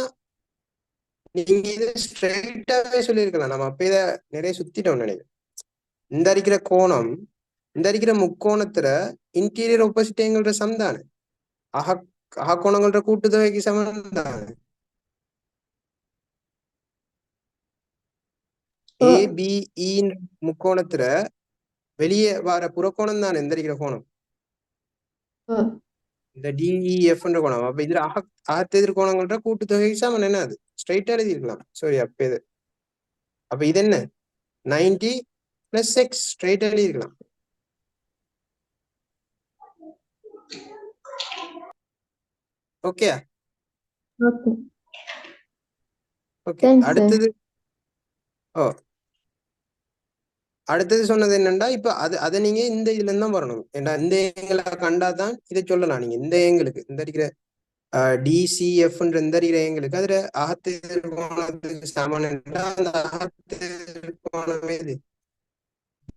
நீங்க இது ஸ்ட்ரைட்டாவே சொல்லியிருக்கலாம். நம்ம அப்ப இதை நிறைய சுத்திட்டோம் நினைக்கிறேன். இந்த இருக்கிற கோணம் இந்த இருக்கிற முக்கோணத்துல இன்டீரியர் ஆப்போசிட் ஆங்கிள்ற சம் தானே அகக்கோணங்களோட கூட்டுத்தொகைக்கு சமம் தானே ABE முக்கோணத்துல வெளியே வர புறக்கோணம் தானே இந்த இருக்கிற கோணம் இந்த DEF என்ற கோணம் அப்ப இதுல அகத்தெதிர் கோணங்களோட கூட்டுத்தொகைக்கு சமம் என்ன அது ஸ்ட்ரைட்டா எழுதி இருக்கலாம் சாரி அப்ப இது என்ன 90 plus x ஸ்ட்ரைட்டா எழுதி இருக்கலாம் okay Okay. Okay Thanks, sir. அடுத்தது சொன்னது என்னன்னா இப்ப அதை நீங்க இந்த இதுல இருந்து தான் வரணும் ஏன்னா இந்த ஏங்களை கண்டாதான் இதை சொல்லலாம் நீங்க இந்த ஏங்களுக்கு இந்த இருக்கிற DCFன்ற இந்த இருக்கிற ஏங்களுக்கு அதுல அகத்தெதிர் கோணத்துக்கு சமன் என்றா அந்த அகத்தெதிர் கோணம் எது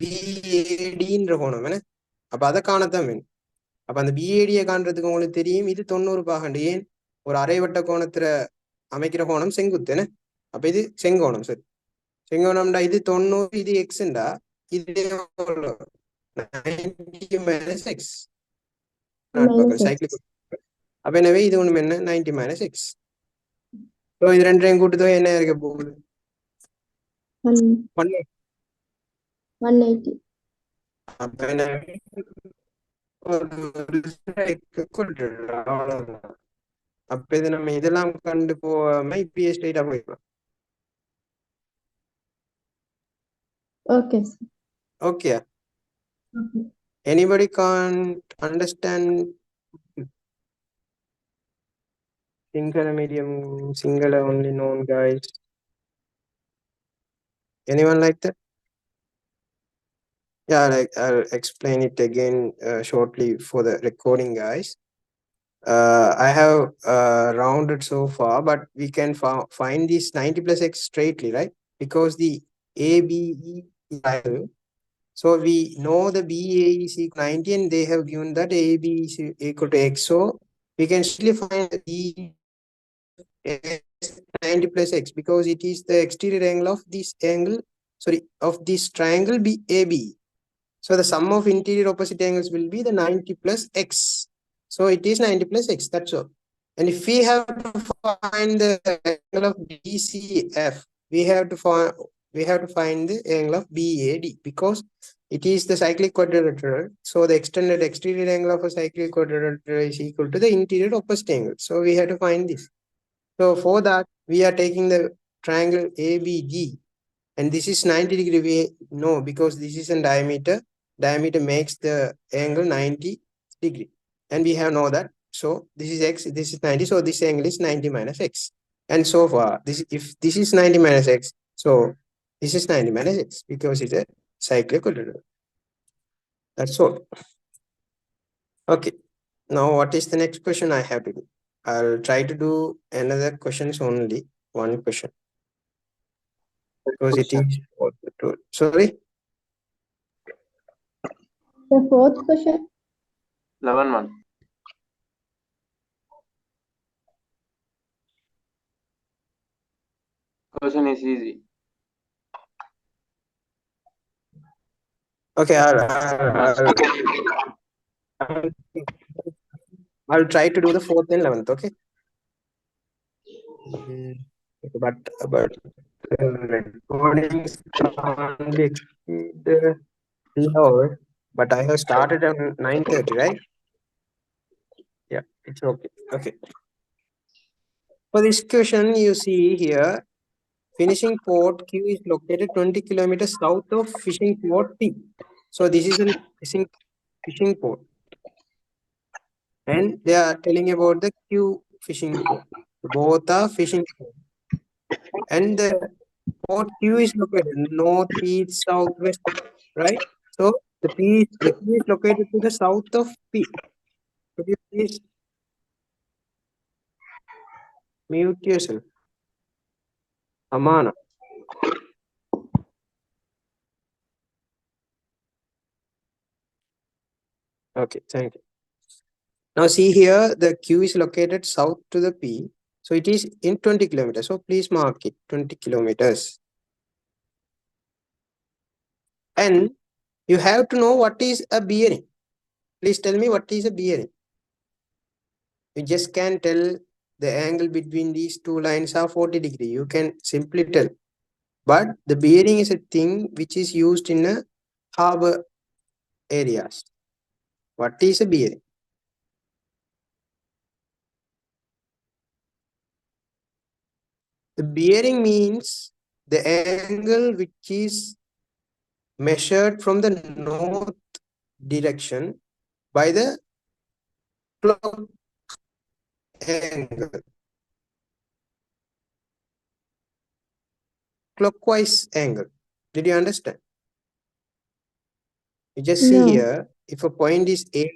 BADன்ற கோணம் என்ன அப்ப அதை காணத்தான் வேணும் அப்ப அந்த BAD காண்றதுக்கு உங்களுக்கு தெரியும் இது 90 பாகண்டு ஏன் ஒரு அரைவட்ட கோணத்துல அமைக்கிற கோணம் செங்குத்து என்ன அப்ப இது செங்கோணம் சரி செங்கோணம்டா இது 90 இது எக்ஸ்ண்டா இது 90 minus x சைக்கிள் அப்ப எனவே இது ஒண்ணும் என்ன 90 minus x ஸோ இது ரெண்டையும் கூட்டுத்தொகை என்ன இருக்க போகுது 180. அப்ப எனவே அப்ப இது நம்ம இதெல்லாம் கண்டு போகாம இப்பயே ஸ்ட்ரைட்டா போயிடலாம் Okay, sir. Okay Okay. anybody can't understand Sinhala medium Sinhala only known guys anyone like that yeah like I'll explain it again shortly for the recording guys I have rounded so far but we can find this 90 plus x straightly right because the ABE triangle. So we know the BA is equal to 90 and they have given that AB is equal to x. So we can still find the B 90 plus x because it is the exterior angle of this angle, sorry, of this triangle BAB. So the sum of interior opposite angles will be the 90 plus x. So it is 90 plus x, that's all. And if we have to find the angle of DCF, we have to find the angle of BAD because it is the cyclic quadrilateral. So the extended exterior angle of a cyclic quadrilateral is equal to the interior opposite angle. So we have to find this. So for that, we are taking the triangle ABD. And this is 90 degree, we know because this is in diameter. Diameter makes the angle 90 degree. And we have know that. So this is x, this is 90. So this angle is 90 minus x. And so far, if this is 90 minus x, so this is 90 minus x because it's a cyclic quadrilateral. That's all. Okay. Now what is the next question I have to do? I'll try to do another questions only. One question. Because it is sorry. The fourth question. 11-1. Question is easy. Okay, I'll try to do the 4th and 11th. Okay. But recordings can't be lower. But I have started at 9:30, right? Yeah, it's okay. Okay. For this question, you see here, finishing port Q is located 20 kilometers south of fishing port P. So this is a fishing port. And they are telling about the Q fishing port. Both are fishing port. And the port Q is located north, east, southwest, right? So the Q is located to the south of P. Could you please mute yourself? Amana. Okay, thank you. Now see here, the Q is located south to the P. So it is in 20 kilometers. So please mark it 20 kilometers. And You have to know what is a bearing. Please tell me what is a bearing. You just can tell the angle between these two lines are 40 degree. You can simply tell. But the bearing is a thing which is used in a harbor areas. What is a bearing? The bearing means the angle which is measured from the north direction by the clock angle. Clockwise angle. Did you understand? You just see No. here, if a point is A,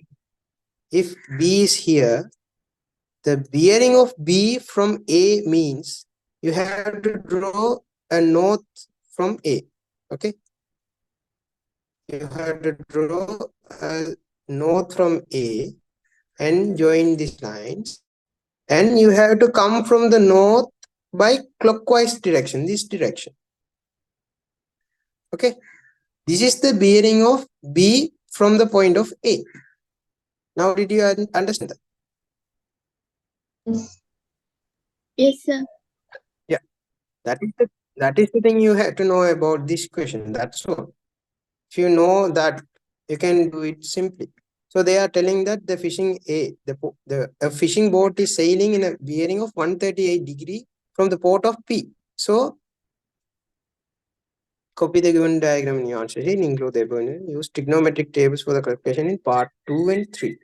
if B is here, the bearing of B from A means you have to draw a north from A. Okay? You have to draw a north from A and join these lines. And you have to come from the north by clockwise direction, this direction. Okay? This is the bearing of B from the point of A. Now, did you understand that? Yes, sir. Yeah, that is the thing you have to know about this question. That's all. If you know that, you can do it simply. So they are telling that the a fishing boat is sailing in a bearing of 138 degree from the port of P. So copy the given diagram in your answer sheet and include the above. Use trigonometric tables for the calculation in part 2 and 3.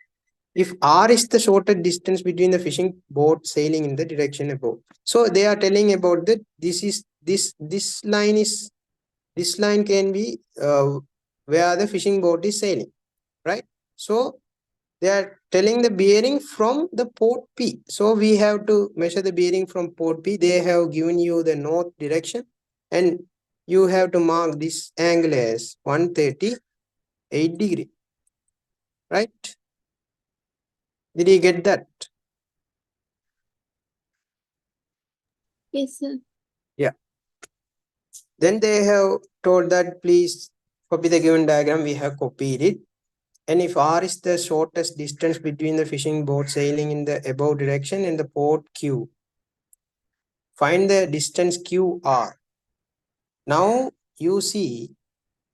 If R is the shortest distance between the fishing boat sailing in the direction above. So they are telling about that this line can be where the fishing boat is sailing, right? So they are telling the bearing from the port P. So we have to measure the bearing from port P. They have given you the north direction and you have to mark this angle as 138 degree, right? Did you get that? Yes, sir. Yeah. Then they have told that please copy the given diagram. We have copied it. And if R is the shortest distance between the fishing boat sailing in the above direction and the port Q, find the distance QR. Now you see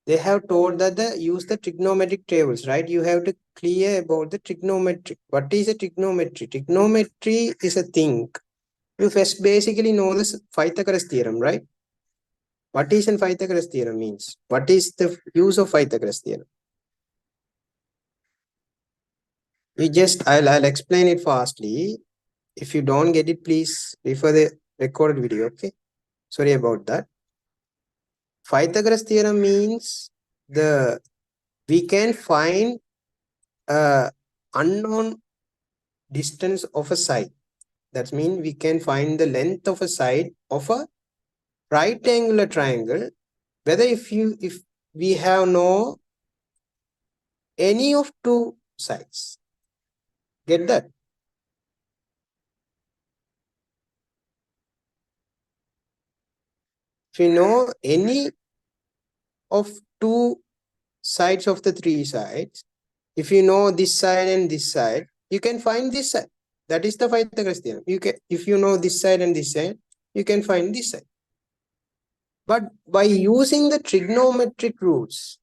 they have told that use the trigonometric tables, right? You have to clear about the trigonometry. What is a trigonometry? Trigonometry is a thing. You first basically know this Pythagoras theorem, right? What is a Pythagoras theorem means? What is the use of Pythagoras theorem? I'll explain it fastly. If you don't get it, please refer the recorded video. Okay. Sorry about that. Pythagoras theorem means we can find a unknown distance of a side. That means we can find the length of a side of a right angular triangle. Whether if we have no any of two sides. Get that? If you know any of two sides of the three sides, if you know this side and this side, you can find this side. That is the Pythagoras theorem. If you know this side and this side, you can find this side. But by using the trigonometric rules,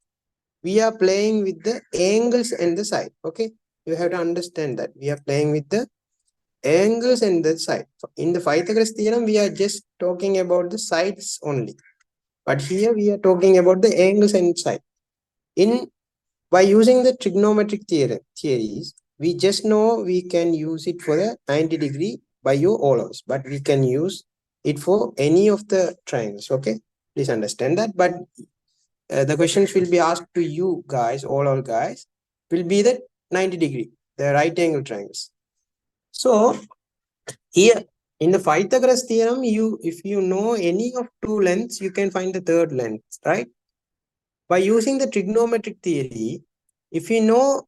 we are playing with the angles and the side. Okay, you have to understand that we are playing with the angles and the side. In the Pythagoras theorem, we are just talking about the sides only. But here we are talking about the angles and side. By using the trigonometric theories, we just know we can use it for the 90 degree by your all-outs, but we can use it for any of the triangles. Okay, please understand that. But the questions will be asked to you guys, all guys, will be the 90 degree, the right angle triangles. So here in the Pythagoras theorem, if you know any of two lengths, you can find the third length, right? By using the trigonometric theory, if you know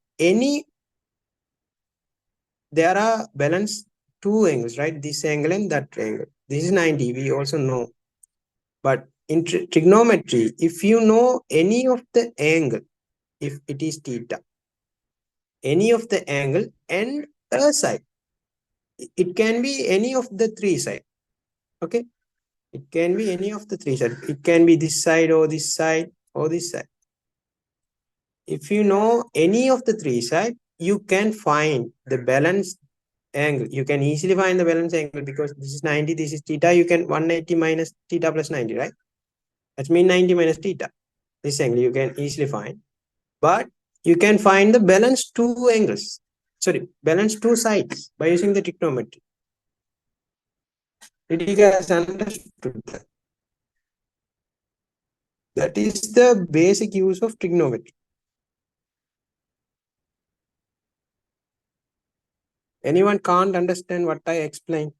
there are balanced two angles, right? This angle and that angle. This is 90, we also know. But in trigonometry, if you know any of the angle, if it is theta. Any of the angle and a side. It can be any of the three sides. Okay. It can be any of the three sides. It can be this side or this side or this side. If you know any of the three sides, you can find the balance angle. You can easily find the balance angle because this is 90, this is theta. You can 180 minus theta plus 90, right? That means 90 minus theta. This angle you can easily find. But you can find the balance two angles. Sorry, balance two sides by using the trigonometry. Did you guys understood that? That is the basic use of trigonometry. Anyone can't understand what I explained?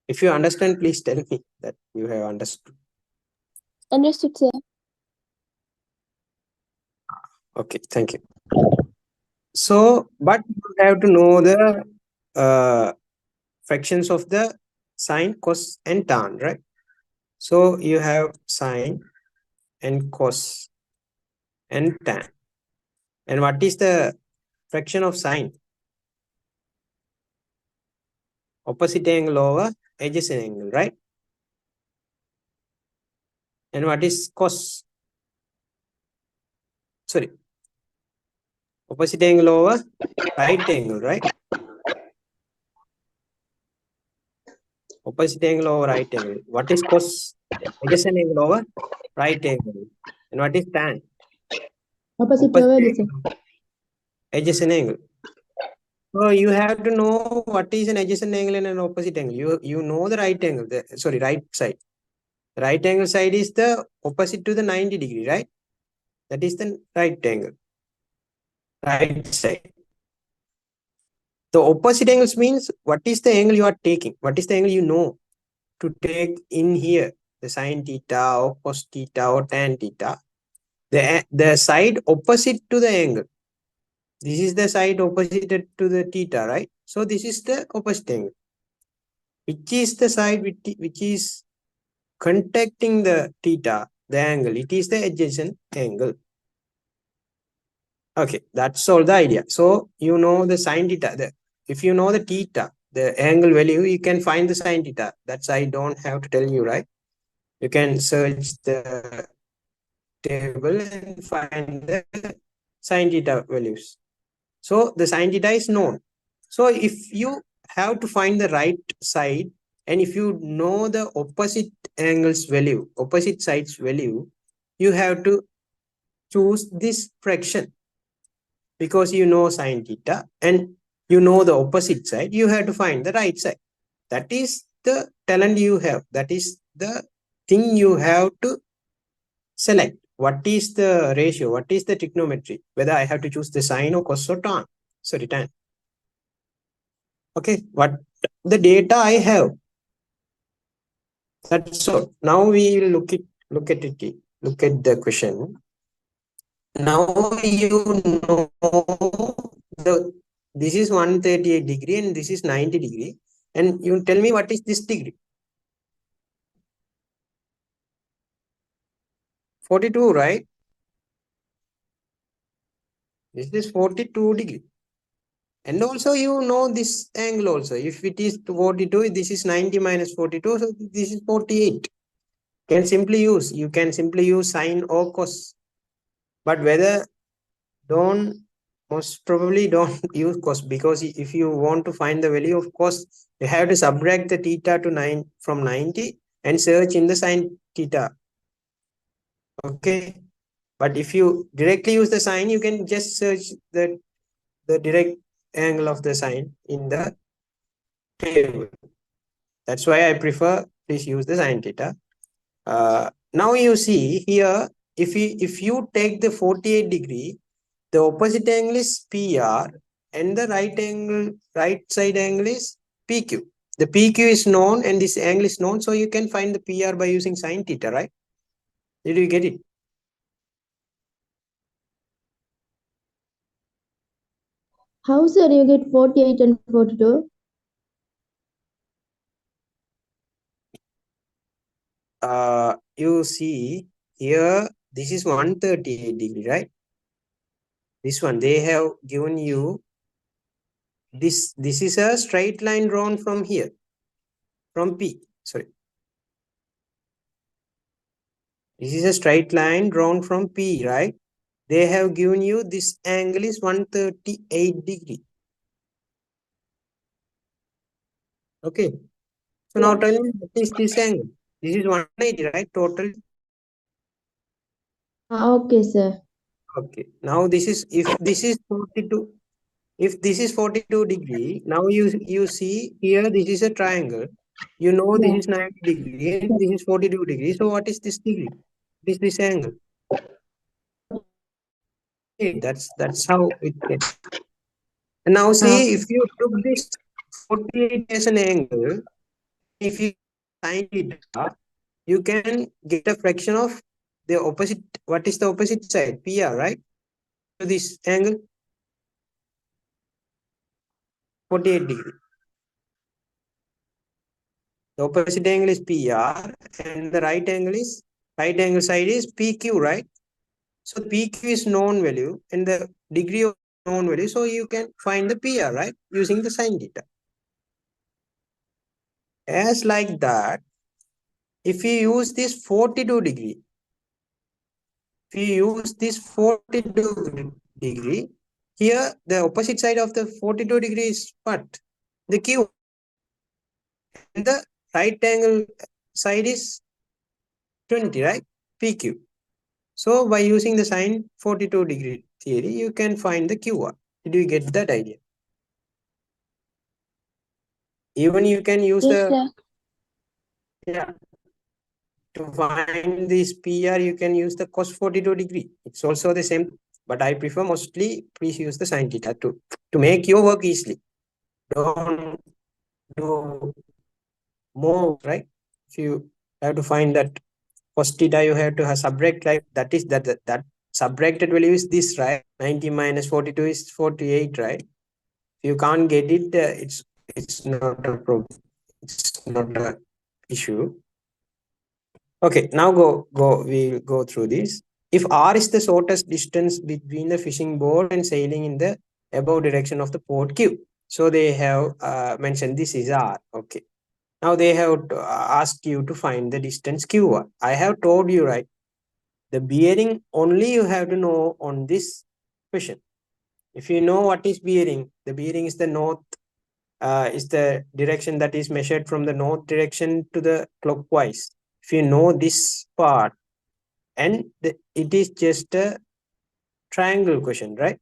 If you understand, please tell me that you have understood. Understood, sir. Okay, thank you. So, but you have to know the fractions of the sine, cos, and tan, right? So you have sine and cos and tan. And what is the fraction of sine? Opposite angle over adjacent angle, right? And what is cos? Sorry. Opposite angle over right angle, right? Opposite angle over right angle. What is cos? Adjacent angle over right angle. And what is tan? Opposite over adjacent. Adjacent angle. So you have to know what is an adjacent angle and an opposite angle. You know the right angle, right side. Right angle side is the opposite to the 90 degree, right? That is the right angle. Right side. The opposite angles means what is the angle you are taking? What is the angle you know to take in here? The sine theta or cos theta or tan theta. The side opposite to the angle. This is the side opposite to the theta, right? So this is the opposite angle. Which is the side which is contacting the theta, the angle? It is the adjacent angle. Okay, that's all the idea. So you know the sine theta. If you know the theta, the angle value, you can find the sine theta. That's I don't have to tell you, right? You can search the table and find the sine theta values. So the sine theta is known. So if you have to find the right side, and if you know the opposite angles value, opposite sides value, you have to choose this fraction. Because you know sine theta and you know the opposite side, you have to find the right side. That is the talent you have. That is the thing you have to select. What is the ratio? What is the trigonometry? Whether I have to choose the sine or cos or tan. Sorry, tan. Okay, what the data I have. That's all. Now we will look at it. Look at the question. Now you know this is 138 degree and this is 90 degree. And you tell me what is this degree? 42, right? This is 42 degree. And also you know this angle also. If it is 42, this is 90 minus 42. So this is 48. You can simply use sine or cos. But whether most probably don't use cos, because if you want to find the value of cos, you have to subtract the theta to 9 from 90 and search in the sine theta. Okay. But if you directly use the sine, you can just search the direct angle of the sine in the table. That's why I prefer please use the sine theta. Now you see here, if you take the 48 degree, the opposite angle is PR and the right side angle is PQ. The PQ is known and this angle is known, so you can find the PR by using sine theta, right? Did you get it? How, sir, you get 48 and 42? you see here, this is 138 degree, right? This one, they have given you this is a straight line drawn from here, from P, sorry. This is a straight line drawn from P, right? They have given you this angle is 138 degree. Okay. So now tell me what is this angle? This is 180, right? Total. Okay, sir. Okay. Now this is, if this is 42, if this is 42 degree, now you see here, this is a triangle. You know this is 90 degree and this is 42 degree. So what is this degree? What is this angle? Okay, that's how it gets. And now see, if you took this 48 as an angle, if you sin theta, you can get a fraction of the opposite. What is the opposite side? PR, right? So this angle 48 degree. The opposite angle is PR and the right angle side is PQ, right? So PQ is known value and the degree of known value. So you can find the PR, right? Using the sin theta. As like that, if you use this 42 degree, if you use this 42 degree, here the opposite side of the 42 degree is what? The Q. And the right angle side is 20, right? PQ. So by using the sine 42 degree theory, you can find the QR. Did you get that idea? Even you can use yeah, to find this PR, you can use the cos 42 degree. It's also the same, but I prefer mostly please use the sine theta to make your work easily. Don't do more, right? If you have to find that cos theta, you have to have subtract, like that is that subtracted value is this, right? 90 minus 42 is 48, right? If you can't get it, it's not a problem. It's not a issue. Okay, now we'll go through this. If R is the shortest distance between the fishing boat and sailing in the above direction of the port Q. So they have mentioned this is R. Okay. Now they have asked you to find the distance QR. I have told you, right? The bearing only you have to know on this question. If you know what is bearing, the bearing is the north, is the direction that is measured from the north direction to the clockwise. If you know this part, and it is just a triangle question, right?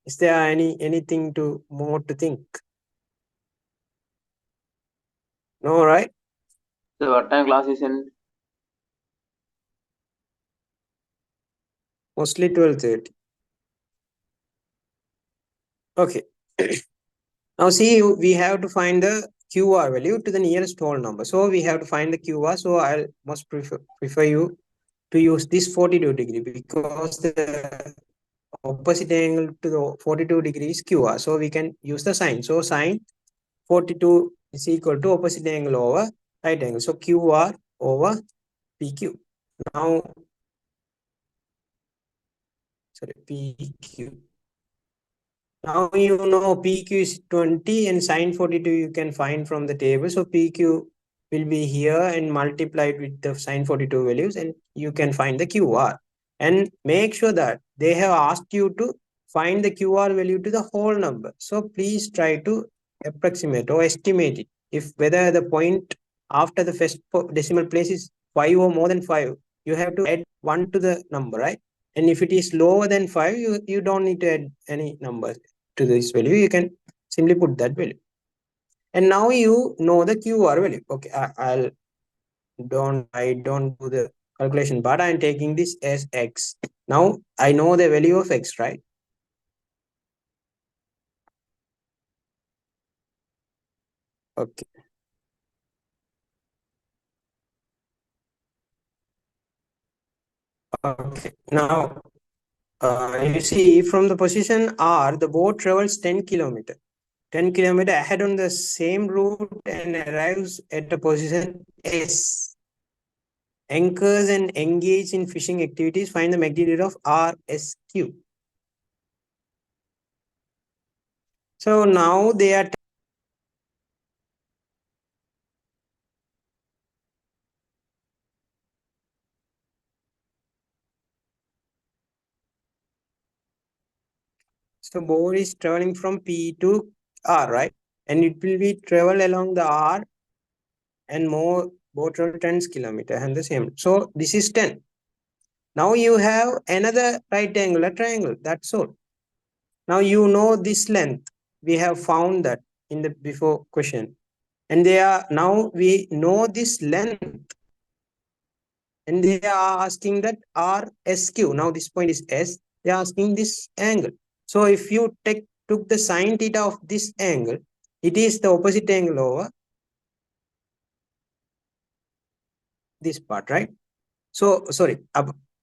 Is there anything more to think? No, right? So what time class is in? Mostly 12:30. Okay. Now see, we have to find the QR value to the nearest whole number. So we have to find the QR. So I must prefer you to use this 42 degree because the opposite angle to the 42 degrees QR. So we can use the sine. So sine 42 is equal to opposite angle over right angle. So QR over PQ. Now, sorry, PQ. Now you know PQ is 20 and sine 42 you can find from the table. So PQ will be here and multiplied with the sine 42 values and you can find the QR. And make sure that they have asked you to find the QR value to the whole number. So please try to approximate or estimate it. If whether the point after the first decimal place is 5 or more than 5, you have to add 1 to the number, right? And if it is lower than 5, you don't need to add any numbers to this value. You can simply put that value. And now you know the QR value. Okay, I don't do the calculation, but I'm taking this as X. Now I know the value of X, right? Okay. Okay. Now you see from the position R, the boat travels 10 kilometers. 10 kilometers ahead on the same route and arrives at the position S. anchors and engage in fishing activities, find the magnitude of RSQ. So now they are so boat is traveling from P to R, right? And it will be travel along the R and more boat travel 10 kilometer and the same. So this is 10. Now you have another right angular triangle. That's all. Now you know this length. We have found that in the before question. And they are now we know this length. And they are asking that RSQ. Now this point is S. They are asking this angle. So if you took the sine theta of this angle, it is the opposite angle over this part, right? So sorry.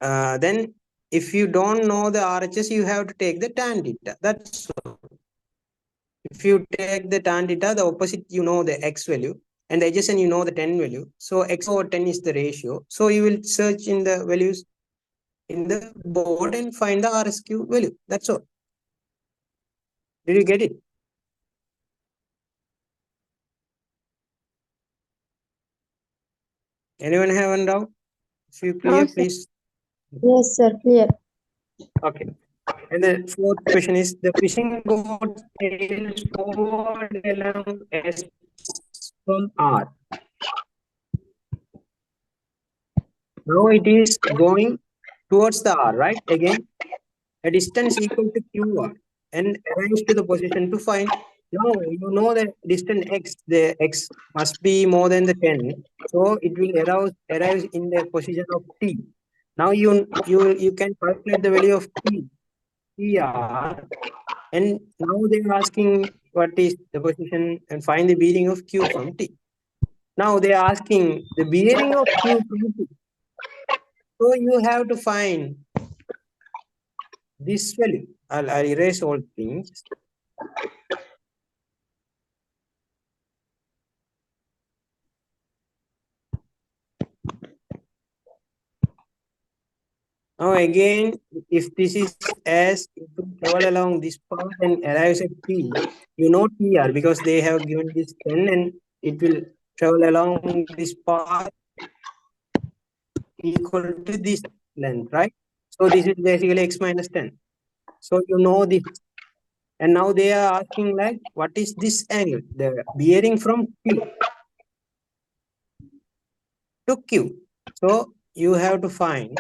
Then if you don't know the RHS, you have to take the tan theta. That's all. If you take the tan theta, the opposite, you know the x value, and the adjacent, you know the 10 value. So x over 10 is the ratio. So you will search in the values in the board and find the RSQ value. That's all. Did you get it? Anyone have a doubt? If you clear, No, sir. please. Yes, sir. Clear. Okay. And the fourth question is the fishing boat sails forward along S from R. Now it is going towards the R, right? Again, a distance equal to QR and arrives to the position to find. Now you know the distance x, the x must be more than the 10. So it will arrive in the position of t. Now you can calculate the value of t, TR, and now they're asking what is the position and find the bearing of q from t. Now they are asking the bearing of q from t. So you have to find this value. I'll erase all things. Now again, if this is S, it will travel along this path and arrives at P. You know TR because they have given this 10 and it will travel along this path equal to this length, right? So this is basically x minus 10. So you know this. And now they are asking like, what is this angle? The bearing from P to Q. So you have to find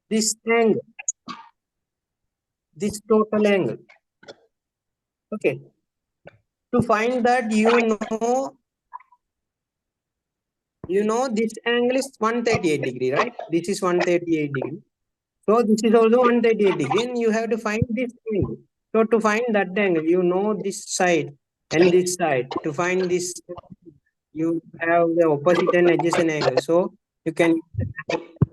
this angle, this total angle. Okay. To find that, you know this angle is 138 degree, right? This is 138 degree. So this is also 138 degree and you have to find this angle. So to find that angle, you know this side and this side. To find this, you have the opposite and adjacent angle. So you can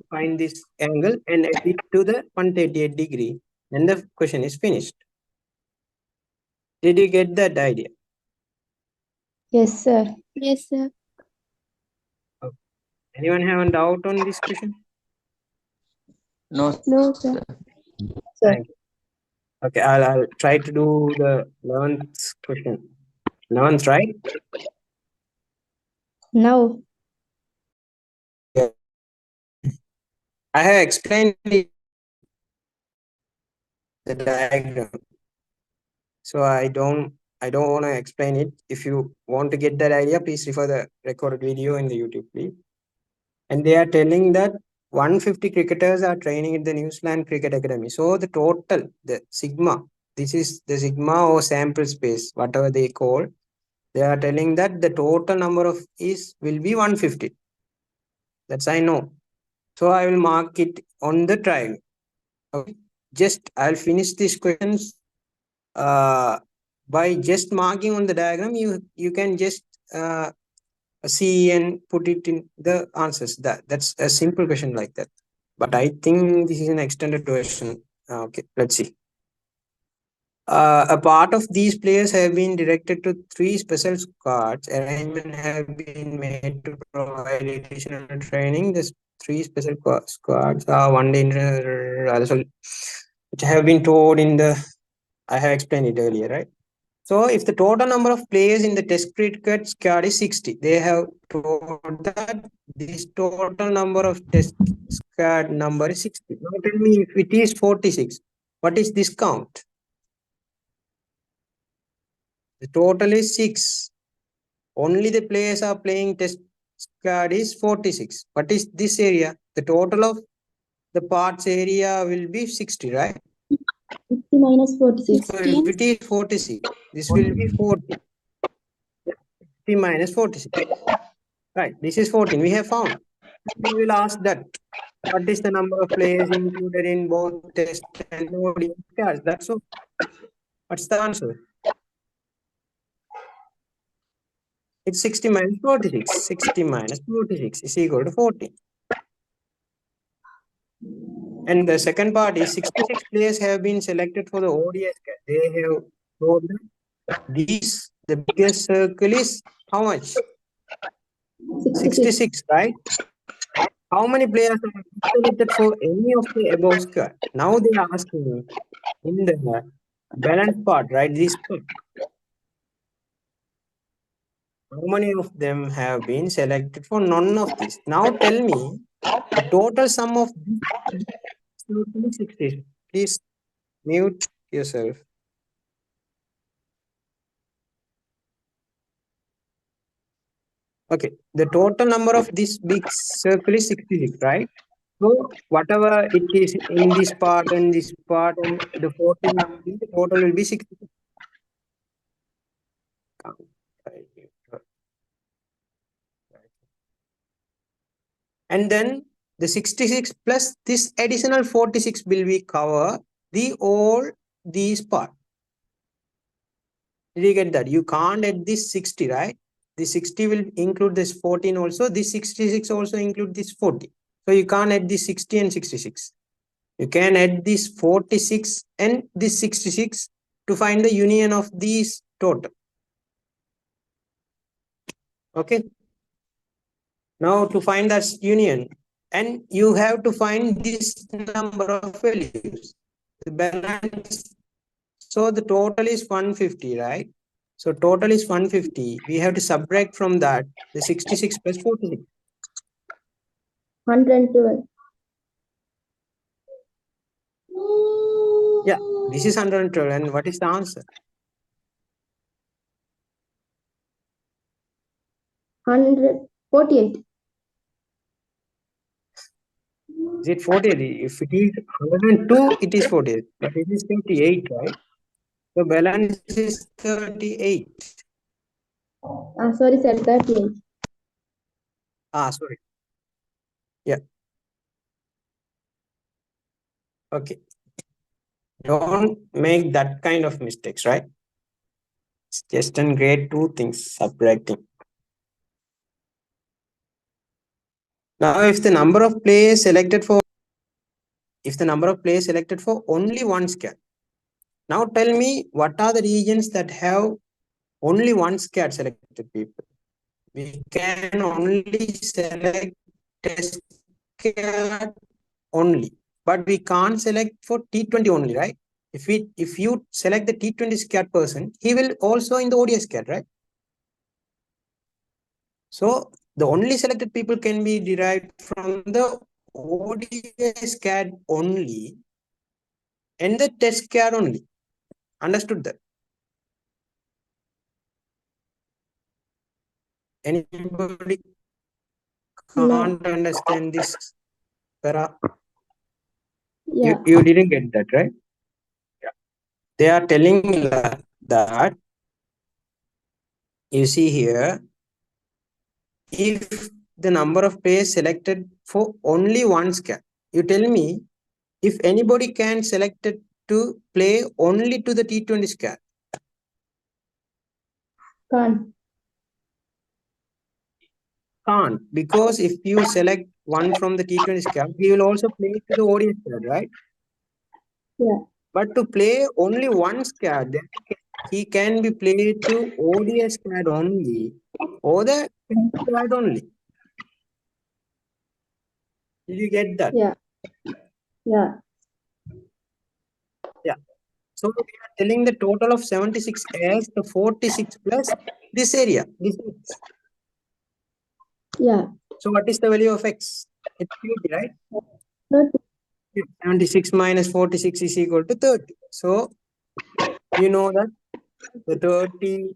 find this angle and add it to the 138 degree. And the question is finished. Did you get that idea? Yes, sir. Yes, sir. Anyone have a doubt on this question? No, No, sir. Thank you. Okay, I'll try to do the 11th question. 11th, right? No. I have explained the diagram. So I don't want to explain it. If you want to get that idea, please refer the recorded video in the YouTube, please. And they are telling that 150 cricketers are training at the New Zealand Cricket Academy. So the total, the sigma, this is the sigma or sample space, whatever they call. They are telling that the total number of will be 150. That's I know. So I will mark it on the triangle. Okay. Just I'll finish these questions by just marking on the diagram. You can just see and put it in the answers. That's a simple question like that. But I think this is an extended version. Okay, let's see. A part of these players have been directed to 3 special squads. Arrangement have been made to provide additional training. The 3 special squads are one day which have been told in the. I have explained it earlier, right? So if the total number of players in the test cricket squad is 60, they have told that this total number of test squad number is 60. Now tell me if it is 46, what is this count? The total is 6. Only the players are playing test squad is 46. What is this area? The total of the parts area will be 60, right? 60 minus 46. So if it is 46, this will be 40. 60 minus 46. Right, this is 14. We have found. We will ask that. What is the number of players included in both test and ODI squads? That's all. What's the answer? It's 60 minus 46. 60 minus 46 is equal to 40. And the second part is 66 players have been selected for the ODI squad. They have told that these, the biggest circle is how much? 66, right? How many players are selected for any of the above squad? Now they are asking me in the balance part, right? This part. How many of them have been selected for none of these? Now tell me the total sum of these 60. Please mute yourself. Okay, the total number of this big circle is 66, right? So whatever it is in this part and the 14, the total will be 66. And then the 66 plus this additional 46 will be cover the all these part. Did you get that? You can't add this 60, right? This 60 will include this 14 also. This 66 also include this 40. So you can't add this 60 and 66. You can add this 46 and this 66 to find the union of these total. Okay. Now to find that union, and you have to find this number of values. The balance. So the total is 150, right? So total is 150. We have to subtract from that the 66 plus 46. 112. Yeah, this is 112. And what is the answer? 148. Is it 48? If it is 102, it is 48. But it is 38, right? So balance is 38. Sorry, sir, 38. Sorry. Yeah. Okay. Don't make that kind of mistakes, right? It's just in grade 2 things, subtracting. Now, if the number of players selected for only one squad. Now tell me what are the regions that have only one squad selected people. We can only select test squad only, but we can't select for T20 only, right? If you select the T20 squad person, he will also in the ODI squad, right? So the only selected people can be derived from the ODI squad only and the test squad only. Understood that? Anybody can't understand this, Para? Yeah. You didn't get that, right? Yeah. They are telling that you see here, if the number of players selected for only one squad, you tell me if anybody can select it to play only to the T20 squad. Can't, because if you select one from the T20 squad, he will also play to the ODI squad, right? Yeah. But to play only one squad, then he can be played to ODI squad only or the test squad only. Did you get that? Yeah. Yeah. Yeah. So we are telling the total of 76 as the 46 plus this area. This is. Yeah. So what is the value of x? It's 30, right? 30. 76 minus 46 is equal to 30. So you know that the 30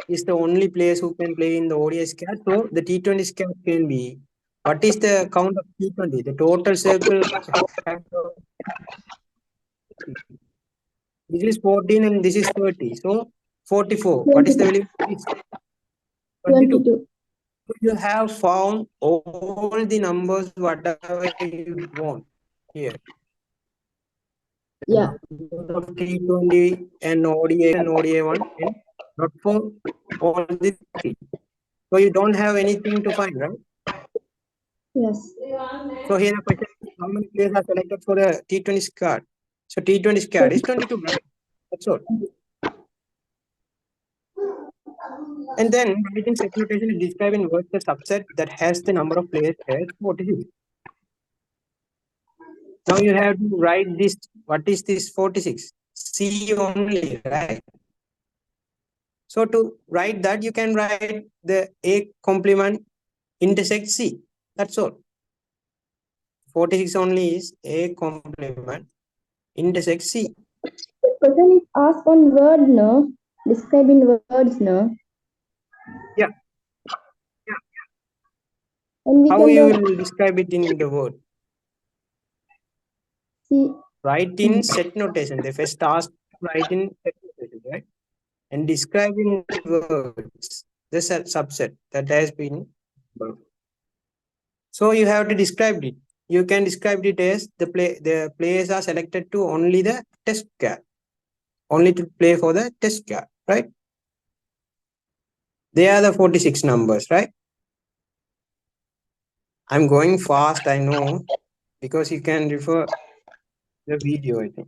is the only players who can play in the ODI squad. So the T20 squad can be, what is the count of T20? The total circle. This is 14 and this is 30. So 44. What is the value of this? 22. 22. So you have found all the numbers, whatever you want here. Yeah. Of T20 and ODI and ODI1 and not for all the three. So you don't have anything to find, right? Yes. So here the question is how many players are selected for the T20 squad? So T20 squad is 22, right? That's all. And then writing set notation is describing words the subset that has the number of players as 46. Now you have to write this. What is this 46? C only, right? So to write that, you can write the A complement intersect C. That's all. 46 only is A complement intersect C. The question is asked on word, no? Describing words, no? Yeah. And we How can you do will describe it in the word? C. Write in set notation. They first ask to write in set notation, right? And describe in words the subset that has been. So you have to describe it. You can describe it as the players are selected to only the test squad, only to play for the test squad, right? They are the 46 numbers, right? I'm going fast, I know, because you can refer the video, I think.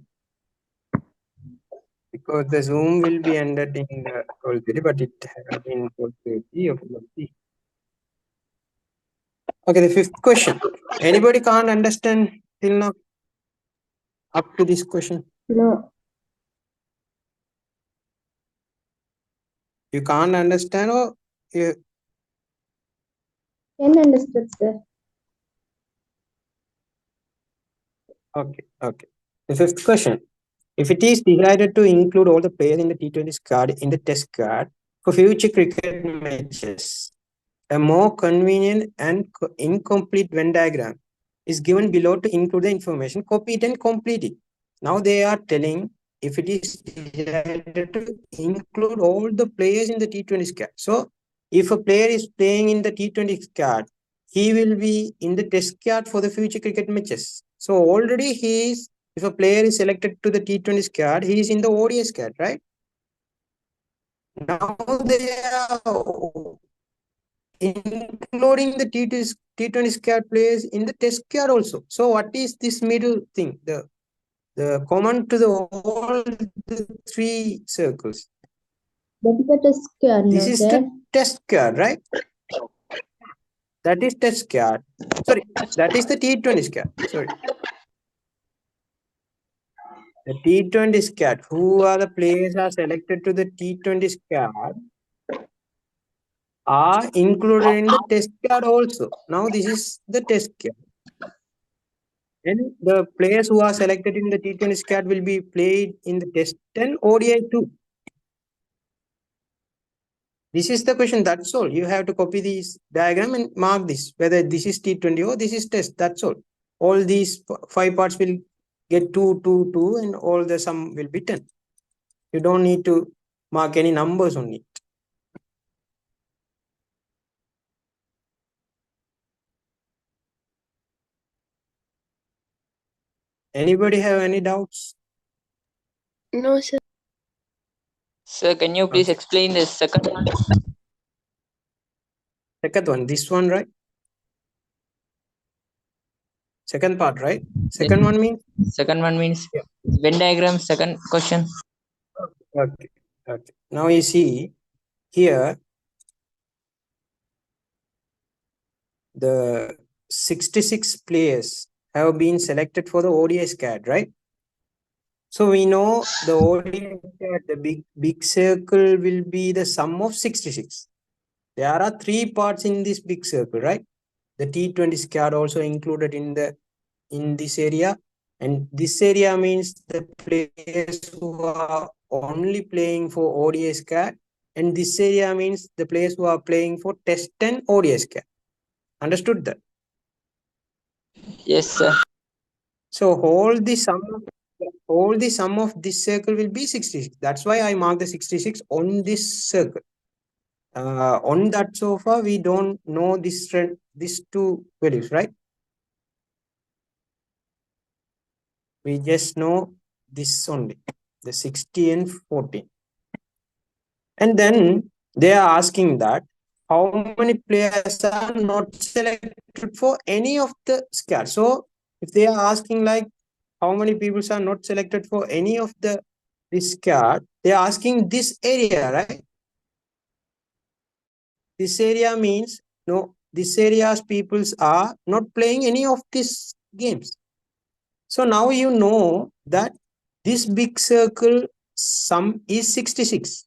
Because the Zoom will be ended in 12:30, but it has been 12:30. Okay, let's see. Okay, the fifth question. Anybody can't understand till now up to this question? No. You can't understand or you, Can understood, sir. okay. The fifth question. If it is decided to include all the players in the T20 squad in the test squad for future cricket matches, a more convenient and incomplete Venn diagram is given below to include the information. Copy it and complete it. Now they are telling if it is decided to include all the players in the T20 squad. So if a player is playing in the T20 squad, he will be in the test squad for the future cricket matches. So already he is, if a player is selected to the T20 squad, he is in the ODI squad, right? Now they are including the T20 squad players in the test squad also. So what is this middle thing? The common to the all the three circles. That is a test squad, This no, is sir? the test squad, right? That is test squad. Sorry, that is the T20 squad. Sorry. The T20 squad. Who are the players are selected to the T20 squad are included in the test squad also. Now this is the test squad. And the players who are selected in the T20 squad will be played in the test and ODI too. This is the question, that's all. You have to copy this diagram and mark this, whether this is T20 or this is test, that's all. All these 5 parts will get 2, 2, 2 and all the sum will be 10. You don't need to mark any numbers on it. Anybody have any doubts? No, sir. Sir, can you please explain the second one? Second one, this one, right? Second part, right? Second one means? Second one means? Yeah. Venn diagram, second question. Okay. Okay. Now you see here the 66 players have been selected for the ODI SCAD, right? So we know the ODI SCAD, the big circle will be the sum of 66. There are 3 parts in this big circle, right? The T20 SCAD also included in this area, and this area means the players who are only playing for ODI SCAD, and this area means the players who are playing for test and ODI SCAD. Understood that? Yes, sir. So all the sum of this circle will be 66. That's why I mark the 66 on this circle. On that sofa, we don't know these two values, right? We just know this only, the 60 and 14. And then they are asking that how many players are not selected for any of the SCAD. So if they are asking like how many people are not selected for any of this SCAD, they are asking this area, right? This area means no, this area's peoples are not playing any of these games. So now you know that this big circle sum is 66.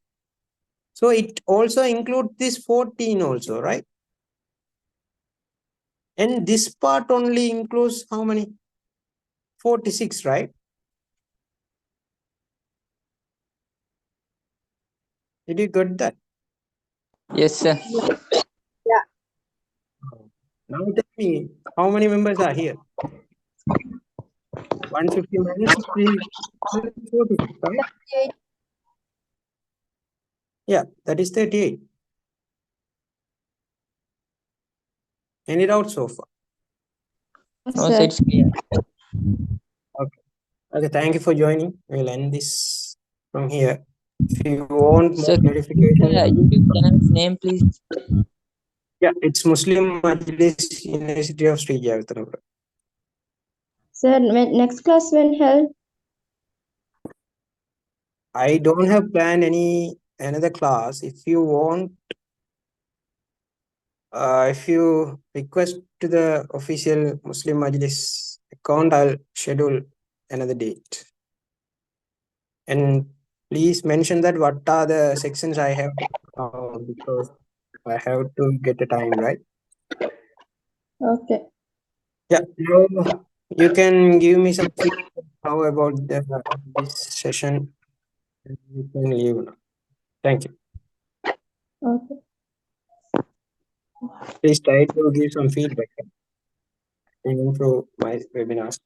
So it also includes this 14 also, right? And this part only includes how many? 46, right? Did you get that? Yes, sir. Now tell me, how many members are here? 150 minus 46, right? Yeah, that is 38. Any doubts so far? No, Sir. sir, it's clear. Okay. Okay, thank you for joining. We'll end this from here. If you want more Sir, can you please clarification, tell YouTube channel's name, please? yeah, it's Muslim Majlis University of Sri Jagathanapura. Sir, next class when held? I don't have planned another class. If you want, if you request to the official Muslim Majlis account, I'll schedule another date. And please mention that what are the sections I have because I have to get the time, right? Okay. Yeah, you can give me some feedback how about this session. You can leave now. Thank you. Okay. Please try to give some feedback and improve my webinars.